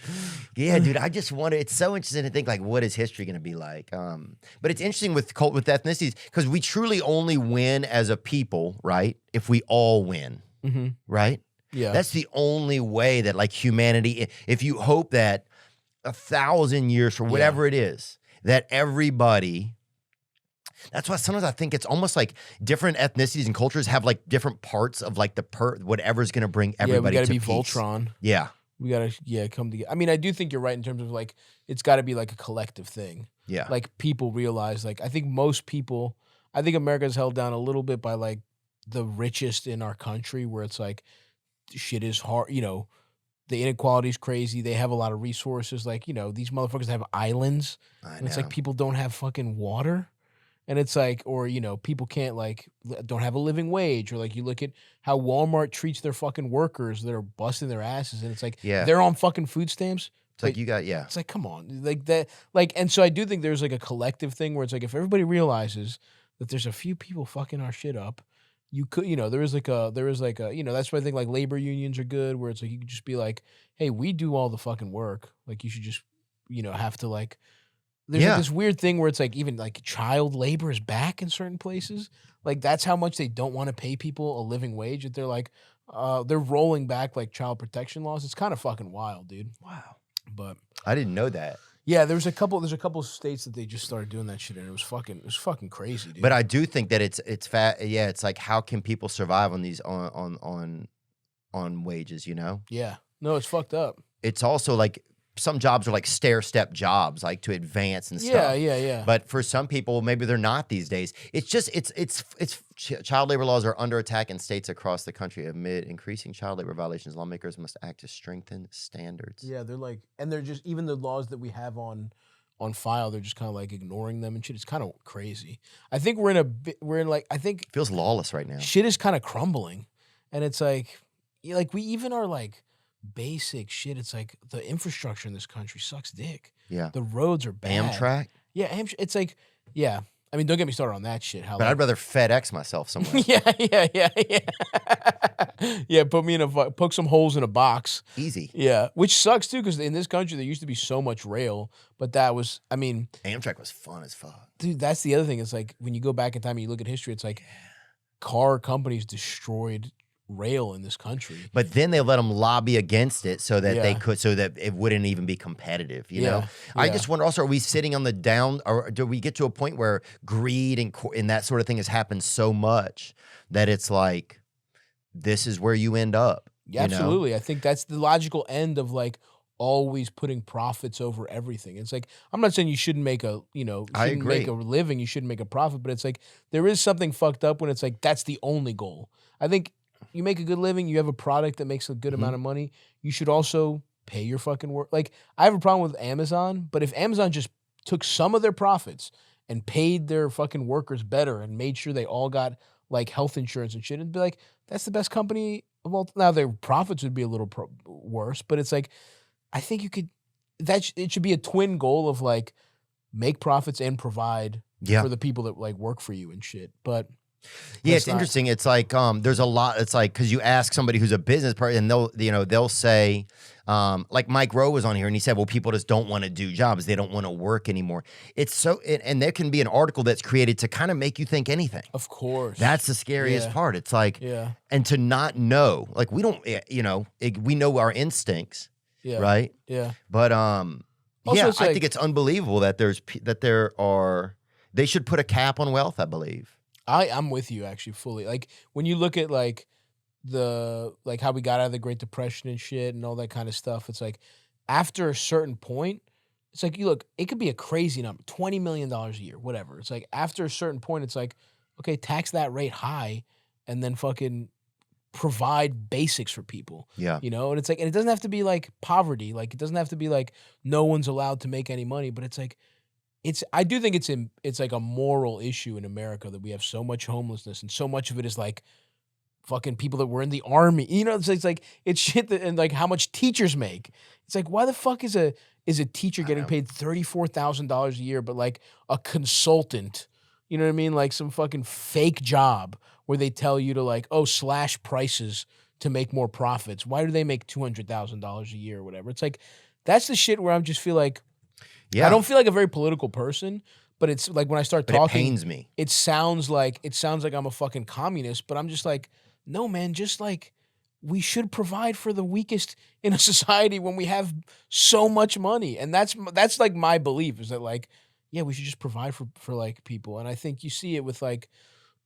Yeah, dude, I just wonder. It's so interesting to think, like, what is history going to be like? But it's interesting with ethnicities, because we truly only win as a people, right? If we all win, right? Yeah, that's the only way that, like, humanity. If you hope that 1,000 years for whatever it is, that everybody. That's why sometimes I think it's almost like different ethnicities and cultures have like different parts of like whatever's going to bring everybody to peace. Yeah, we got to be Voltron. Yeah. We got to, come together. I mean, I do think you're right in terms of like, it's got to be like a collective thing. Yeah. Like people realize, like, I think America's held down a little bit by like the richest in our country, where it's like, shit is hard, you know, the inequality is crazy. They have a lot of resources. Like, you know, these motherfuckers have islands. And it's like people don't have fucking water. And it's like, or, you know, people can't like, don't have a living wage. Or like, you look at how Walmart treats their fucking workers that are busting their asses. And it's like, they're on fucking food stamps. It's like, it's like, come on. Like that, like, and so I do think there's like a collective thing where it's like, if everybody realizes that there's a few people fucking our shit up, you could, you know, there is like a, you know, that's why I think like labor unions are good, where it's like, you could just be like, hey, we do all the fucking work. Like, you should just, you know, have to like, there's like this weird thing where it's like, even like child labor is back in certain places. Like, that's how much they don't want to pay people a living wage. That they're like, they're rolling back like child protection laws. It's kind of fucking wild, dude. Wow. But I didn't know that. Yeah, there's a couple of states that they just started doing that shit, and it was fucking crazy, dude. But I do think that it's fat. Yeah, it's like, how can people survive on these on wages? You know? Yeah. No, it's fucked up. It's also like, some jobs are like stair-step jobs, like to advance and stuff. Yeah. But for some people, maybe they're not these days. It's just, child labor laws are under attack in states across the country. Amid increasing child labor violations, lawmakers must act to strengthen standards. Yeah, they're like, and they're just, even the laws that we have on file, they're just kind of like ignoring them and shit. It's kind of crazy. I think I think it feels lawless right now. Shit is kind of crumbling, and it's like we even are like, basic shit. It's like the infrastructure in this country sucks dick. Yeah. The roads are bad. Amtrak? Yeah, it's like, yeah. I mean, don't get me started on that shit. But I'd rather FedEx myself somewhere. Yeah. Yeah, poke some holes in a box. Easy. Yeah, which sucks too, because in this country there used to be so much rail, but that was, I mean, Amtrak was fun as fuck. Dude, that's the other thing. It's like, when you go back in time and you look at history, it's like car companies destroyed rail in this country. But then they let them lobby against it so that they could, so that it wouldn't even be competitive. You know, I just wonder. Also, are we sitting on the down, or do we get to a point where greed and that sort of thing has happened so much that it's like, this is where you end up? Yeah, absolutely. I think that's the logical end of like always putting profits over everything. It's like, I'm not saying you shouldn't make a, shouldn't make a living, you shouldn't make a profit, but it's like there is something fucked up when it's like that's the only goal. I think you make a good living, you have a product that makes a good amount of money, you should also pay your fucking work. Like, I have a problem with Amazon, but if Amazon just took some of their profits and paid their fucking workers better and made sure they all got like health insurance and shit, it'd be like, that's the best company of all. Now their profits would be a little worse, but it's like, I think you could, it should be a twin goal of like make profits and provide for the people that like work for you and shit. But yeah, it's interesting. It's like, there's a lot, it's like, cause you ask somebody who's a business person and they'll say, like Mike Rowe was on here and he said, well, people just don't want to do jobs. They don't want to work anymore. It's so, and there can be an article that's created to kind of make you think anything. Of course. That's the scariest part. It's like, and to not know, like we don't, we know our instincts. Yeah. Right. Yeah. But also, I think it's unbelievable that they should put a cap on wealth, I believe. I'm with you actually fully. Like when you look at like how we got out of the Great Depression and shit and all that kind of stuff, it's like after a certain point, it's like, you look, it could be a crazy number, $20 million a year, whatever. It's like after a certain point, it's like, okay, tax that rate high and then fucking provide basics for people. Yeah. And it's like, and it doesn't have to be like poverty. Like it doesn't have to be like no one's allowed to make any money, but it's like, I do think it's like a moral issue in America that we have so much homelessness and so much of it is like fucking people that were in the army. It's like, it's shit that, and like how much teachers make. It's like, why the fuck is a teacher getting paid $34,000 a year, but like a consultant, you know what I mean? Like some fucking fake job where they tell you to like, slash prices to make more profits. Why do they make $200,000 a year or whatever? It's like, that's the shit where I just feel like, I don't feel like a very political person, but it's like when I start talking, it pains me. It sounds like I'm a fucking communist, but I'm just like, no, man, just like we should provide for the weakest in a society when we have so much money. And that's like my belief is that like, yeah, we should just provide for like people. And I think you see it with like,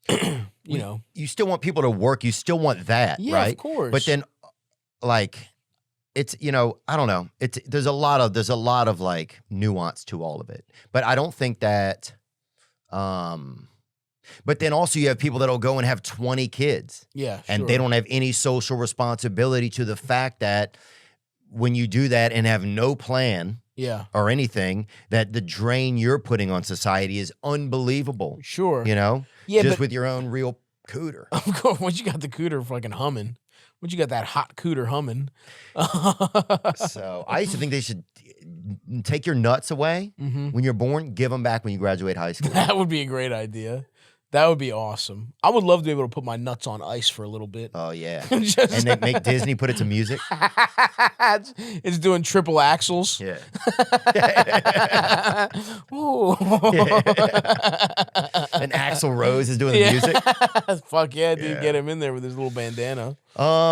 you still want people to work. You still want that, right? Of course. But then like, it's, I don't know. There's a lot of like nuance to all of it, but I don't think that, but then also you have people that'll go and have 20 kids. Yeah. And they don't have any social responsibility to the fact that when you do that and have no plan or anything, that the drain you're putting on society is unbelievul. Sure. Yeah, just with your own real cooter. Of course, once you got the cooter fucking humming. Once you got that hot cooter humming. So I used to think they should take your nuts away when you're born, give them back when you graduate high school. That would be a great idea. That would be awesome. I would love to be able to put my nuts on ice for a little bit. Oh, yeah. And then make Disney put it to music. It's doing triple axles. Yeah. And Axl Rose is doing the music. Fuck yeah, dude. Get him in there with his little bandana.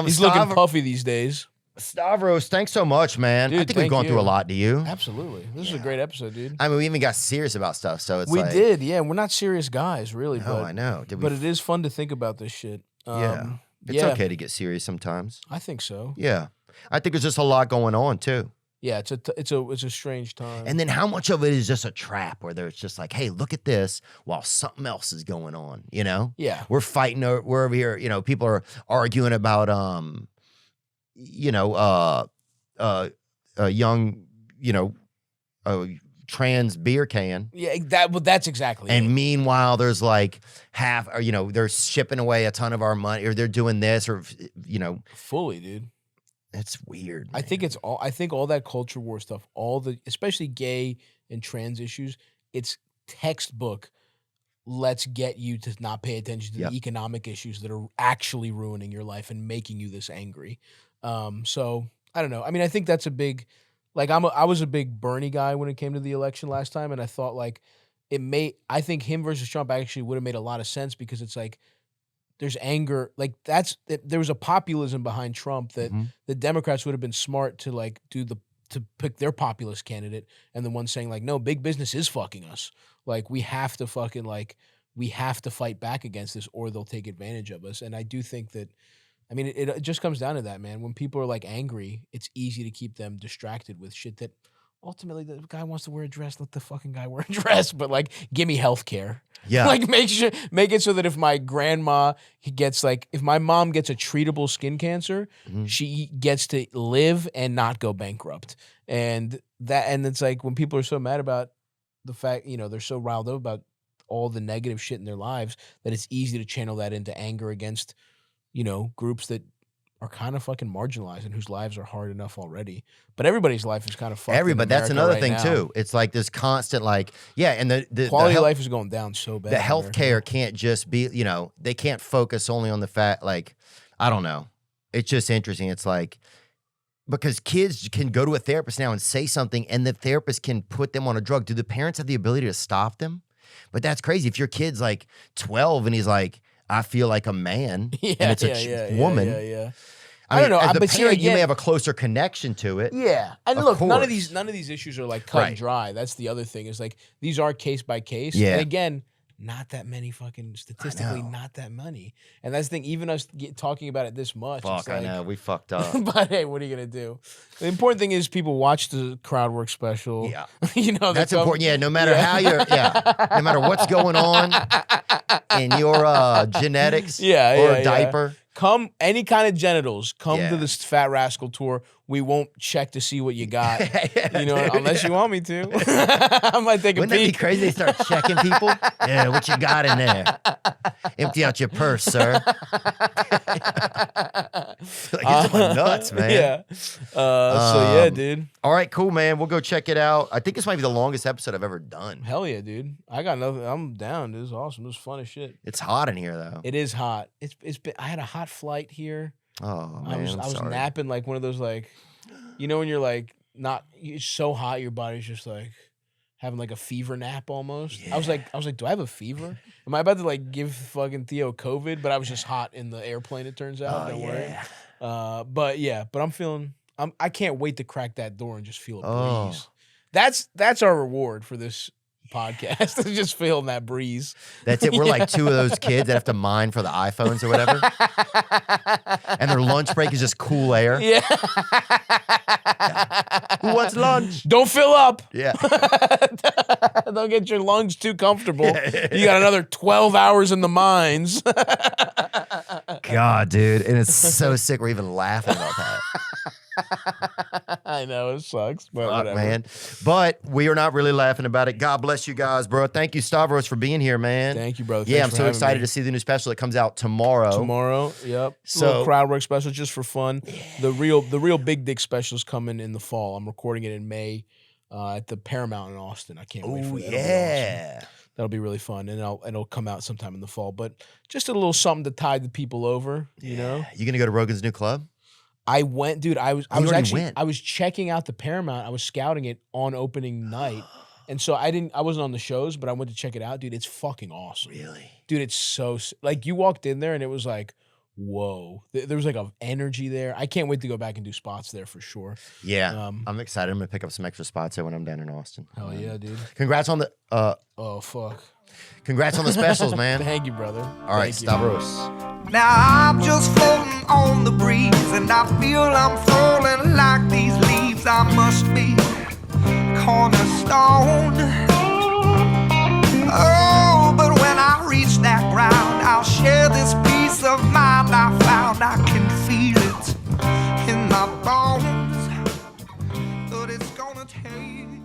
He's looking puffy these days. Stavros, thanks so much, man. Dude, I think we've gone through a lot. Do you? Absolutely. This is a great episode, dude. I mean, we even got serious about stuff, so it's we did, yeah. We're not serious guys, really. No, I know. But it is fun to think about this shit. It's okay to get serious sometimes. I think so. Yeah, I think there's just a lot going on too. Yeah, it's a strange time. And then how much of it is just a trap where there's just like, hey, look at this while something else is going on. Yeah, we're fighting. We're over here. People are arguing about a young, trans beer can. Yeah, that's exactly and it. Meanwhile, there's like half, they're shipping away a ton of our money, or they're doing this, or fully, dude. It's weird. Man. I think all that culture war stuff, especially gay and trans issues, it's textbook. Let's get you to not pay attention to the economic issues that are actually ruining your life and making you this angry. So I don't know. I mean, I think that's a big, like I was a big Bernie guy when it came to the election last time. And I thought like I think him versus Trump actually would have made a lot of sense because it's like there's anger. Like there was a populism behind Trump that the Democrats would have been smart to like to pick their populist candidate, and the one saying like, no, big business is fucking us. Like we have to fight back against this, or they'll take advantage of us. And I do think that, I mean, it just comes down to that, man. When people are like angry, it's easy to keep them distracted with shit that ultimately the guy wants to wear a dress, let the fucking guy wear a dress. But like, give me health care. Yeah. Like make it so that if my grandma if my mom gets a treatable skin cancer, she gets to live and not go bankrupt. And it's like when people are so mad about the fact, they're so riled up about all the negative shit in their lives that it's easy to channel that into anger against, groups that are kind of fucking marginalized and whose lives are hard enough already. But everybody's life is kind of fucked. That's another thing too. It's like this constant and the quality of life is going down so bad. The healthcare can't just be, they can't focus only on the fact, like, I don't know. It's just interesting. It's like, because kids can go to a therapist now and say something and the therapist can put them on a drug. Do the parents have the ability to stop them? But that's crazy. If your kid's like 12 and he's like, I feel like a man, and it's a woman. I don't know. But parent, you may have a closer connection to it. Yeah, and look, none of these issues are like cut and dry. That's the other thing. Is like these are case by case. Yeah. And again, not that many fucking statistically, not that many. And that's the thing. Even us talking about it this much. Fuck, I know we fucked up. But hey, what are you gonna do? The important thing is people watch the crowd work special. Yeah, that's important. Yeah, no matter how you're. Yeah, no matter what's going on in your genetics. Or diaper. Come any kind of genitals. Come to this Fat Rascal tour. We won't check to see what you got. Unless you want me to. I might take a Wouldn't peek. That be crazy? They start checking people. Yeah, what you got in there? Empty out your purse, sir. It's nuts, man. Yeah. So yeah, dude. All right, cool, man. We'll go check it out. I think this might be the longest episode I've ever done. Hell yeah, dude. I got nothing. I'm down. This is awesome. This is fun as shit. It's hot in here though. It is hot. It's been. I had a hot flight here. Oh man, I was napping like one of those like, when you're like it's so hot your body's just like having like a fever nap almost. Yeah. I was like, do I have a fever? Am I about to like give fucking Theo COVID? But I was just hot in the airplane. It turns out. Don't worry. But I'm feeling. I can't wait to crack that door and just feel a breeze. That's our reward for this podcast. Just feeling that breeze. That's it. We're like two of those kids that have to mine for the iPhones or whatever. And their lunch break is just cool air. Yeah. Who wants lunch? Don't fill up. Yeah. Don't get your lungs too comfortable. You got another 12 hours in the mines. God, dude. And it's so sick we're even laughing about that. I know it sucks, but whatever. Man. But we are not really laughing about it. God bless you guys, bro. Thank you, Stavros, for being here, man. Thank you, brother. Yeah, I'm so excited to see the new special that comes out tomorrow. Yep. So little crowd work special just for fun. Yeah. The real big dick special's coming in the fall. I'm recording it in May at the Paramount in Austin. I can't wait for that. Yeah. That'll be really fun, and it'll come out sometime in the fall. But just a little something to tide the people over, you know. You gonna go to Rogan's new club? I went, dude. I was checking out the Paramount. I was scouting it on opening night, and so I wasn't on the shows, but I went to check it out, dude. It's fucking awesome. Really, dude. It's so like you walked in there and it was like, whoa. There was like an energy there. I can't wait to go back and do spots there for sure. Yeah, I'm excited. I'm gonna pick up some extra spots there when I'm down in Austin. Hell yeah, dude. Congrats on the. Oh fuck. Congrats on the specials, man. Thank you, brother. All right, Stavros. Now I'm just floating on the breeze, and I feel I'm falling like these leaves. I must be cornerstone. Oh, but when I reach that ground, I'll share this peace of mind I found. I can feel it in my bones, but it's gonna take